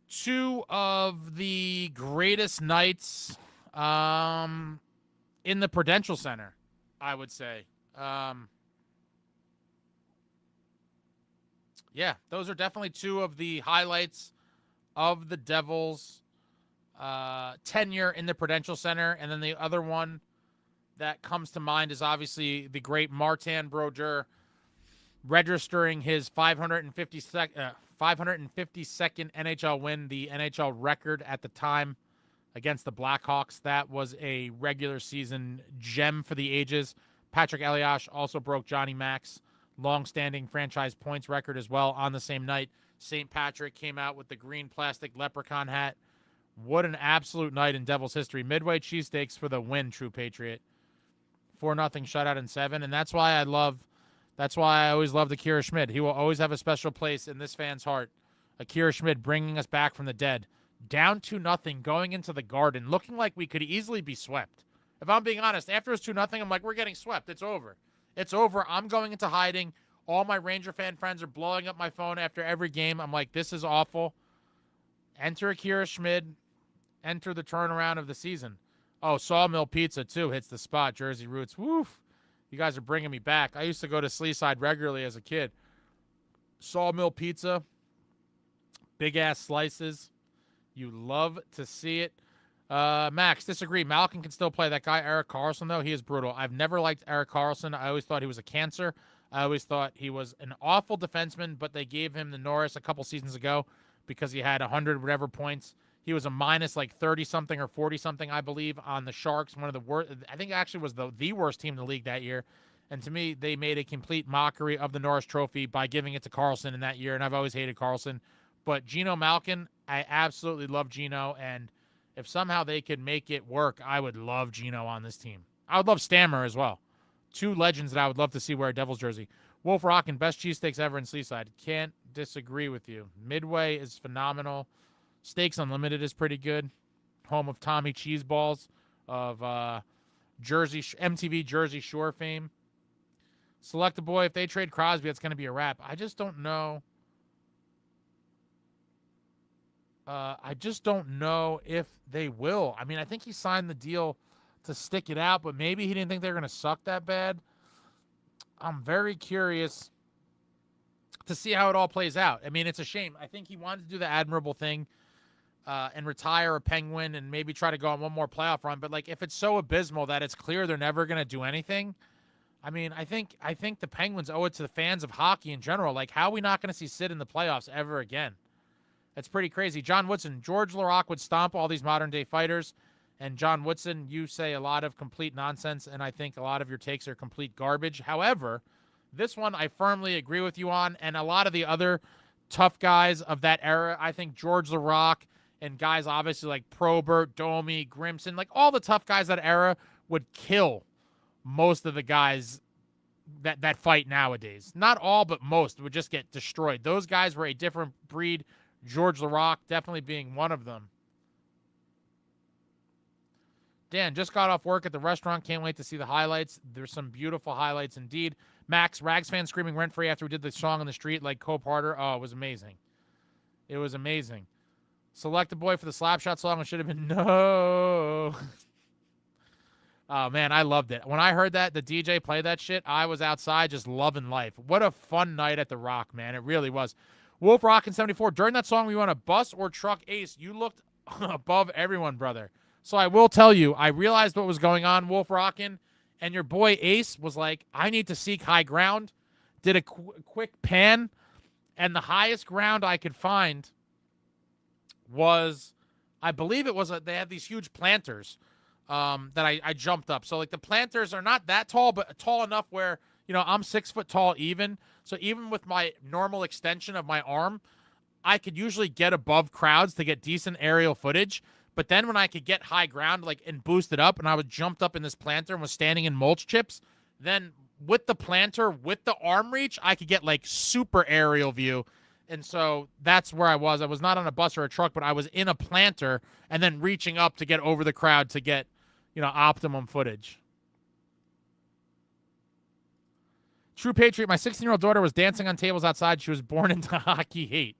Two of the greatest nights in the Prudential Center, I would say. Yeah, those are definitely two of the highlights of the Devils' tenure in the Prudential Center. And then the other one that comes to mind is obviously the great Martin Brodeur registering his 552nd NHL win, the NHL record at the time against the Blackhawks. That was a regular season gem for the ages. Patrick Elias also broke Johnny Mac's long-standing franchise points record as well on the same night. St. Patrick came out with the green plastic leprechaun hat. What an absolute night in Devils history. Midway cheesesteaks for the win, True Patriot. 4-0 shutout in 7, and that's why I always loved Akira Schmid. He will always have a special place in this fan's heart. Akira Schmid bringing us back from the dead. Down 2-0, going into the Garden, looking like we could easily be swept. If I'm being honest, after it was 2-0, I'm like, we're getting swept. It's over. It's over. I'm going into hiding. All my Ranger fan friends are blowing up my phone after every game. I'm like, this is awful. Enter Akira Schmid. Enter the turnaround of the season. Oh, Sawmill Pizza, too, hits the spot. Jersey Roots. Woof. You guys are bringing me back. I used to go to Sleeside regularly as a kid. Sawmill Pizza. Big-ass slices. You love to see it. Max, disagree. Malkin can still play. That guy, Erik Karlsson, though, he is brutal. I've never liked Erik Karlsson. I always thought he was a cancer. I always thought he was an awful defenseman, but they gave him the Norris a couple seasons ago because he had 100 whatever points. He was a minus like 30-something or 40-something, I believe, on the Sharks. One of the worst. I think it actually was the worst team in the league that year. And to me, they made a complete mockery of the Norris Trophy by giving it to Karlsson in that year. And I've always hated Karlsson. But Gino Malkin, I absolutely love Gino. And if somehow they could make it work, I would love Gino on this team. I would love Stammer as well. Two legends that I would love to see wear a Devils jersey. Wolf Rockin', best cheesesteaks ever in Sleeside. Can't disagree with you. Midway is phenomenal. Steaks Unlimited is pretty good. Home of Tommy Cheeseballs of MTV Jersey Shore fame. Select a boy. If they trade Crosby, it's going to be a wrap. I just don't know. I just don't know if they will. I mean, I think he signed the deal to stick it out, but maybe he didn't think they were going to suck that bad. I'm very curious to see how it all plays out. I mean, it's a shame. I think he wanted to do the admirable thing and retire a Penguin and maybe try to go on one more playoff run. But, like, if it's so abysmal that it's clear they're never going to do anything, I mean, I think the Penguins owe it to the fans of hockey in general. Like, how are we not going to see Sid in the playoffs ever again? That's pretty crazy. John Woodson, George Laraque would stomp all these modern-day fighters. And John Woodson, you say a lot of complete nonsense, and I think a lot of your takes are complete garbage. However, this one I firmly agree with you on, and a lot of the other tough guys of that era, I think George Laraque and guys obviously like Probert, Domi, Grimson, like all the tough guys that era would kill most of the guys that fight nowadays. Not all, but most would just get destroyed. Those guys were a different breed. George Laraque definitely being one of them. Dan, just got off work at the restaurant. Can't wait to see the highlights. There's some beautiful highlights indeed. Max, Rags fan screaming rent-free after we did the song on the street like Cope Harder. Oh, it was amazing. It was amazing. Select a boy for the Slapshot song. It should have been no. Oh, man, I loved it. When I heard that, the DJ play that shit, I was outside just loving life. What a fun night at the Rock, man. It really was. Wolf Rockin' 74. During that song, were you on a bus or truck, Ace? You looked above everyone, brother. So I will tell you, I realized what was going on, Wolf Rockin', and your boy Ace was like, I need to seek high ground. Did a quick pan, and the highest ground I could find was, I believe it was, they had these huge planters that I jumped up. So, like, the planters are not that tall, but tall enough where, I'm 6 foot tall even. So even with my normal extension of my arm, I could usually get above crowds to get decent aerial footage. But then when I could get high ground, like, and boost it up, and I was jumped up in this planter and was standing in mulch chips, then with the planter, with the arm reach, I could get, like, super aerial view. And so that's where I was. I was not on a bus or a truck, but I was in a planter and then reaching up to get over the crowd to get, optimum footage. True Patriot, my 16-year-old daughter was dancing on tables outside. She was born into hockey hate.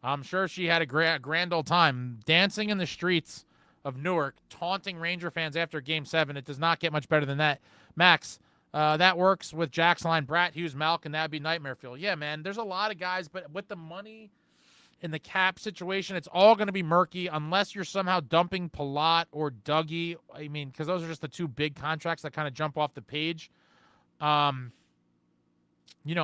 I'm sure she had a grand old time dancing in the streets of Newark, taunting Ranger fans after Game 7. It does not get much better than that. Max, that works with Jack's line. Bratt, Hughes, Malkin, that would be nightmare fuel. Yeah, man, there's a lot of guys, but with the money in the cap situation, it's all going to be murky unless you're somehow dumping Palat or Dougie. I mean, because those are just the two big contracts that kind of jump off the page.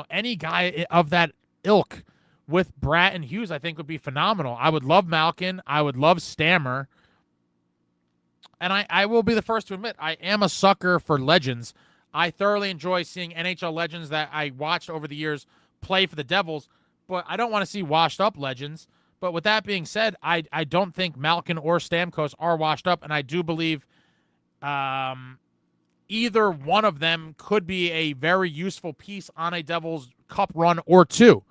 Any guy of that ilk with Bratt and Hughes, I think, would be phenomenal. I would love Malkin. I would love Stammer. And I will be the first to admit, I am a sucker for legends. I thoroughly enjoy seeing NHL legends that I watched over the years play for the Devils, but I don't want to see washed-up legends. But with that being said, I don't think Malkin or Stamkos are washed up, and I do believe either one of them could be a very useful piece on a Devils Cup run or two.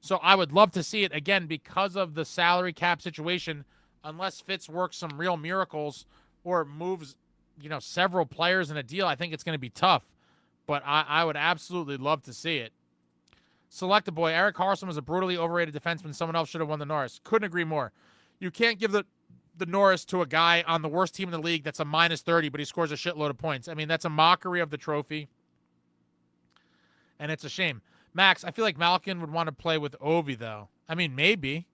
So I would love to see it, again, because of the salary cap situation, unless Fitz works some real miracles or moves, several players in a deal. I think it's going to be tough, but I would absolutely love to see it. Select a boy. Eric Carlson was a brutally overrated defenseman. Someone else should have won the Norris. Couldn't agree more. You can't give the Norris to a guy on the worst team in the league that's a -30, but he scores a shitload of points. I mean, that's a mockery of the trophy, and it's a shame. Max, I feel like Malkin would want to play with Ovi, though. I mean, maybe.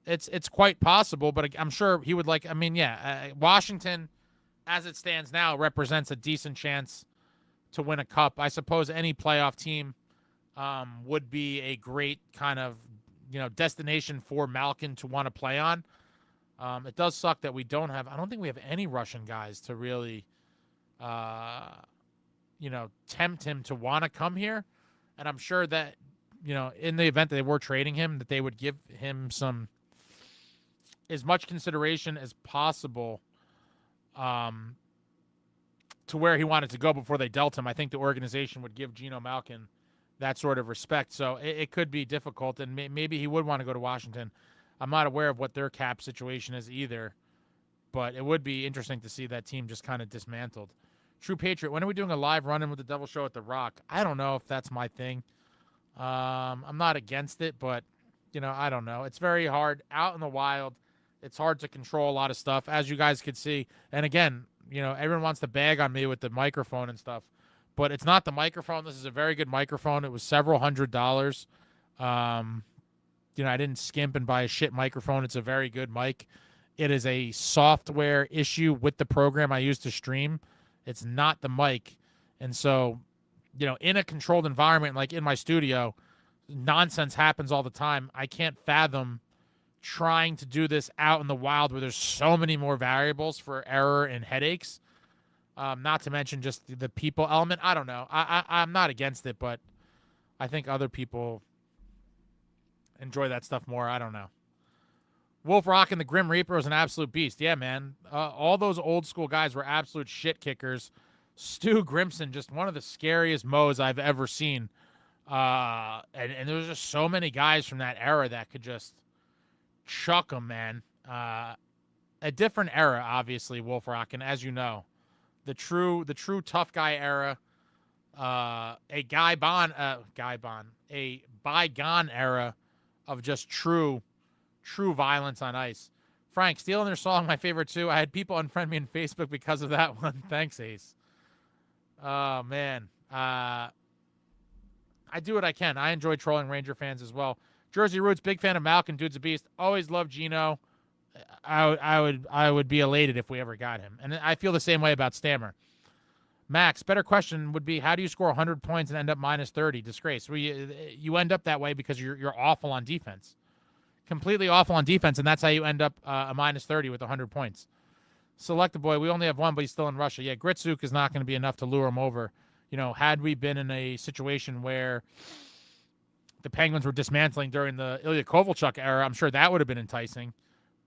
It's quite possible, but I'm sure he would like. I mean, yeah, Washington, as it stands now, represents a decent chance to win a cup. I suppose any playoff team would be a great kind of destination for Malkin to want to play on. It does suck that we don't have. I don't think we have any Russian guys to really, tempt him to want to come here. And I'm sure that in the event that they were trading him, that they would give him as much consideration as possible to where he wanted to go before they dealt him. I think the organization would give Geno Malkin that sort of respect. So it could be difficult, and maybe he would want to go to Washington. I'm not aware of what their cap situation is either, but it would be interesting to see that team just kind of dismantled. True Patriot, when are we doing a live run-in with the Devil Show at The Rock? I don't know if that's my thing. I'm not against it, but, I don't know. It's very hard. Out in the wild, it's hard to control a lot of stuff, as you guys could see. And again, everyone wants to bag on me with the microphone and stuff, but it's not the microphone. This is a very good microphone. It was several $100s. I didn't skimp and buy a shit microphone. It's a very good mic. It is a software issue with the program I use to stream. It's not the mic. And so, in a controlled environment, like in my studio, nonsense happens all the time. I can't fathom trying to do this out in the wild where there's so many more variables for error and headaches. Not to mention just the people element. I don't know. I'm not against it, but I think other people enjoy that stuff more. I don't know. Wolf Rock and the Grim Reaper was an absolute beast. Yeah, man. All those old school guys were absolute shit kickers. Stu Grimson, just one of the scariest mows I've ever seen. And there was just so many guys from that era that could just chuck them, man. A different era, obviously, Wolf Rock, and as you know, the true tough guy era, a bygone era of just true violence on ice. Frank, stealing their song, my favorite too. I had people unfriend me on Facebook because of that one. Thanks, Ace. Oh, man. I do what I can. I enjoy trolling Ranger fans as well. Jersey Roots, big fan of Malkin. Dude's a beast. Always love Geno. I would be elated if we ever got him. And I feel the same way about Stammer. Max, better question would be, how do you score 100 points and end up minus 30? Disgrace. You end up that way because you're awful on defense. Completely awful on defense, and that's how you end up a minus 30 with 100 points. Select the boy. We only have one, but he's still in Russia. Yeah, Gritsuk is not going to be enough to lure him over. You know, had we been in a situation where the Penguins were dismantling during the Ilya Kovalchuk era, I'm sure that would have been enticing.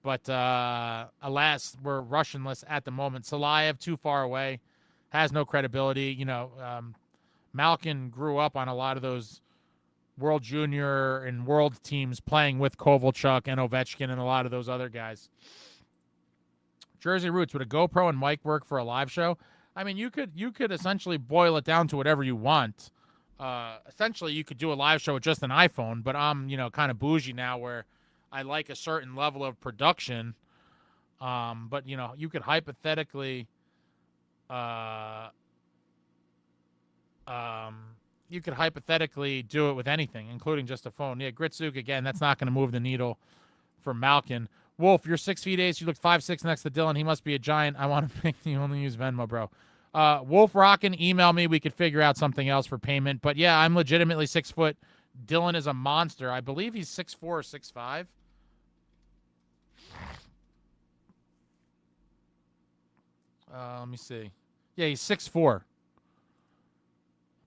But alas, we're Russianless at the moment. Salayev, too far away. Has no credibility. You know, Malkin grew up on a lot of those World Junior and World teams playing with Kovalchuk and Ovechkin and a lot of those other guys. Jersey Roots, would a GoPro and mic work for a live show? I mean, you could essentially boil it down to whatever you want. Essentially, you could do a live show with just an iPhone, but I'm, you know, kind of bougie now where I like a certain level of production. But, you know, you could hypothetically do it with anything, including just a phone. Yeah, Gritsuk, again, that's not going to move the needle for Malkin. Wolf, you're 6 feet 8. You look 5'6" next to Dylan. He must be a giant. I want to pick. You only use Venmo, bro. Wolf Rockin', email me. We could figure out something else for payment. But yeah, I'm legitimately 6 foot. Dylan is a monster. I believe he's 6'4" or 6'5". Let me see. Yeah, he's 6'4".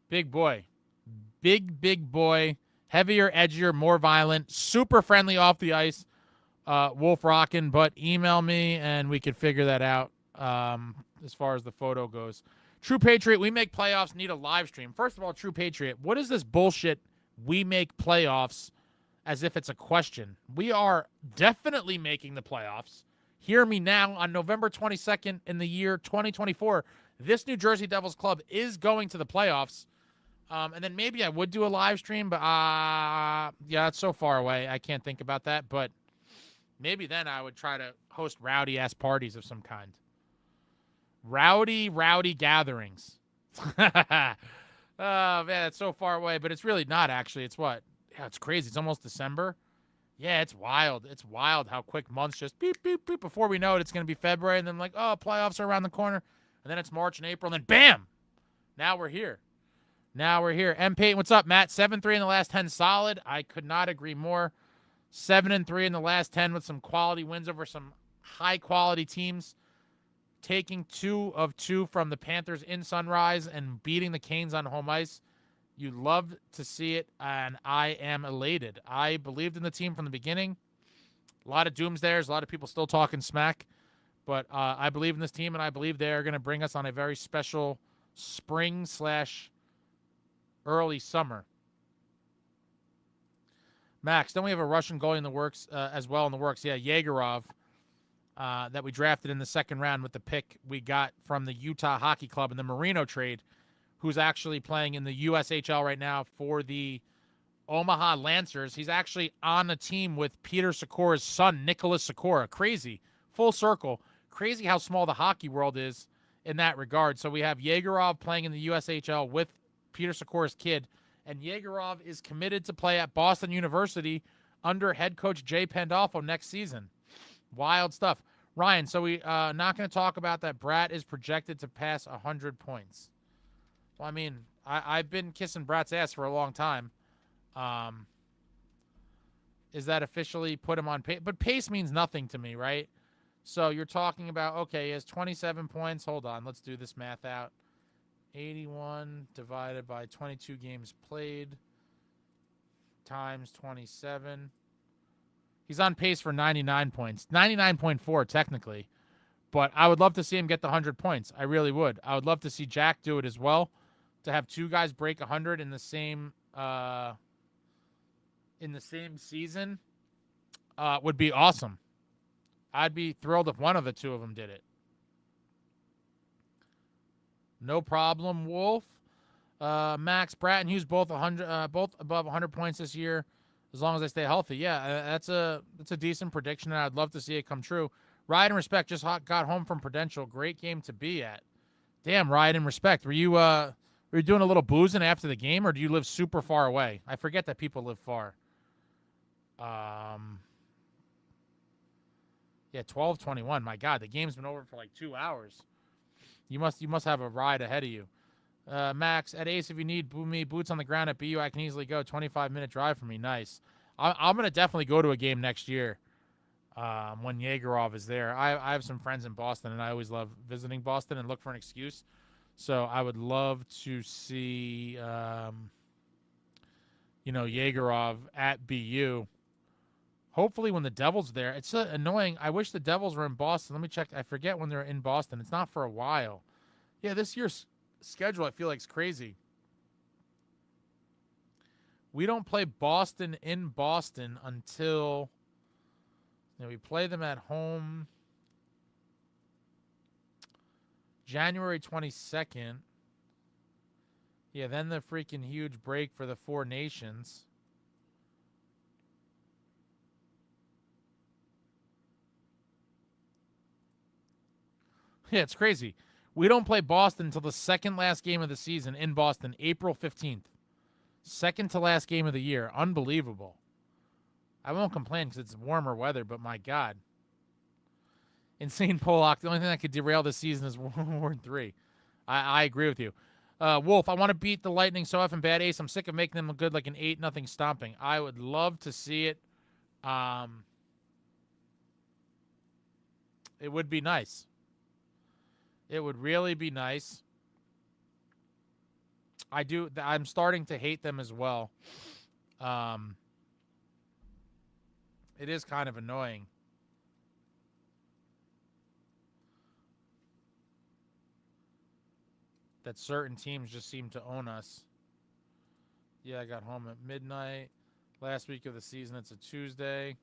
Big boy. Big boy. Heavier, edgier, more violent. Super friendly off the ice. Wolf Rockin', but email me and we could figure that out as far as the photo goes. True Patriot, we make playoffs, need a live stream. First of all, True Patriot, what is this bullshit we make playoffs as if it's a question? We are definitely making the playoffs. Hear me now, on November 22nd in the year 2024, this New Jersey Devils club is going to the playoffs. And then maybe I would do a live stream, but yeah, it's so far away. I can't think about that, but maybe then I would try to host rowdy-ass parties of some kind. Rowdy gatherings. Oh, man, it's so far away, but it's really not, actually. It's what? Yeah, it's crazy. It's almost December. Yeah, it's wild. It's wild how quick months just beep, beep, beep. Before we know it, it's going to be February, and then like, oh, playoffs are around the corner. And then it's March and April, and then bam! Now we're here. M. Payton, what's up, Matt? 7-3 in the last 10, solid. I could not agree more. 7-3 in the last 10 with some quality wins over some high-quality teams. Taking 2 of 2 from the Panthers in Sunrise and beating the Canes on home ice. You love to see it, and I am elated. I believed in the team from the beginning. A lot of doomsdayers, a lot of people still talking smack. But I believe in this team, and I believe they are going to bring us on a very special spring/early summer. Max, don't we have a Russian goalie in the works as well in the works? Yeah, Yegorov, that we drafted in the second round with the pick we got from the Utah Hockey Club in the Marino trade, who's actually playing in the USHL right now for the Omaha Lancers. He's actually on a team with Peter Sikora's son, Nicholas Sikora. Crazy. Full circle. Crazy how small the hockey world is in that regard. So we have Yegorov playing in the USHL with Peter Sikora's kid, and Yegorov is committed to play at Boston University under head coach Jay Pandolfo next season. Wild stuff. Ryan, so we not going to talk about that. Bratt is projected to pass 100 points. Well, I mean, I've been kissing Bratt's ass for a long time. Is that officially put him on pace? But pace means nothing to me, right? So you're talking about, okay, he has 27 points. Hold on, let's do this math out. 81 divided by 22 games played times 27. He's on pace for 99 points. 99.4 technically. But I would love to see him get the 100 points. I really would. I would love to see Jack do it as well. To have two guys break 100 in the same season would be awesome. I'd be thrilled if one of the two of them did it. No problem, Wolf. Max, Bratt, and Hughes both above 100 points this year, as long as they stay healthy. Yeah, that's a decent prediction, and I'd love to see it come true. Ride and Respect just got home from Prudential. Great game to be at. Damn, Ride and Respect. Were you doing a little boozing after the game, or do you live super far away? I forget that people live far. Yeah, 12:21. My God, the game's been over for like 2 hours. You must have a ride ahead of you. Max, at Ace, if you need me boots on the ground at BU, I can easily go. 25-minute drive for me. Nice. I'm going to definitely go to a game next year when Yegerov is there. I have some friends in Boston, and I always love visiting Boston and look for an excuse. So I would love to see, Yegerov at BU. Hopefully when the Devils are there. It's annoying. I wish the Devils were in Boston. Let me check. I forget when they're in Boston. It's not for a while. Yeah, this year's schedule I feel like is crazy. We don't play Boston in Boston until we play them at home January 22nd. Yeah, then the freaking huge break for the Four Nations. Yeah, it's crazy. We don't play Boston until the second last game of the season in Boston, April 15th. Second to last game of the year. Unbelievable. I won't complain because it's warmer weather, but my God. Insane Pollock. The only thing that could derail this season is World War III. I agree with you. Wolf, I want to beat the Lightning so often bad. Ace, I'm sick of making them look good like an 8-0 stomping. I would love to see it. It would be nice. It would really be nice. I'm starting to hate them as well. It is kind of annoying. That certain teams just seem to own us. Yeah, I got home at midnight. Last week of the season, it's a Tuesday.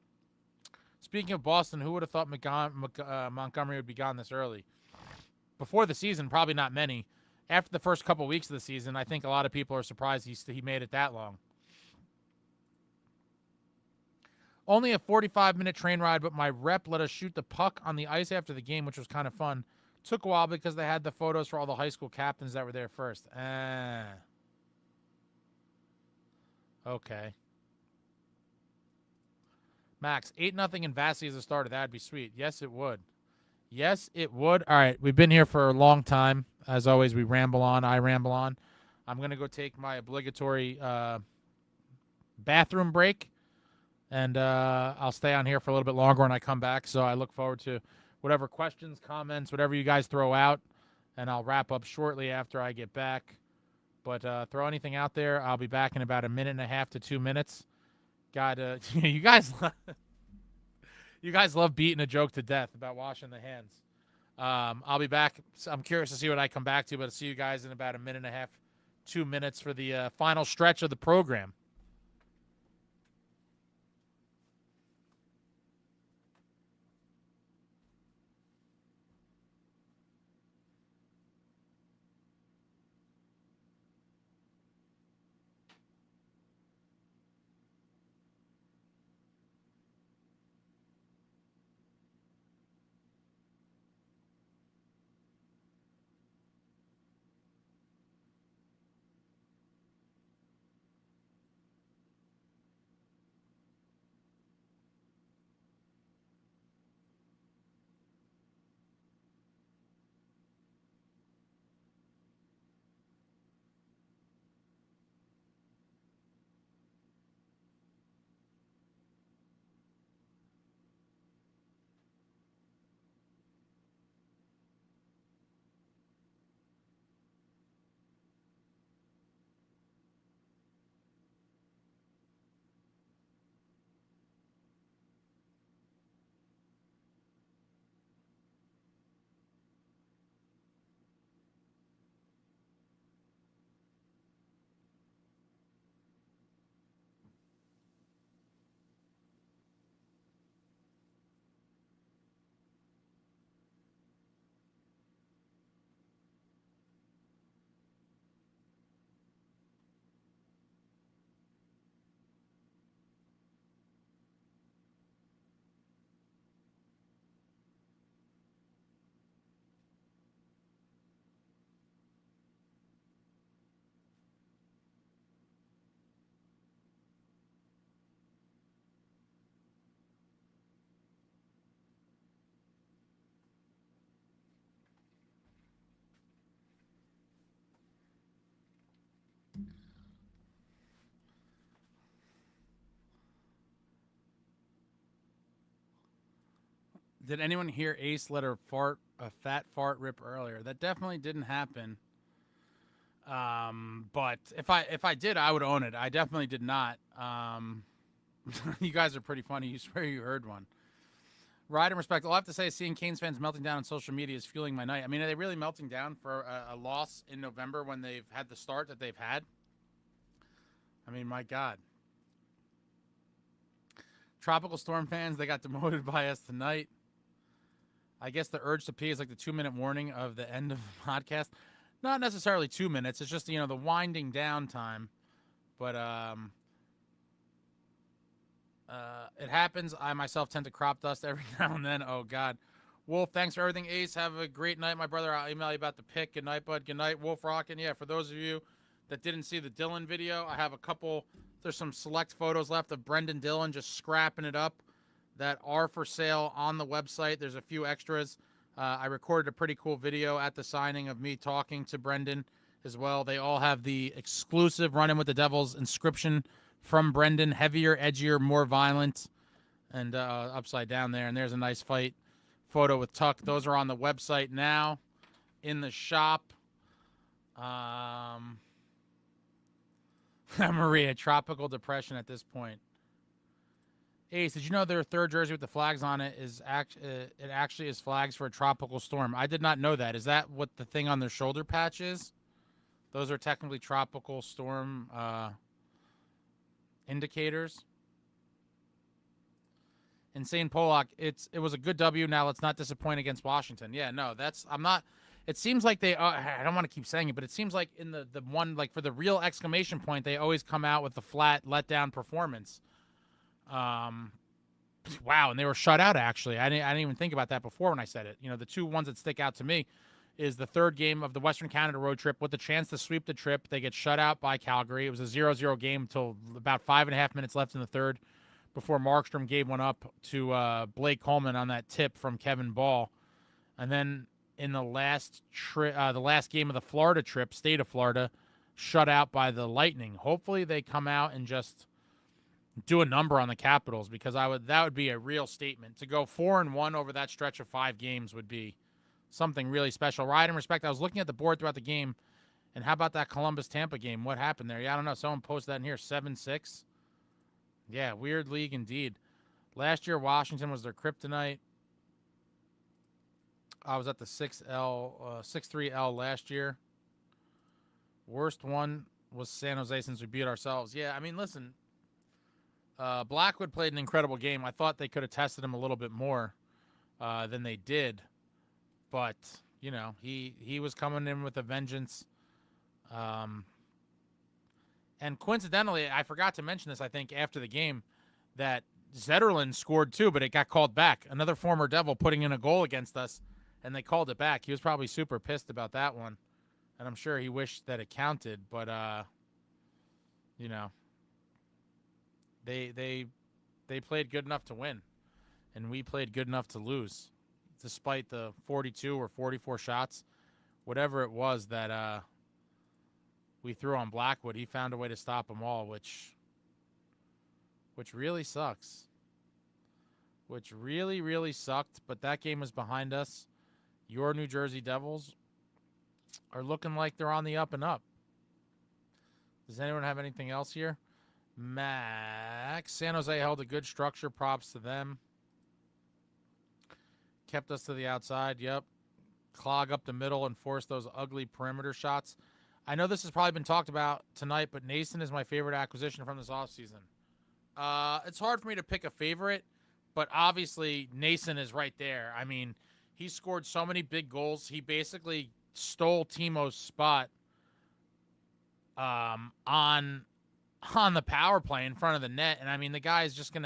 Speaking of Boston, who would have thought Montgomery would be gone this early? Before the season, probably not many. After the first couple weeks of the season, I think a lot of people are surprised he made it that long. Only a 45-minute train ride, but my rep let us shoot the puck on the ice after the game, which was kind of fun. Took a while because they had the photos for all the high school captains that were there first. Okay. Max, 8-0 in Vassy as a starter. That'd be sweet. Yes, it would. Yes, it would. All right, we've been here for a long time. As always, we ramble on. I ramble on. I'm going to go take my obligatory bathroom break, and I'll stay on here for a little bit longer when I come back. So I look forward to whatever questions, comments, whatever you guys throw out, and I'll wrap up shortly after I get back. But throw anything out there. I'll be back in about 1.5 to 2 minutes. You guys love beating a joke to death about washing the hands. I'll be back. I'm curious to see what I come back to, but I'll see you guys in about 1.5, 2 minutes for the final stretch of the program. Did anyone hear Ace let a fat fart rip earlier? That definitely didn't happen. But if I did, I would own it. I definitely did not. You guys are pretty funny. You swear you heard one. Ride and respect. All I have to say is seeing Canes fans melting down on social media is fueling my night. I mean, are they really melting down for a loss in November when they've had the start that they've had? I mean, my God. Tropical Storm fans, they got demoted by us tonight. I guess the urge to pee is like the 2-minute warning of the end of the podcast. Not necessarily 2 minutes. It's just, the winding down time. But it happens. I myself tend to crop dust every now and then. Oh, God. Wolf, thanks for everything, Ace. Have a great night, my brother. I'll email you about the pick. Good night, bud. Good night, Wolf Rockin'. Yeah, for those of you that didn't see the Dylan video, I have a couple. There's some select photos left of Brendan Dillon just scrapping it up that are for sale on the website. There's a few extras. I recorded a pretty cool video at the signing of me talking to Brendan as well. They all have the exclusive Run In With The Devils inscription from Brendan, heavier, edgier, more violent, and upside down there. And there's a nice fight photo with Tuck. Those are on the website now in the shop. Maria, tropical depression at this point. Ace, did you know their third jersey with the flags on it is it actually is flags for a tropical storm? I did not know that. Is that what the thing on their shoulder patch is? Those are technically tropical storm indicators. Insane Pollock, it was a good W. Now let's not disappoint against Washington. Yeah, no, I'm not. It seems like they I don't want to keep saying it, but it seems like in the one, like for the real exclamation point, they always come out with the flat letdown performance. Wow, and they were shut out, actually. I didn't even think about that before when I said it. The two ones that stick out to me is the third game of the Western Canada road trip with the chance to sweep the trip. They get shut out by Calgary. It was a 0-0 game until about 5.5 minutes left in the third before Markstrom gave one up to Blake Coleman on that tip from Kevin Ball. And then in the last game of the Florida trip, state of Florida, shut out by the Lightning. Hopefully they come out and just do a number on the Capitals, because that would be a real statement. To go 4-1 over that stretch of 5 games would be something really special. Ride and respect. I was looking at the board throughout the game, and how about that Columbus-Tampa game? What happened there? Yeah, I don't know. Someone posted that in here. 7-6. Yeah, weird league indeed. Last year, Washington was their kryptonite. I was at the 6-3L last year. Worst one was San Jose since we beat ourselves. Yeah, I mean, listen, Blackwood played an incredible game. I thought they could have tested him a little bit more than they did. But, he was coming in with a vengeance. And coincidentally, I forgot to mention this, I think, after the game, that Zetterlund scored too, but it got called back. Another former Devil putting in a goal against us, and they called it back. He was probably super pissed about that one, and I'm sure he wished that it counted. But, they played good enough to win, and we played good enough to lose, despite the 42 or 44 shots, whatever it was that we threw on Blackwood. He found a way to stop them all, which really sucks. Which really, really sucked, but that game is behind us. Your New Jersey Devils are looking like they're on the up and up. Does anyone have anything else here? Max, San Jose held a good structure. Props to them. Kept us to the outside. Yep. Clog up the middle and force those ugly perimeter shots. I know this has probably been talked about tonight, but Noesen is my favorite acquisition from this offseason. It's hard for me to pick a favorite, but obviously Noesen is right there. I mean, he scored so many big goals. He basically stole Timo's spot on the power play in front of the net. And I mean, the guy is just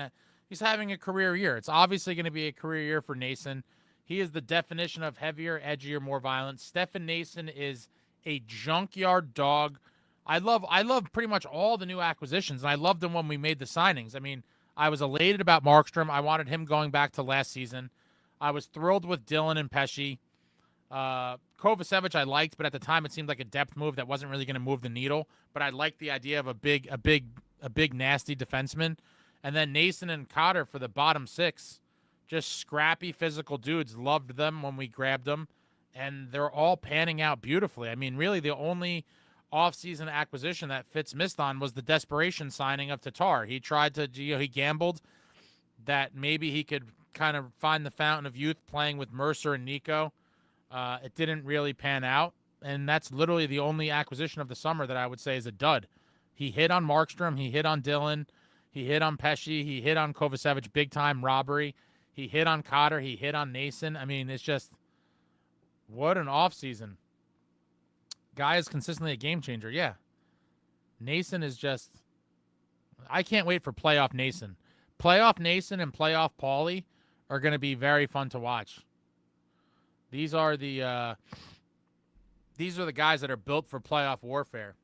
he's having a career year. It's obviously going to be a career year for Noesen. He is the definition of heavier, edgier, more violent. Stephan Noesen is a junkyard dog. I love pretty much all the new acquisitions, and I loved them when we made the signings. I mean, I was elated about Markstrom. I wanted him going back to last season. I was thrilled with Dillon and Pesci. Kovacevic I liked, but at the time it seemed like a depth move that wasn't really going to move the needle. But I liked the idea of a big nasty defenseman. And then Noesen and Cotter for the bottom six just scrappy physical dudes. Loved them when we grabbed them, and they're all panning out beautifully. I mean, really, the only off-season acquisition that Fitz missed on was the desperation signing of Tatar. He tried to, he gambled that maybe he could kind of find the fountain of youth playing with Mercer and Nico. It didn't really pan out, and that's literally the only acquisition of the summer that I would say is a dud. He hit on Markstrom. He hit on Dylan. He hit on Pesce. He hit on Kovacevic, big-time robbery. He hit on Cotter. He hit on Noesen. I mean, it's just, what an offseason. Guy is consistently a game changer. Yeah. Noesen is just, I can't wait for playoff Noesen. Playoff Noesen and playoff Paulie are going to be very fun to watch. These are the guys that are built for playoff warfare.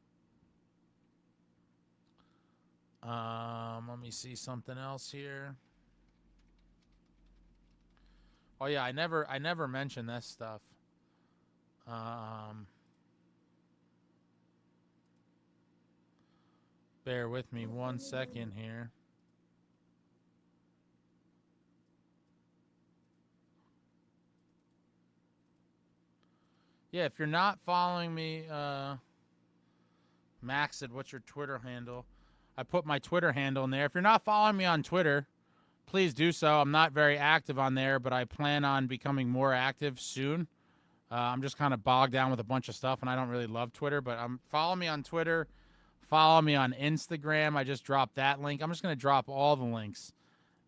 Let me see something else here. Oh yeah, I never mentioned this stuff. Bear with me 1 second here. Yeah, if you're not following me, Max said, what's your Twitter handle? I put my Twitter handle in there. If you're not following me on Twitter, please do so. I'm not very active on there, but I plan on becoming more active soon. I'm just kind of bogged down with a bunch of stuff, and I don't really love Twitter, but follow me on Twitter. Follow me on Instagram. I just dropped that link. I'm just going to drop all the links.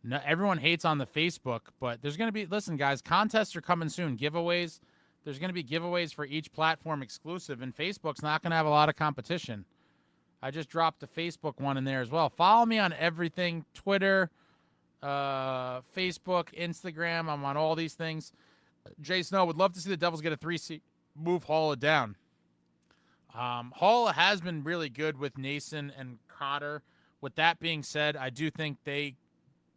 No, everyone hates on the Facebook, but there's going to be, listen, guys, contests are coming soon. Giveaways. There's going to be giveaways for each platform exclusive, and Facebook's not going to have a lot of competition. I just dropped the Facebook one in there as well. Follow me on everything, Twitter, Facebook, Instagram. I'm on all these things. Jay Snow would love to see the Devils get a 3-seed, move Haula down. Haula has been really good with Noesen and Cotter. With that being said, I do think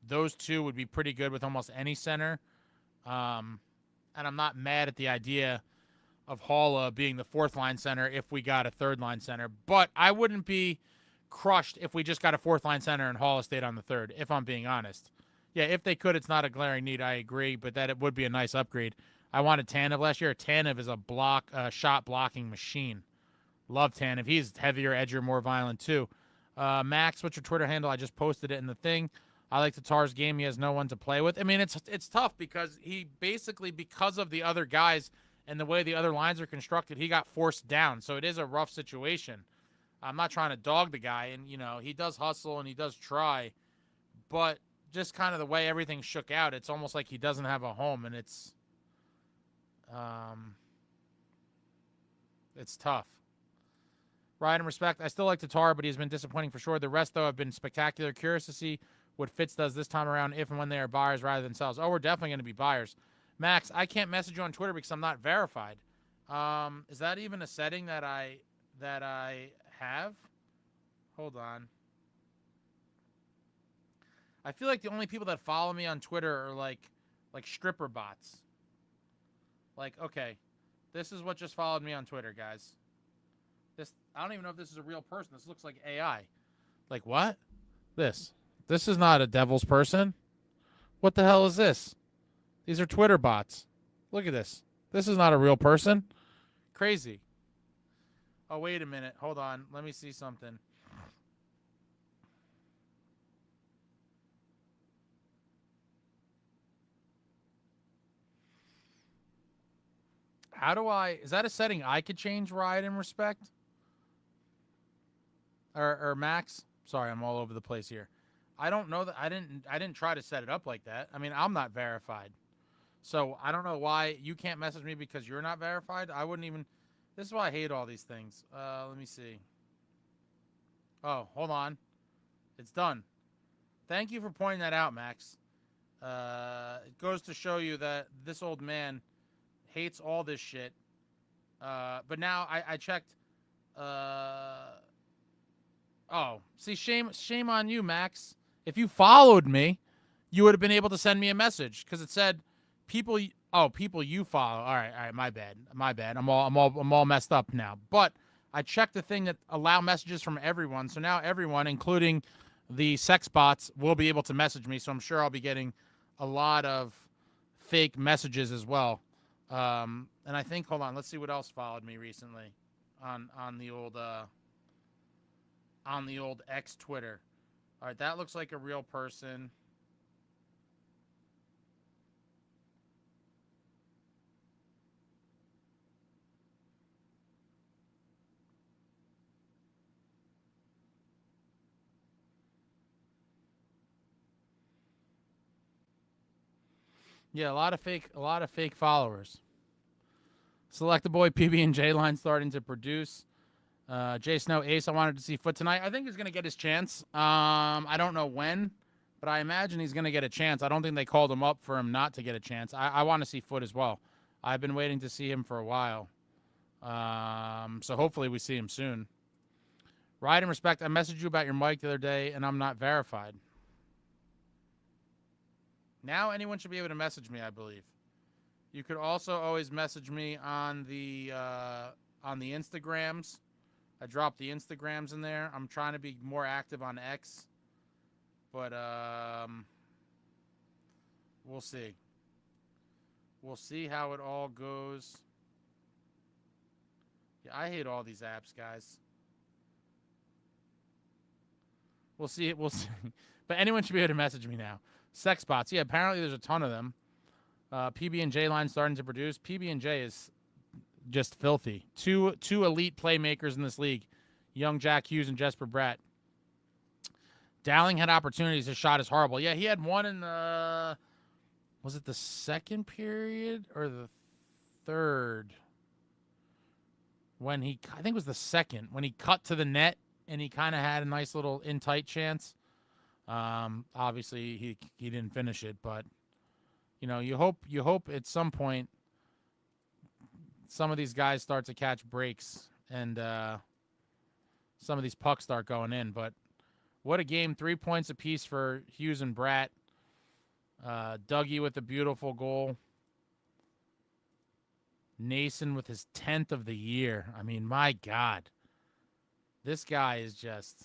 those two would be pretty good with almost any center. And I'm not mad at the idea of Haula being the fourth-line center if we got a third-line center. But I wouldn't be crushed if we just got a fourth-line center and Haula stayed on the third, if I'm being honest. Yeah, if they could, it's not a glaring need, I agree, but that it would be a nice upgrade. I wanted Tanev last year. Tanev is a shot-blocking machine. Love Tanev. He's heavier, edgier, more violent, too. Max, what's your Twitter handle? I just posted it in the thing. I like Tatar's game. He has no one to play with. I mean, it's tough because he basically, because of the other guys and the way the other lines are constructed, he got forced down. So it is a rough situation. I'm not trying to dog the guy, and, he does hustle and he does try. But just kind of the way everything shook out, it's almost like he doesn't have a home, and it's tough. Ride and respect. I still like Tatar, but he's been disappointing for sure. The rest, though, have been spectacular. Curious to see what Fitz does this time around, if and when they are buyers rather than sellers. Oh, we're definitely going to be buyers. Max, I can't message you on Twitter because I'm not verified. Is that even a setting that I have? Hold on. I feel like the only people that follow me on Twitter are like stripper bots. Like, okay, this is what just followed me on Twitter, guys. I don't even know if this is a real person. This looks like AI. Like, what? This is not a Devils person. What the hell is this? These are Twitter bots. Look at this. This is not a real person. Crazy. Oh, wait a minute. Hold on. Let me see something. How do is that a setting I could change, Riot and Respect? Or Max? Sorry, I'm all over the place here. I don't know that I didn't try to set it up like that. I mean, I'm not verified. So I don't know why you can't message me because you're not verified. I wouldn't even. This is why I hate all these things. Let me see. Oh, hold on. It's done. Thank you for pointing that out, Max. It goes to show you that this old man hates all this shit. But now I checked. Oh, see, shame on you, Max. If you followed me, you would have been able to send me a message because it said people you follow. All right, my bad. I'm all messed up now. But I checked the thing that allow messages from everyone. So now everyone, including the sex bots, will be able to message me. So I'm sure I'll be getting a lot of fake messages as well. And I think, hold on, let's see what else followed me recently on the old X Twitter. All right, that looks like a real person. Yeah, a lot of fake followers. Select the boy PB&J line starting to produce. Jay Snow Ace, I wanted to see Foot tonight. I think he's going to get his chance. I don't know when, but I imagine he's going to get a chance. I don't think they called him up for him not to get a chance. I want to see Foot as well. I've been waiting to see him for a while. So hopefully we see him soon. Ride and Respect, I messaged you about your mic the other day, and I'm not verified. Now anyone should be able to message me, I believe. You could also always message me on the Instagrams. I dropped the Instagrams in there. I'm trying to be more active on X. But we'll see. We'll see how it all goes. Yeah, I hate all these apps, guys. We'll see. We'll see. But anyone should be able to message me now. Sex bots. Yeah, apparently there's a ton of them. PB&J line starting to produce. PB&J is just filthy. Two elite playmakers in this league. Young Jack Hughes and Jesper Bratt. Dowling had opportunities. His shot is horrible. Yeah, he had one in the... Was it the second period or the third? When he... I think it was the second. When he cut to the net and he kind of had a nice little in-tight chance. Obviously, he didn't finish it, but... You know, you hope at some point some of these guys start to catch breaks and some of these pucks start going in. But what a game. 3 points apiece for Hughes and Bratt. Dougie with a beautiful goal. Noesen with his 10th of the year. I mean, my God. This guy is just,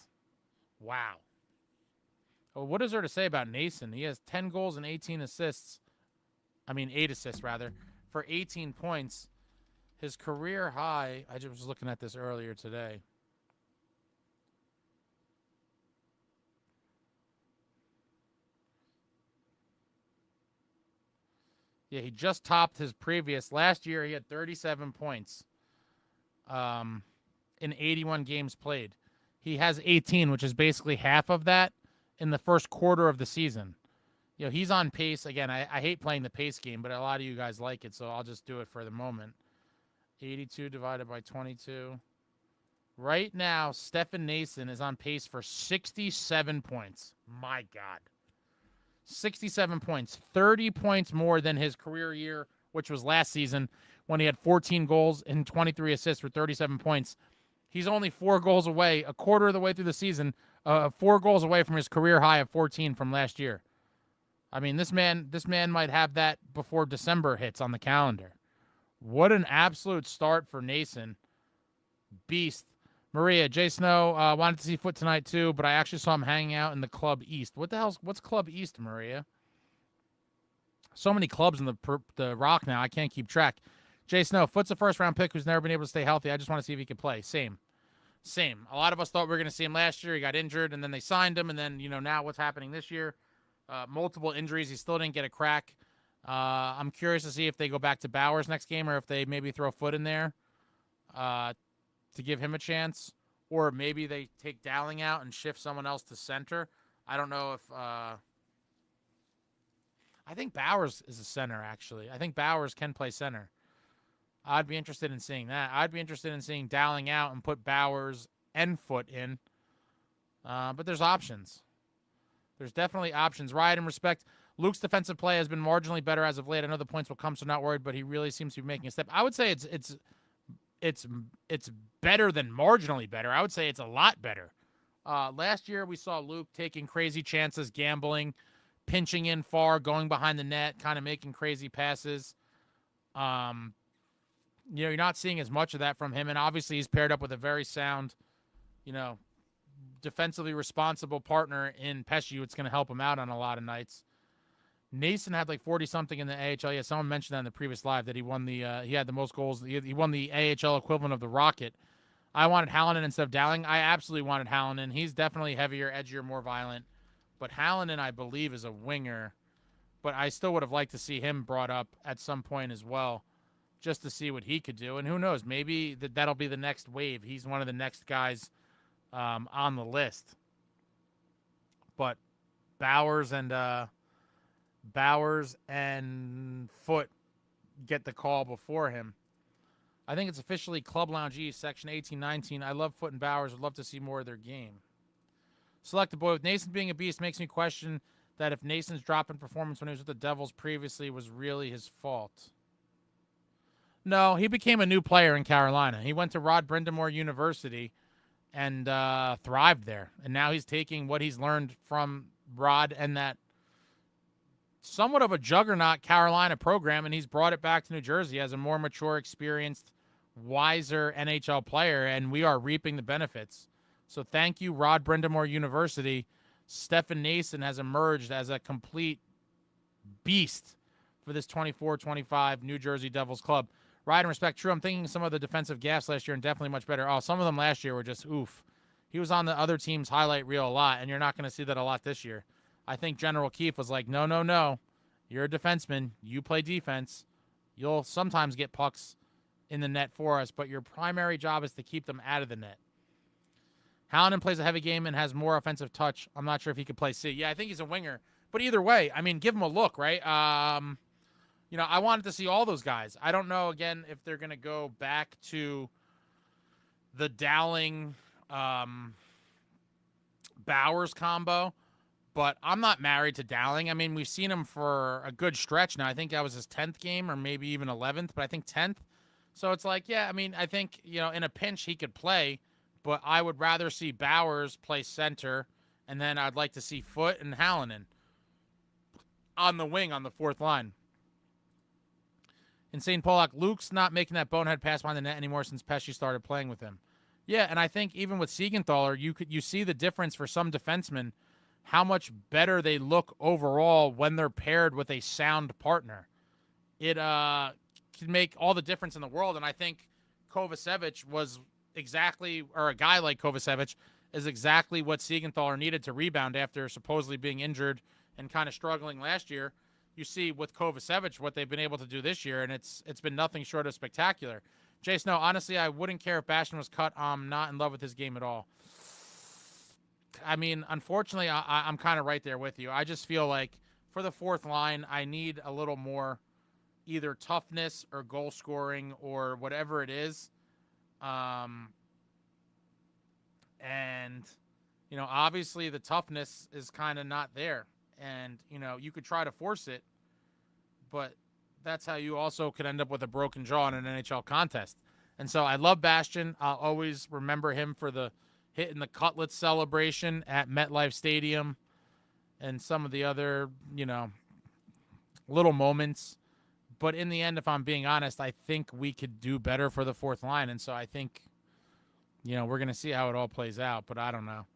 wow. Well, what is there to say about Noesen? He has 10 goals and 18 assists. 8 assists, rather, for 18 points. His career high, I just was looking at this earlier today. Yeah, he just topped his previous. Last year, he had 37 points in 81 games played. He has 18, which is basically half of that in the first quarter of the season. You know, he's on pace. Again, I hate playing the pace game, but a lot of you guys like it, so I'll just do it for the moment. 82 divided by 22. Right now, Stephan Noesen is on pace for 67 points. My God. 67 points. 30 points more than his career year, which was last season, when he had 14 goals and 23 assists for 37 points. He's only 4 goals away, a quarter of the way through the season, 4 goals away from his career high of 14 from last year. I mean, this man might have that before December hits on the calendar. What an absolute start for Noesen. Beast. Maria, Jay Snow, wanted to see Foot tonight too, but I actually saw him hanging out in the Club East. What's Club East, Maria? So many clubs in the Rock now, I can't keep track. Jay Snow, Foot's a first-round pick who's never been able to stay healthy. I just want to see if he can play. Same. A lot of us thought we were going to see him last year. He got injured, and then they signed him, and then, now what's happening this year? Multiple injuries. He still didn't get a crack. I'm curious to see if they go back to Bowers next game or if they maybe throw Foot in there to give him a chance. Or maybe they take Dowling out and shift someone else to center. I don't know if... I think Bowers is a center, actually. I think Bowers can play center. I'd be interested in seeing that. I'd be interested in seeing Dowling out and put Bowers and Foot in. But there's options. There's definitely options. Ride and Respect. Luke's defensive play has been marginally better as of late. I know the points will come, so not worried, but he really seems to be making a step. I would say it's better than marginally better. I would say it's a lot better. Last year, we saw Luke taking crazy chances, gambling, pinching in far, going behind the net, kind of making crazy passes. You're not seeing as much of that from him, and obviously he's paired up with a very sound, defensively responsible partner in Pesci. It's going to help him out on a lot of nights. Nason had like 40 something in the AHL. Yeah, someone mentioned that in the previous live that he won the he had the most goals. He won the AHL equivalent of the Rocket. I wanted Hallinan instead of Dowling. I absolutely wanted Hallinan. He's definitely heavier, edgier, more violent. But Hallinan, I believe, is a winger. But I still would have liked to see him brought up at some point as well, just to see what he could do. And who knows, maybe that'll be the next wave. He's one of the next guys on the list. But Bowers and Foote get the call before him. I think it's officially Club Lounge East, Section 1819. I love Foote and Bowers. Would love to see more of their game. Select the boy. With Nason being a beast makes me question that if Nason's drop in performance when he was with the Devils previously was really his fault. No, he became a new player in Carolina. He went to Rod Brindamore University and thrived there. And now he's taking what he's learned from Rod and that somewhat of a juggernaut Carolina program, and he's brought it back to New Jersey as a more mature, experienced, wiser NHL player, and we are reaping the benefits. So thank you, Rod Brindamore University. Stephan Noesen has emerged as a complete beast for this 24-25 New Jersey Devils club. Ride and respect, true. I'm thinking some of the defensive gaffes last year and definitely much better. Oh, some of them last year were just oof. He was on the other team's highlight reel a lot, and you're not going to see that a lot this year. I think General Keefe was like, no. You're a defenseman. You play defense. You'll sometimes get pucks in the net for us, but your primary job is to keep them out of the net. Hallinan plays a heavy game and has more offensive touch. I'm not sure if he could play C. Yeah, I think he's a winger. But either way, I mean, give him a look, right? You know, I wanted to see all those guys. I don't know, again, if they're going to go back to the Dowling Bowers combo. But I'm not married to Dowling. I mean, we've seen him for a good stretch now. I think that was his 10th game or maybe even 11th, but I think 10th. So it's like, yeah, I mean, I think, you know, in a pinch he could play, but I would rather see Bowers play center, and then I'd like to see Foote and Hallinan on the wing on the fourth line. Insane Pollock, Luke's not making that bonehead pass behind the net anymore since Pesci started playing with him. Yeah, and I think even with Siegenthaler, you see the difference for some defensemen, how much better they look overall when they're paired with a sound partner. It can make all the difference in the world, and I think Kovacevic was exactly, or a guy like Kovacevic is exactly what Siegenthaler needed to rebound after supposedly being injured and kind of struggling last year. You see with Kovacevic what they've been able to do this year, and it's been nothing short of spectacular. Jace, no, honestly, I wouldn't care if Bastian was cut. I'm not in love with his game at all. I mean, unfortunately, I'm kind of right there with you. I just feel like for the fourth line, I need a little more either toughness or goal scoring or whatever it is. And, you know, obviously the toughness is kind of not there. And, you know, you could try to force it, but that's how you also could end up with a broken jaw in an NHL contest. And so I love Bastian. I'll always remember him for the hitting the Cutlets celebration at MetLife Stadium and some of the other, you know, little moments. But in the end, if I'm being honest, I think we could do better for the fourth line. And so I think, you know, we're going to see how it all plays out. But I don't know.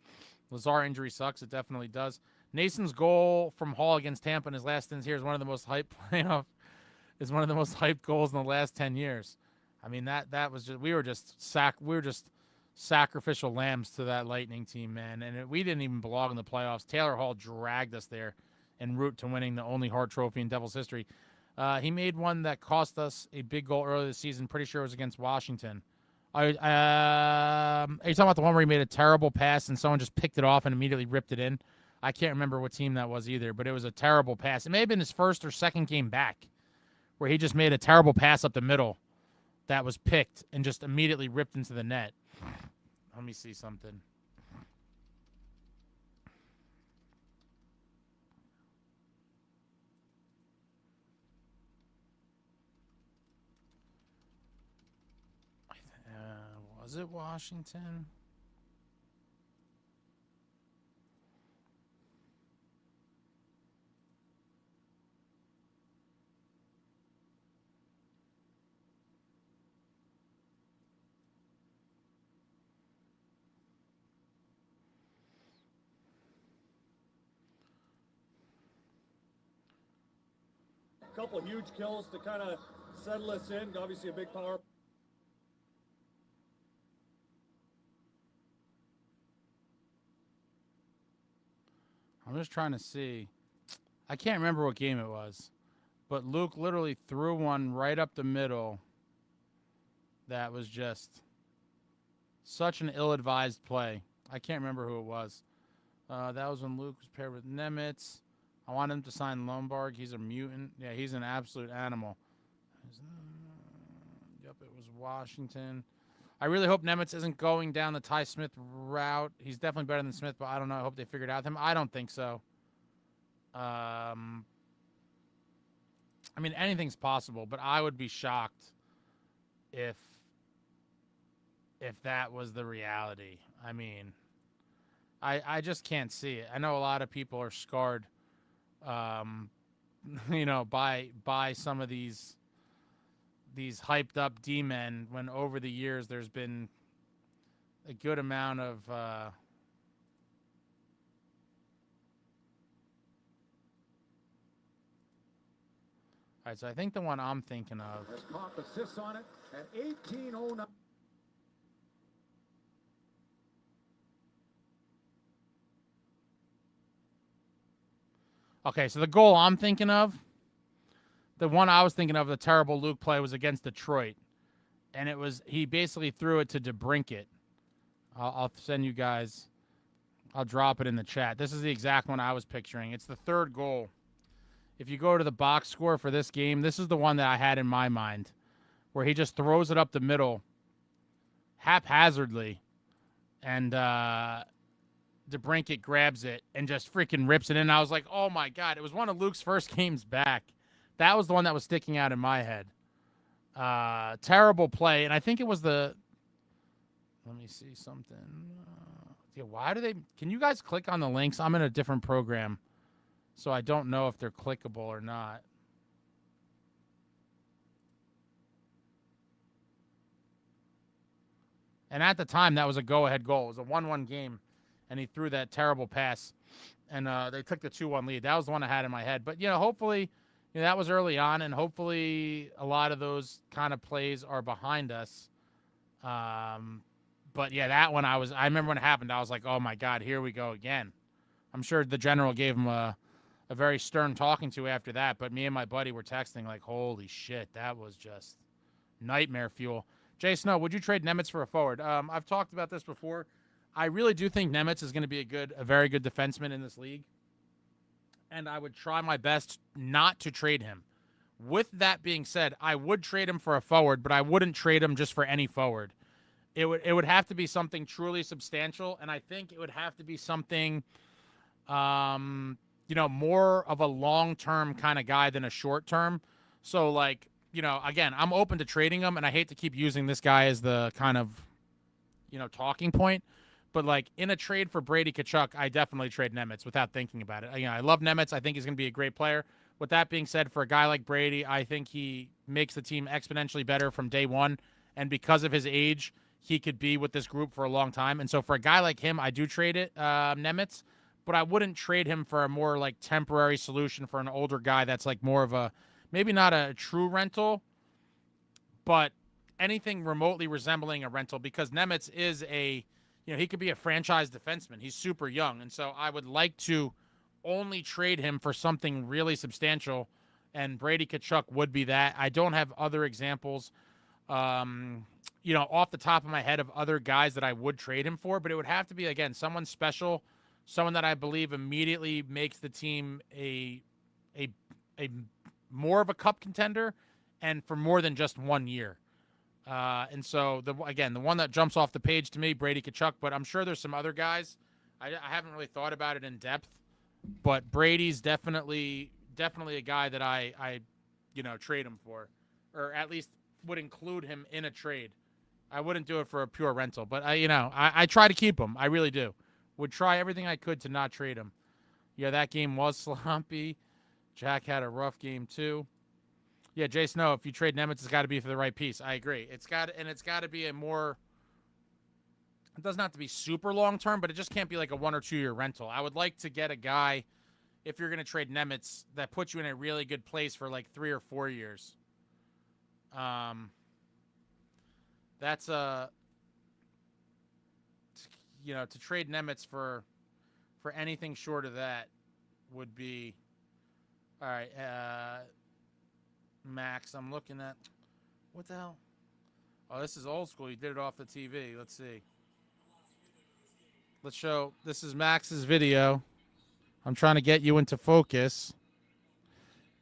Lazar injury sucks. It definitely does. Nason's goal from Hall against Tampa in his last stints here is one of the most hyped playoff. Is one of the most hyped goals in the last 10 years. I mean, that was just we were just sacrificial lambs to that Lightning team, man. And we didn't even belong in the playoffs. Taylor Hall dragged us there en route to winning the only Hart Trophy in Devils history. He made one that cost us a big goal earlier this season. Pretty sure it was against Washington. Are you talking about the one where he made a terrible pass and someone just picked it off and immediately ripped it in? I can't remember what team that was either, but it was a terrible pass. It may have been his first or second game back where he just made a terrible pass up the middle that was picked and just immediately ripped into the net. Let me see something. Was it Washington? couple huge kills to kind of settle us in. Obviously a big power. I'm just trying to see. I can't remember what game it was, but Luke literally threw one right up the middle that was just such an ill-advised play. I can't remember who it was. That was when Luke was paired with Nemitz. I want him to sign Lombard. He's a mutant. Yeah, he's an absolute animal. Yep, it was Washington. I really hope Nemitz isn't going down the Ty Smith route. He's definitely better than Smith, but I don't know. I hope they figured out him. I don't think so. I mean, anything's possible, but I would be shocked if that was the reality. I mean, I just can't see it. I know a lot of people are scarred, you know, by some of these hyped up D-men when over the years there's been a good amount of all right, so I think the one I'm thinking of. Has Pop assists on it at 18:09. Okay, so the goal I'm thinking of, the one I was thinking of, the terrible Luke play was against Detroit. And it was, he basically threw it to DeBrincat. I'll send you guys, I'll drop it in the chat. This is the exact one I was picturing. It's the third goal. If you go to the box score for this game, this is the one that I had in my mind, where he just throws it up the middle haphazardly, and DeBrincat grabs it and just freaking rips it in. I was like, oh my God. It was one of Luke's first games back. That was the one that was sticking out in my head. Terrible play. And I think it was the, let me see something. Yeah, why do they, can you guys click on the links? I'm in a different program, so I don't know if they're clickable or not. And at the time, that was a go-ahead goal. It was a 1-1 game, and he threw that terrible pass, and they took the 2-1 lead. That was the one I had in my head. But, you know, hopefully, you know, that was early on, and hopefully a lot of those kind of plays are behind us. But, yeah, that one I remember when it happened, I was like, oh, my God, here we go again. I'm sure the general gave him a very stern talking to after that, but me and my buddy were texting like, holy shit, that was just nightmare fuel. Jay Snow, would you trade Nemitz for a forward? I've talked about this before. I really do think Nemitz is going to be a very good defenseman in this league, and I would try my best not to trade him. With that being said, I would trade him for a forward, but I wouldn't trade him just for any forward. It would have to be something truly substantial, and I think it would have to be something, you know, more of a long-term kind of guy than a short-term. So, like, you know, again, I'm open to trading him, and I hate to keep using this guy as the kind of, you know, talking point. But, like, in a trade for Brady Tkachuk, I definitely trade Nemitz without thinking about it. You know, I love Nemitz. I think he's going to be a great player. With that being said, for a guy like Brady, I think he makes the team exponentially better from day one. And because of his age, he could be with this group for a long time. And so for a guy like him, I do trade it, Nemitz. But I wouldn't trade him for a more, like, temporary solution for an older guy that's, like, more of a, maybe not a true rental, but anything remotely resembling a rental, because Nemitz is a, you know, he could be a franchise defenseman. He's super young. And so I would like to only trade him for something really substantial, and Brady Tkachuk would be that. I don't have other examples, you know, off the top of my head of other guys that I would trade him for, but it would have to be, again, someone special, someone that I believe immediately makes the team a more of a cup contender, and for more than just 1 year. And so, the one that jumps off the page to me, Brady Tkachuk, but I'm sure there's some other guys. I haven't really thought about it in depth, but Brady's definitely a guy that I you know, trade him for, or at least would include him in a trade. I wouldn't do it for a pure rental, but I try to keep him. I really do. Would try everything I could to not trade him. Yeah, that game was sloppy. Jack had a rough game too. Yeah, Jay Snow, if you trade Nemitz, it's got to be for the right piece. I agree. It's got to be a more, it doesn't have to be super long term, but it just can't be like a 1 or 2 year rental. I would like to get a guy, if you're going to trade Nemitz, that puts you in a really good place for like 3 or 4 years. That's to trade Nemitz for anything short of that would be all right. Max, I'm looking at what the hell? Oh, this is old school. You did it off the TV. Let's see. Let's show. This is Max's video. I'm trying to get you into focus.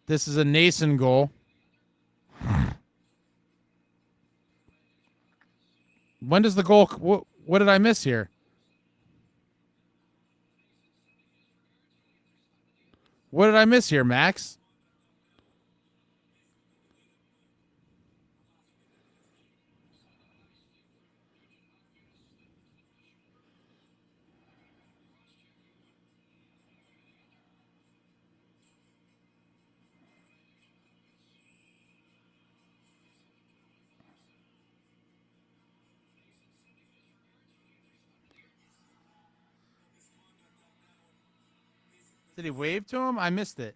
This is a Noesen goal. When does the goal? What did I miss here? What did I miss here, Max? Did he wave to him? I missed it.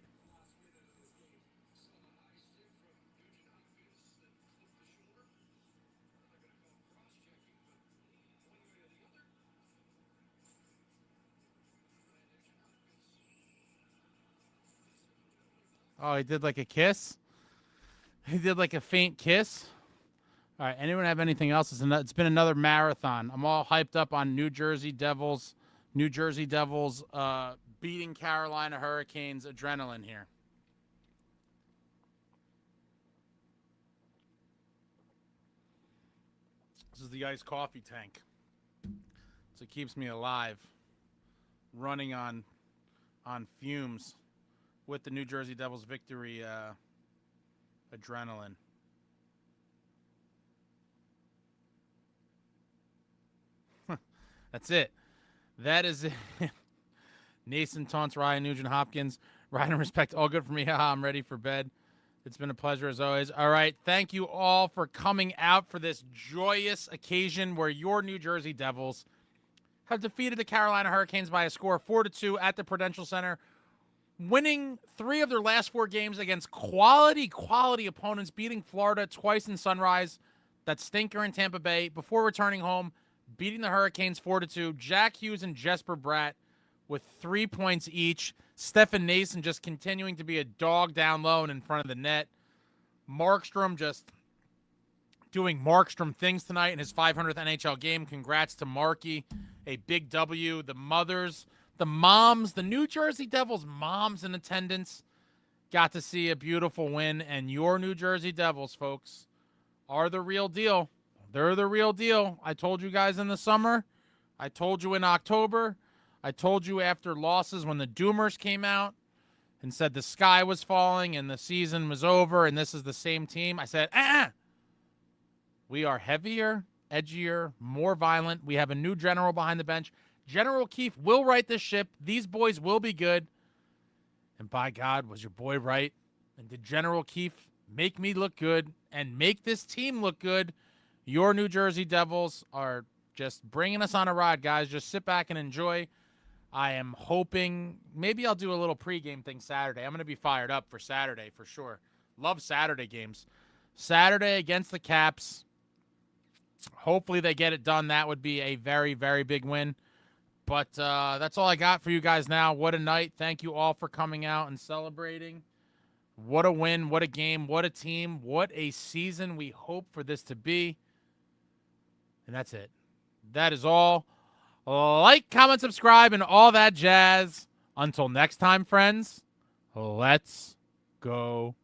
Oh, he did like a kiss? He did like a faint kiss? All right, anyone have anything else? It's been another marathon. I'm all hyped up on New Jersey Devils beating Carolina Hurricanes adrenaline here. This is the iced coffee tank. So it keeps me alive, running on fumes with the New Jersey Devils victory adrenaline. That's it. That is it. Noesen taunts Ryan Nugent-Hopkins. Ryan, respect, all good for me. Haha, I'm ready for bed. It's been a pleasure as always. All right, thank you all for coming out for this joyous occasion where your New Jersey Devils have defeated the Carolina Hurricanes by a score of 4-2 at the Prudential Center, winning 3 of their last 4 games against quality opponents, beating Florida twice in Sunrise, that stinker in Tampa Bay, before returning home, beating the Hurricanes 4-2. Jack Hughes and Jesper Bratt with 3 points each. Stephan Noesen just continuing to be a dog down low and in front of the net. Markstrom just doing Markstrom things tonight in his 500th NHL game. Congrats to Marky. A big W. The mothers, the moms, the New Jersey Devils moms in attendance got to see a beautiful win. And your New Jersey Devils, folks, are the real deal. They're the real deal. I told you guys in the summer. I told you in October. I told you after losses when the Doomers came out and said the sky was falling and the season was over and this is the same team. I said, we are heavier, edgier, more violent. We have a new general behind the bench. General Keefe will right this ship. These boys will be good. And by God, was your boy right? And did General Keefe make me look good and make this team look good? Your New Jersey Devils are just bringing us on a ride, guys. Just sit back and enjoy. I am hoping maybe I'll do a little pregame thing Saturday. I'm going to be fired up for Saturday for sure. Love Saturday games. Saturday against the Caps. Hopefully they get it done. That would be a very, very big win. But that's all I got for you guys now. What a night. Thank you all for coming out and celebrating. What a win. What a game. What a team. What a season we hope for this to be. And that's it. That is all. Like, comment, subscribe, and all that jazz. Until next time, friends, let's go